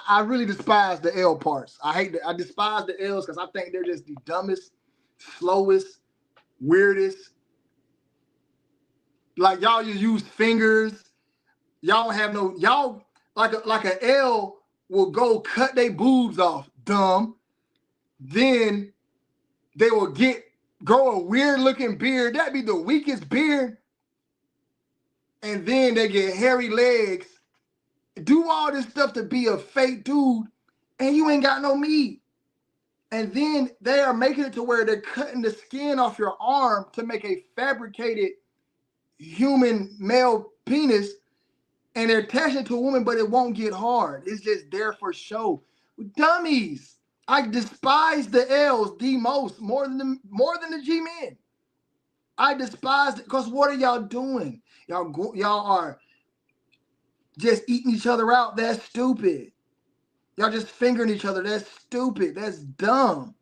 I really despise the L parts. I despise the L's because I think they're just the dumbest, slowest, weirdest. Like, y'all just use fingers. Y'all have no, y'all like an L will go cut their boobs off, dumb. Then they will grow a weird looking beard. That'd be the weakest beard. And then they get hairy legs. Do all this stuff to be a fake dude, and you ain't got no meat. And then they are making it to where they're cutting the skin off your arm to make a fabricated human male penis, and they're attaching it to a woman, but it won't get hard. It's just there for show. Dummies. I despise the L's the most, more than the G-men. I despise it because what are y'all doing? Y'all are just eating each other out. That's stupid. Y'all just fingering each other. That's stupid. That's dumb.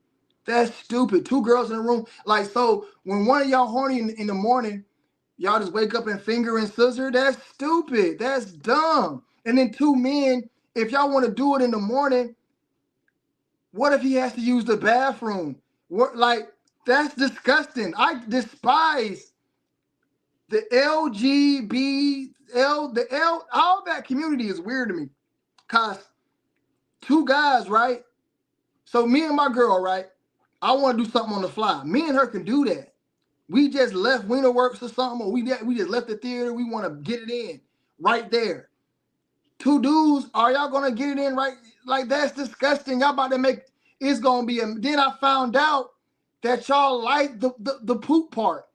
That's stupid. Two girls in a room. Like, so when one of y'all horny in the morning, y'all just wake up and finger and scissor. That's stupid. That's dumb. And then two men, if y'all want to do it in the morning, what if he has to use the bathroom? Like, that's disgusting. I despise the all that community is weird to me. Cause two guys, right? So me and my girl, right? I want to do something on the fly. Me and her can do that. We just left Wiener Works or something, or we just left the theater. We want to get it in right there. Two dudes, are y'all gonna get it in right? Like, that's disgusting. Y'all about to make it's gonna be. Then I found out that y'all like the poop part.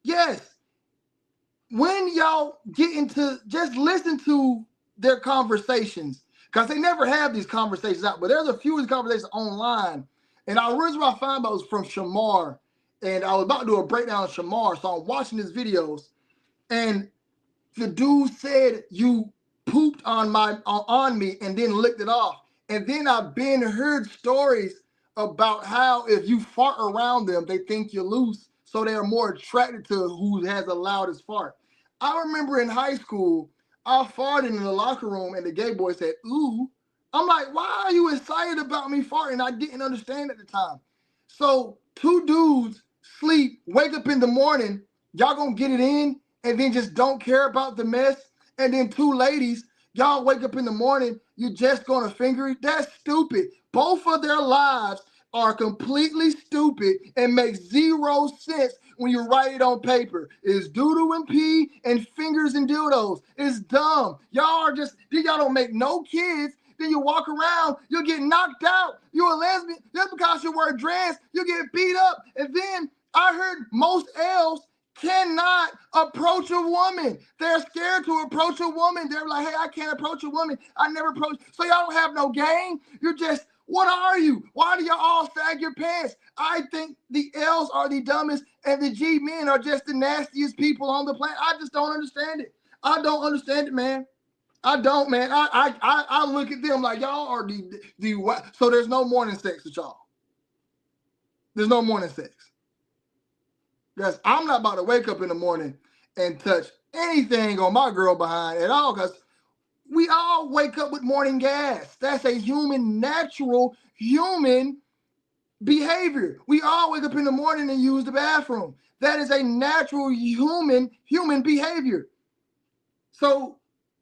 Yes. When y'all get into, just listen to their conversations. because they never have these conversations out. But there's a few of these conversations online. And the original I found out was from Shamar. And I was about to do a breakdown of Shamar. So I'm watching his videos. And the dude said, you pooped on me and then licked it off. And then I've been heard stories about how if you fart around them, they think you're loose. So they're more attracted to who has the loudest fart. I remember in high school, I farted in the locker room and the gay boy said, ooh. I'm like, why are you excited about me farting? I didn't understand at the time. So 2 dudes sleep, wake up in the morning, y'all gonna get it in and then just don't care about the mess. And then 2 ladies, y'all wake up in the morning, you just gonna finger it. That's stupid. Both of their lives are completely stupid and make 0 sense when you write it on paper. It's doo-doo and pee and fingers and dildos. It's dumb. Y'all don't make no kids. Then you walk around, you'll get knocked out. You're a lesbian. Just because you wear a dress, you get beat up. And then I heard most L's cannot approach a woman. They're scared to approach a woman. They're like, hey, I can't approach a woman. I never approach. So y'all don't have no game. You're just, what are you? Why do y'all all sag your pants? I think the L's are the dumbest and the G men are just the nastiest people on the planet. I just don't understand it. I don't understand it, man. I don't, man. I look at them like y'all are the so there's no morning sex with y'all. There's no morning sex. Because I'm not about to wake up in the morning and touch anything on my girl behind at all, because we all wake up with morning gas. That's a natural human behavior. We all wake up in the morning and use the bathroom. That is a natural human behavior. So,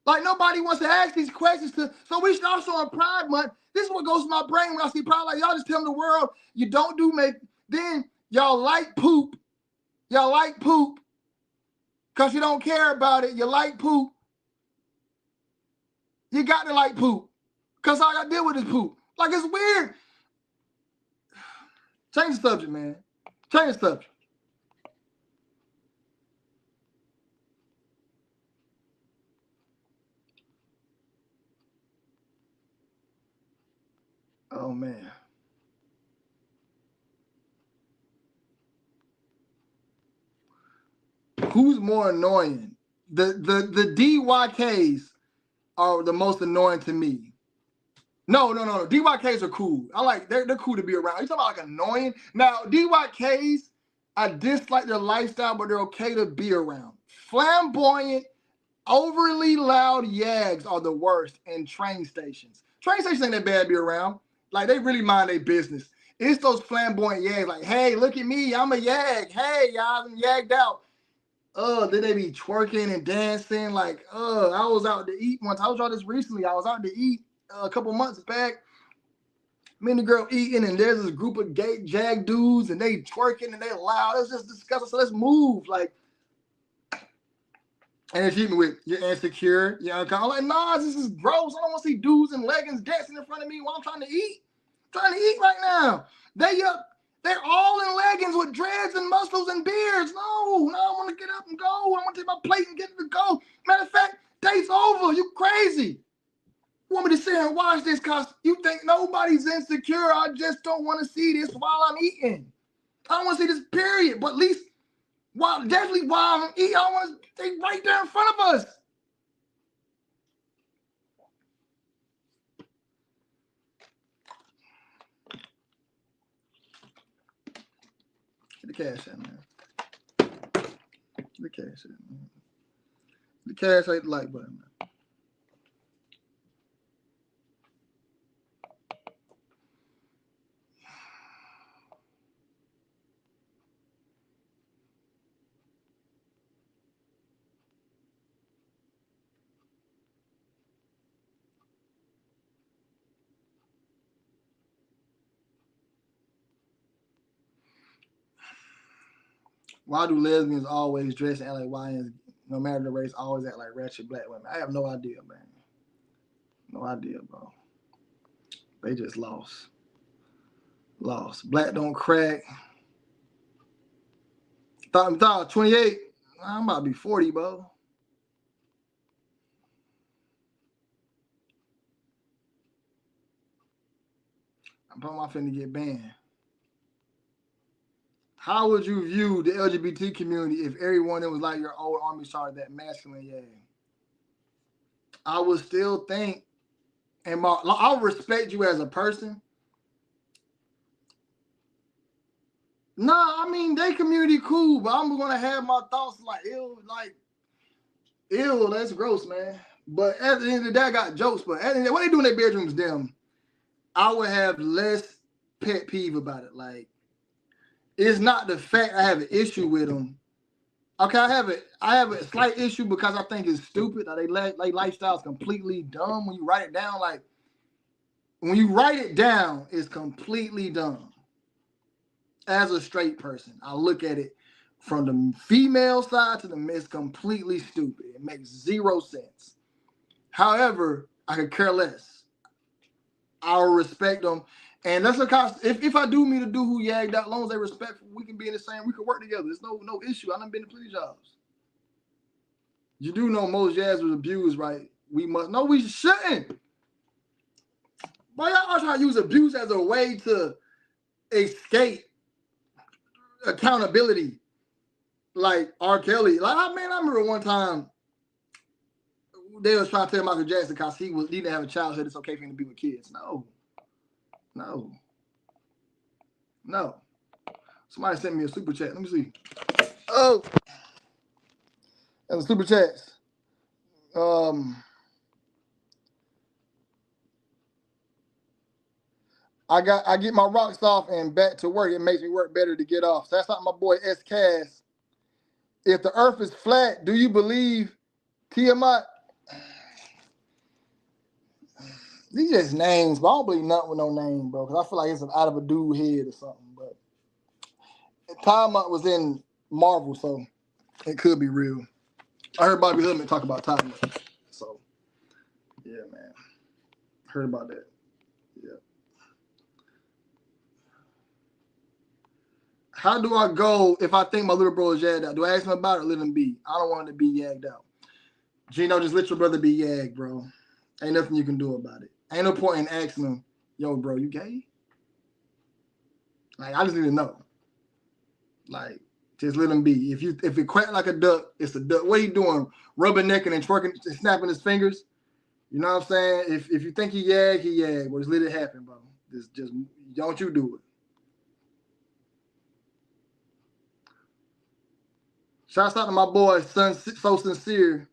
like, nobody wants to ask these questions. So we should also on Pride Month. This is what goes to my brain when I see Pride. Like, y'all just tell the world you don't do make. Then y'all like poop. Y'all like poop because you don't care about it. You like poop. You got to like poop because all I got to deal with is poop. Like, it's weird. Change the subject, man. Change the subject. Oh, man. Who's more annoying? The DYKs are the most annoying to me. No. DYKs are cool. They're cool to be around. You talking about like annoying? Now, DYKs, I dislike their lifestyle, but they're okay to be around. Flamboyant, overly loud yags are the worst in train stations. Train stations ain't that bad to be around. Like, they really mind their business. It's those flamboyant yags like, hey, look at me, I'm a yag. Hey, y'all, I'm yagged out. Then they be twerking and dancing. Like, I was out to eat once. I told y'all this recently. I was out to eat a couple months back. Me and the girl eating, and there's this group of gay jag dudes, and they twerking and they loud. It's just disgusting. So let's move. Like, and they treat me with, you're insecure. I'm like, nah, this is gross. I don't want to see dudes in leggings dancing in front of me while I'm trying to eat. I'm trying to eat right now. They're all in leggings with dreads and muscles and beards. No, I want to get up and go. I want to take my plate and get to go. Matter of fact, date's over. You crazy. You want me to sit here and watch this because you think nobody's insecure. I just don't want to see this while I'm eating. I don't want to see this, period. But at least, definitely while I'm eating, I want to stay right there in front of us. Get the cash in, man. Get the cash in, man. The cash ain't the like button, man. Why do lesbians always dress and act like YNs, no matter the race, always act like ratchet black women? I have no idea, man. No idea, bro. They just lost. Black don't crack. Thought 28. I'm about to be 40, bro. I'm finna get banned. How would you view the LGBT community if everyone that was like your old army started that masculine? Yeah, I would still think, and I would respect you as a person. Nah, I mean they community cool, but I'm gonna have my thoughts like ew, that's gross, man. But at the end of the day, I got jokes. But at the end of the day, what they do in their bedrooms, them, I would have less pet peeve about it. Like, it's not the fact I have an issue with them. Okay, I have a slight issue because I think it's stupid. Like lifestyle is completely dumb when you write it down. Like, when you write it down, it's completely dumb. As a straight person, I look at it from the female side to it's completely stupid. It makes zero sense. However, I could care less. I'll respect them. And that's because if I do meet a dude who yagged out, as long as they respectful, we can be in the same, we can work together. There's no issue. I done been to plenty jobs. You do know most jazz was abused, right? We shouldn't. Why y'all trying to use abuse as a way to escape accountability? Like R. Kelly. Like, I remember one time they was trying to tell Michael Jackson because he didn't have a childhood, it's okay for him to be with kids. No. Somebody sent me a super chat. Let me see. Oh, that's a super chat. I get my rocks off and back to work. It makes me work better to get off. So that's not my boy S. Cass. If the earth is flat, do you believe Tiamat? These just names, but I don't believe nothing with no name, bro. Because I feel like it's out of a dude head or something. But Tiamat was in Marvel, so it could be real. I heard Bobby Hoodman talk about Tiamat. So, yeah, man. Heard about that. Yeah. How do I go if I think my little bro is yagged out? Do I ask him about it or let him be? I don't want him to be yagged out. Gino, just let your brother be yagged, bro. Ain't nothing you can do about it. Ain't no point in asking him, yo, bro, you gay? Like, I just need to know. Like, just let him be. If it quack like a duck, it's a duck. What are you doing? Rubbernecking and twerking, snapping his fingers? You know what I'm saying? If you think he yag, he yag. Well, just let it happen, bro. Just don't you do it. Shouts out to my boy, son, so sincere.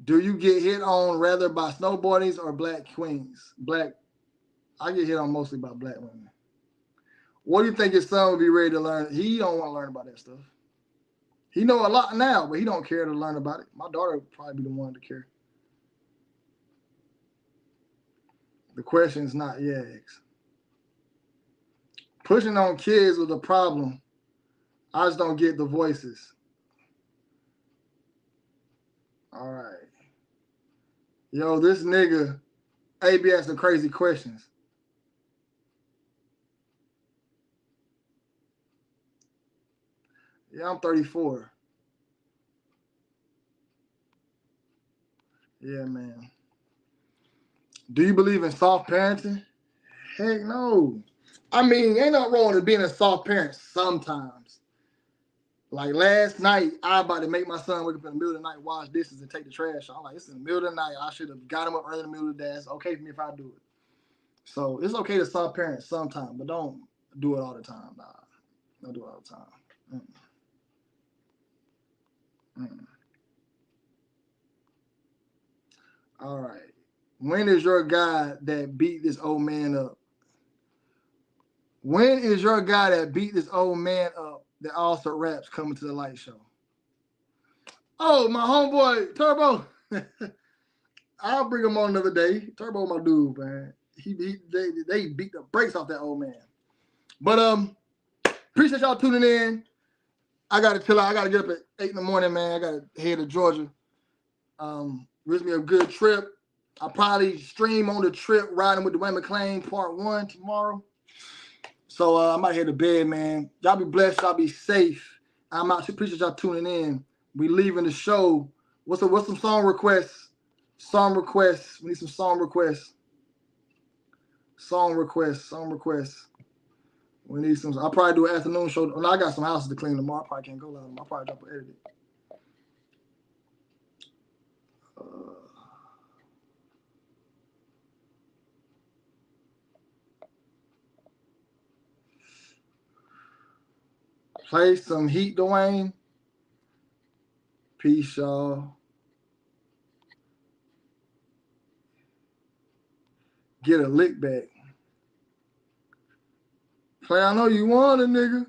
Do you get hit on rather by snowboardies or black queens? I get hit on mostly by black women. What do you think his son would be ready to learn? He don't want to learn about that stuff. He know a lot now, but he don't care to learn about it. My daughter would probably be the one to care. The question is not yags. Pushing on kids was a problem. I just don't get the voices. All right. Yo, this nigga, AB asking crazy questions. Yeah, I'm 34. Yeah, man. Do you believe in soft parenting? Heck no. I mean, ain't nothing wrong with being a soft parent sometimes. Like last night, I about to make my son wake up in the middle of the night, wash dishes, and take the trash out. I'm like, it's in the middle of the night. I should have got him up early in the middle of the day. It's okay for me if I do it. So it's okay to soft parent sometimes, but don't do it all the time. Nah, don't do it all the time. All right. When is your guy that beat this old man up? When is your guy that beat this old man up that also raps coming to the light show? Oh, my homeboy, Turbo. I'll bring him on another day. Turbo, my dude, man. They beat the brakes off that old man. But appreciate y'all tuning in. I gotta chill out. I gotta get up at 8 in the morning, man. I gotta head to Georgia. Wish me a good trip. I'll probably stream on the trip riding with Dwayne McClain part 1 tomorrow. So I might head to bed, man. Y'all be blessed. Y'all be safe. I'm out. Appreciate y'all tuning in. We leaving the show. What's some song requests? Song requests. We need some song requests. Song requests. We need some. I'll probably do an afternoon show. Well, I got some houses to clean tomorrow. I probably can't go live. I'll probably drop an edit it. Play some heat, Dwayne. Peace, y'all. Get a lick back. Play, I know you want it, nigga.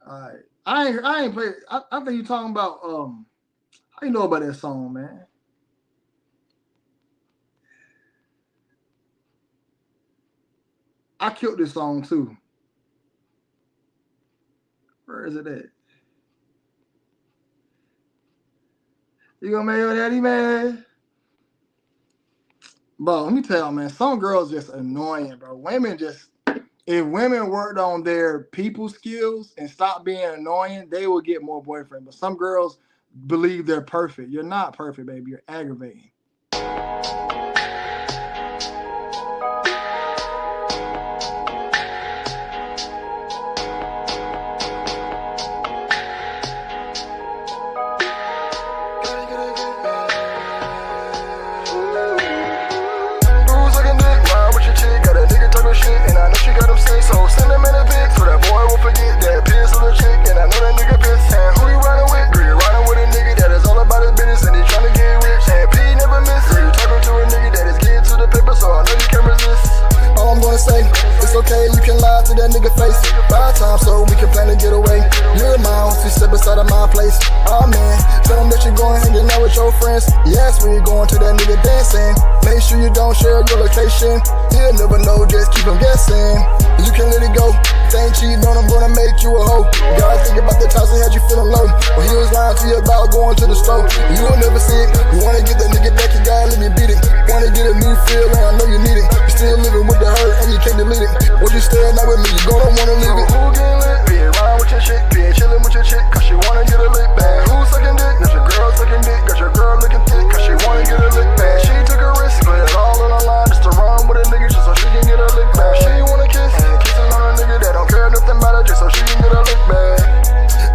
All right. I ain't played. I think you talking about how you know about that song, man? I killed this song too. Where is it at? You gonna make your daddy mad? Bro, let me tell you, man, some girls just annoying, bro. Women just, if women worked on their people skills and stopped being annoying, they will get more boyfriends. But some girls believe they're perfect. You're not perfect, baby. You're aggravating. So send him in a pic so that boy won't forget that piss on the chick. And I know that nigga pissed. And who you riding with? Girl, you riding with a nigga that is all about his business and he trying to get rich. And P never miss. Girl, you talking to a nigga that is getting to the paper, so I know you can resist. All I'm gonna say, it's okay, you can lie to that nigga face. 5 times so we can plan to get away. You're mine, you sit beside of my place. Oh man, tell him that you're going hanging out with your friends. Yes, when you're going to that nigga dancing. Make sure you don't share your location. He'll never know, just keep him guessing. You can let it go. If they ain't cheating on him, gonna make you a hoe. You gotta think about the times that had you feeling low. When he was lying to you about going to the store. You will never see it. You wanna get that nigga back, you gotta let me beat it. Wanna get a new feel, and I know you need it. You still living with the hurt, and you can't delete it. Would you stay out with me? You gonna wanna leave it. Who getting lit? Be around with your chick, be chilling with your chick, cause she wanna get a lick back. Who sucking dick? Got your girl sucking dick, got your girl looking thick, cause she wanna get a lick back. She took a risk, put it all on the line just to run with a nigga just so she can get a lick back. She wanna kiss, and kissing on a nigga that don't care nothing about her just so she can get a lick back.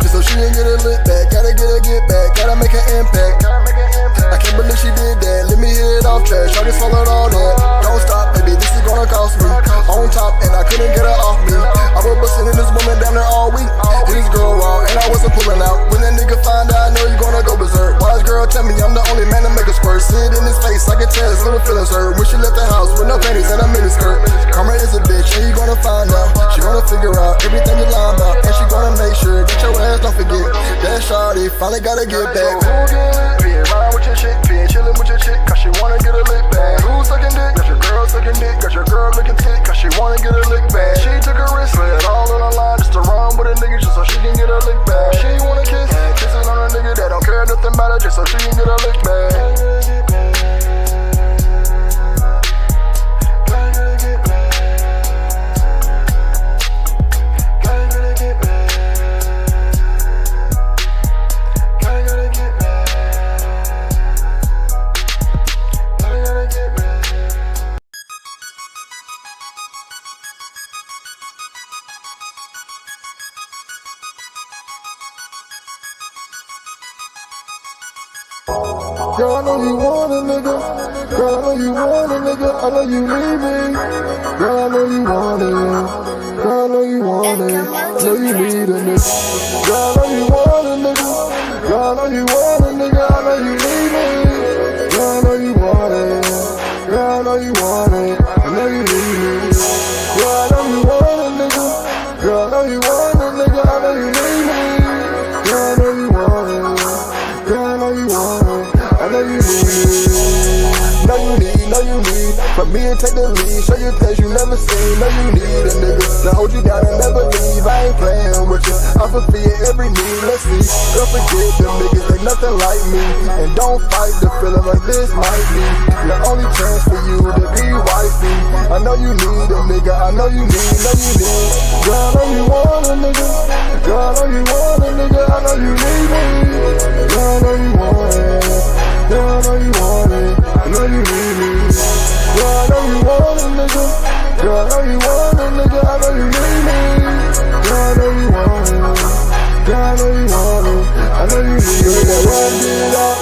Just so she can get a lick back, gotta get back, gotta make an impact. I can't believe she did that, let me hit it off track, try to swallow all that. Don't stop, baby, this is gonna cost me. On top, and I couldn't get her off me. I was busting in this woman down there all week. Hit this girl out, and I wasn't pulling out. When that nigga find out, I know you gonna go berserk. Why this girl tell me I'm the only man to make a squirt? Sit in his face, I can tell his little feelings hurt. When she left the house with no panties and a miniskirt. Karma is a bitch, and you gonna find out. She gonna figure out everything you lie about, and she gonna make sure that your ass don't forget. That shawty finally gotta get back. Be around with your chick, be chilling with your chick, cause she wanna get a lick back. Who's sucking dick? Got your girl sucking dick, got your girl looking thick, cause she wanna get a lick back. She took a risk, put it all on the line just to run with a nigga just so she can get a lick back. She wanna kiss, and kissing on a nigga that don't care nothing about her just so she can get a lick back. Girl, I know you want a nigga. Girl, I know you want a nigga. I know you need me. Girl, I know you want it. Girl, I know you want it. I know you need a nigga. Girl, I know you want a nigga. Girl, I know you want a nigga. I know you need me. Girl, I know you want it. Girl, I know you want it. I know you need me. Girl, I know you want a nigga. Girl, I know you want a nigga. I know you need me. Girl, I know you want it. Girl, I know you want it. I know you need, know you need for me to take the lead, show you things you never seen. Know you need a nigga to hold you down and never leave. I ain't playing with you, I fulfill every need. Let's see, don't forget them niggas, they nothing like me. And don't fight the feeling like this might be the only chance for you to be wifey. I know you need a nigga, I know you need, know you need. Girl, I know you want a nigga. Girl, I know you want a nigga, I know you need me. Girl, I know you want it. Girl, I know you want it. know you need me. Girl, I know you want a nigga. Girl, I know you want a nigga. I know you need me. Girl, I know you want it. Girl, I know you want it. I know you need it. That one get out.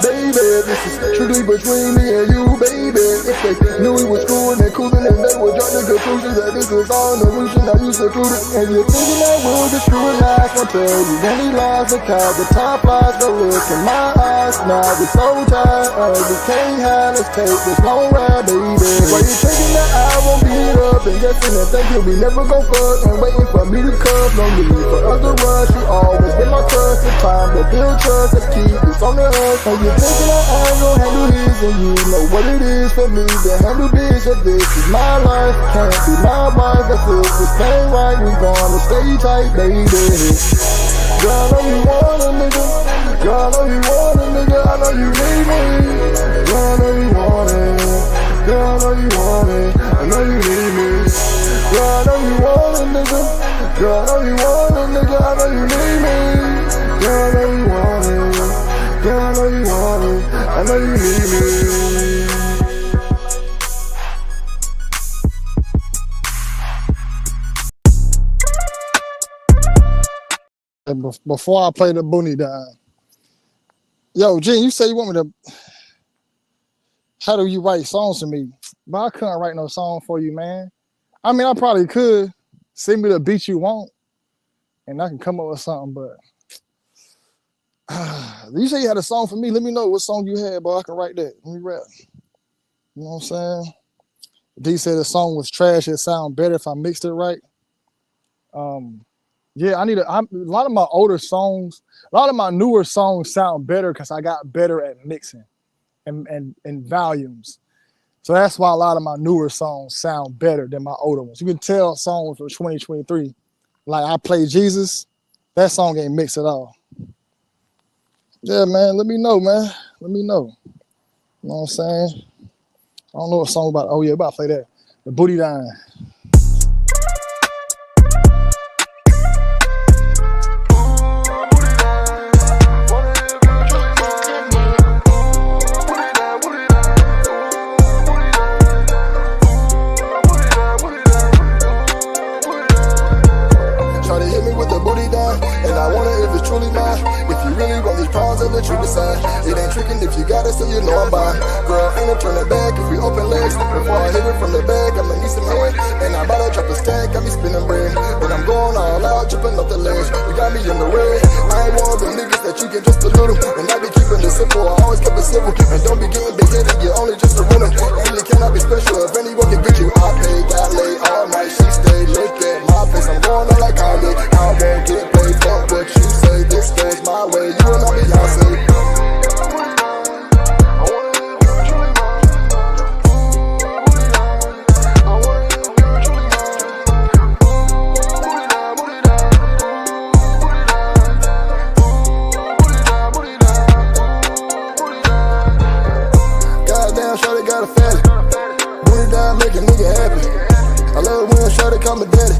Baby, this is truly between me and you, baby. If they knew we was screwing and cooling, and they would jump to conclusions that this is all an illusion, now you secluded. And you're thinking that we'll just screw it last. I'll tell you many lies, because the top lies, the look in my eyes. Now we're so tired, we can't have, let's take this long ride, baby. Why you thinking that I won't beat up and guessing and thinking we never gon' fuck and waiting for me to come? No need for us to rush, you always been my trust. It's time to build trust, let's keep this on the hush. And you're thinking that I ain't gon' handle his, and you know what it is for me to handle this. Yeah, this is my life, can't be my wife. That's it, this ain't right, we gonna stay tight, baby. Girl, I know you want a nigga. Girl, I know you want a nigga. I know you need me. Girl, I know you want it. Girl, I know you want it. I know you need me. Girl, I know you want a nigga. Girl, I know you want a nigga. I know you need me. Girl, I know you want it. Girl, I know you want it. I know you need me. Before I play the boonie down, yo, Gene, you say you want me to. How do you write songs to me? But I couldn't write no song for you, man. I mean, I probably could. Send me the beat you want, and I can come up with something. But you say you had a song for me. Let me know what song you had, boy. I can write that. Let me rap. You know what I'm saying? D said the song was trash. It sound better if I mixed it right. Yeah, I need a lot of my older songs, a lot of my newer songs sound better because I got better at mixing and volumes. So that's why a lot of my newer songs sound better than my older ones. You can tell songs from 2023, like I Play Jesus, that song ain't mixed at all. Yeah, man, let me know, man. Let me know. You know what I'm saying? I don't know what song about. Oh, yeah, about to play that. The Booty Down. Let you decide. It ain't tricking if you got it, so you know I'm buying. Girl, ain't no turning back if we open legs. Before I hit it from the back, I'ma need some head. And I'm about to drop a stack, got me spinning bread. And I'm going all out, jumping off the ledge. You got me in the red. I ain't one of them niggas that you get just a little. And I be keeping it simple, I always keep it simple. And don't be getting big headed, you're only just a rental. And you cannot be special if anyone can get you. I pay, got late all night, she stayed late at my place. I'm going on like Cardi B. I won't get paid, fuck what you say. This goes my way, you and I Beyonce. Goddamn, shawty got a fatty. Booty down, make a nigga happy. I love when shawty call me daddy.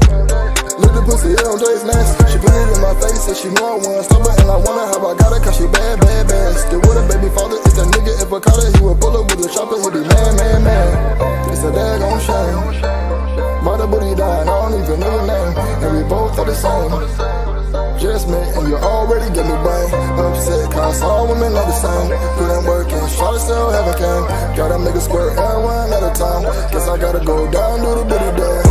Look the pussy, it don't taste nasty. She put it in my face, said she know I want stubborn. And I wonder how I got her, cause she bad, bad, bad. Still with a baby father, if that nigga ever caught her, he would pull up with a chopper, he'd be mad, mad, mad. It's a daggone shame. Bought the booty down, I don't even know your name. And we both are the same. Just met and you already get me brain upset, cause all women are the same. Put in work and shawty still haven't came. Gotta make a square and one at a time. Guess I gotta go down, do the booty down.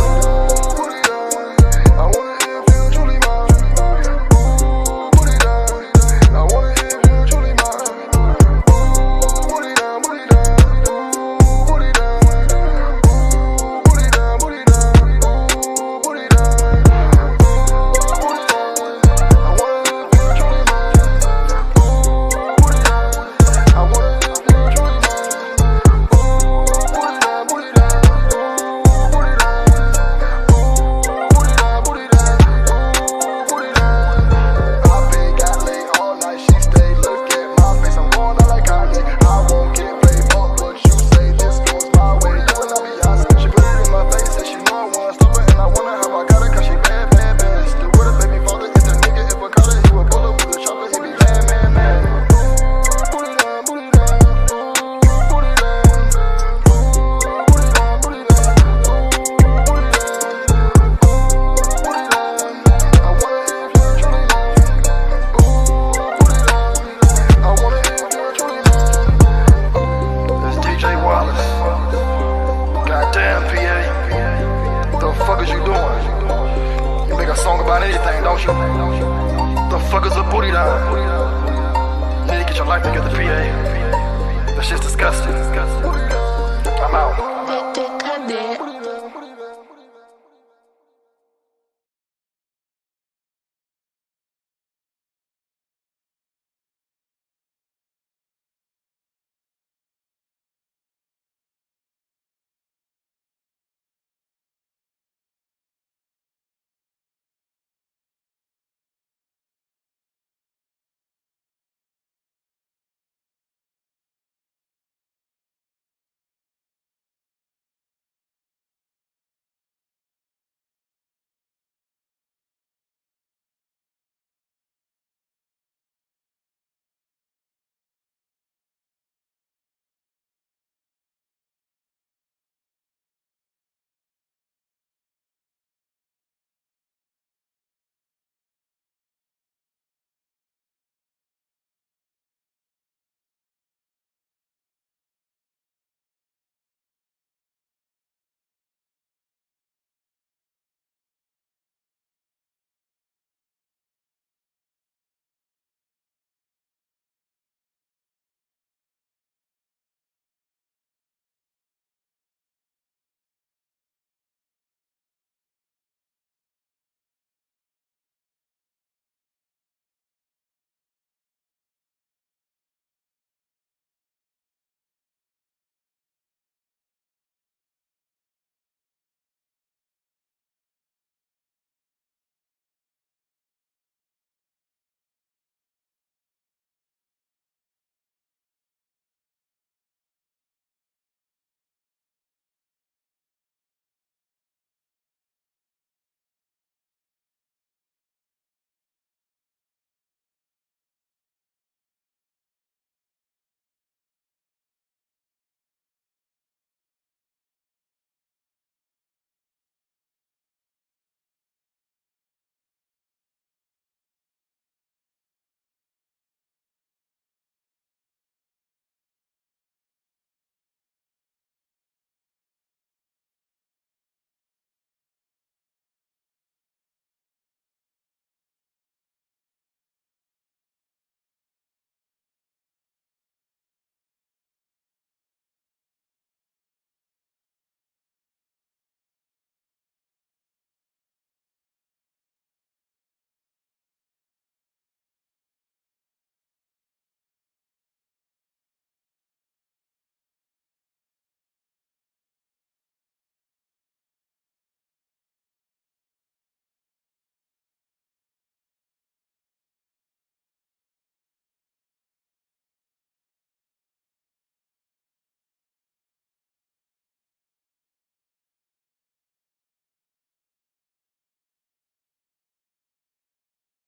behind anything, don't you? The fuck is a booty down? You need to get your life together, PA.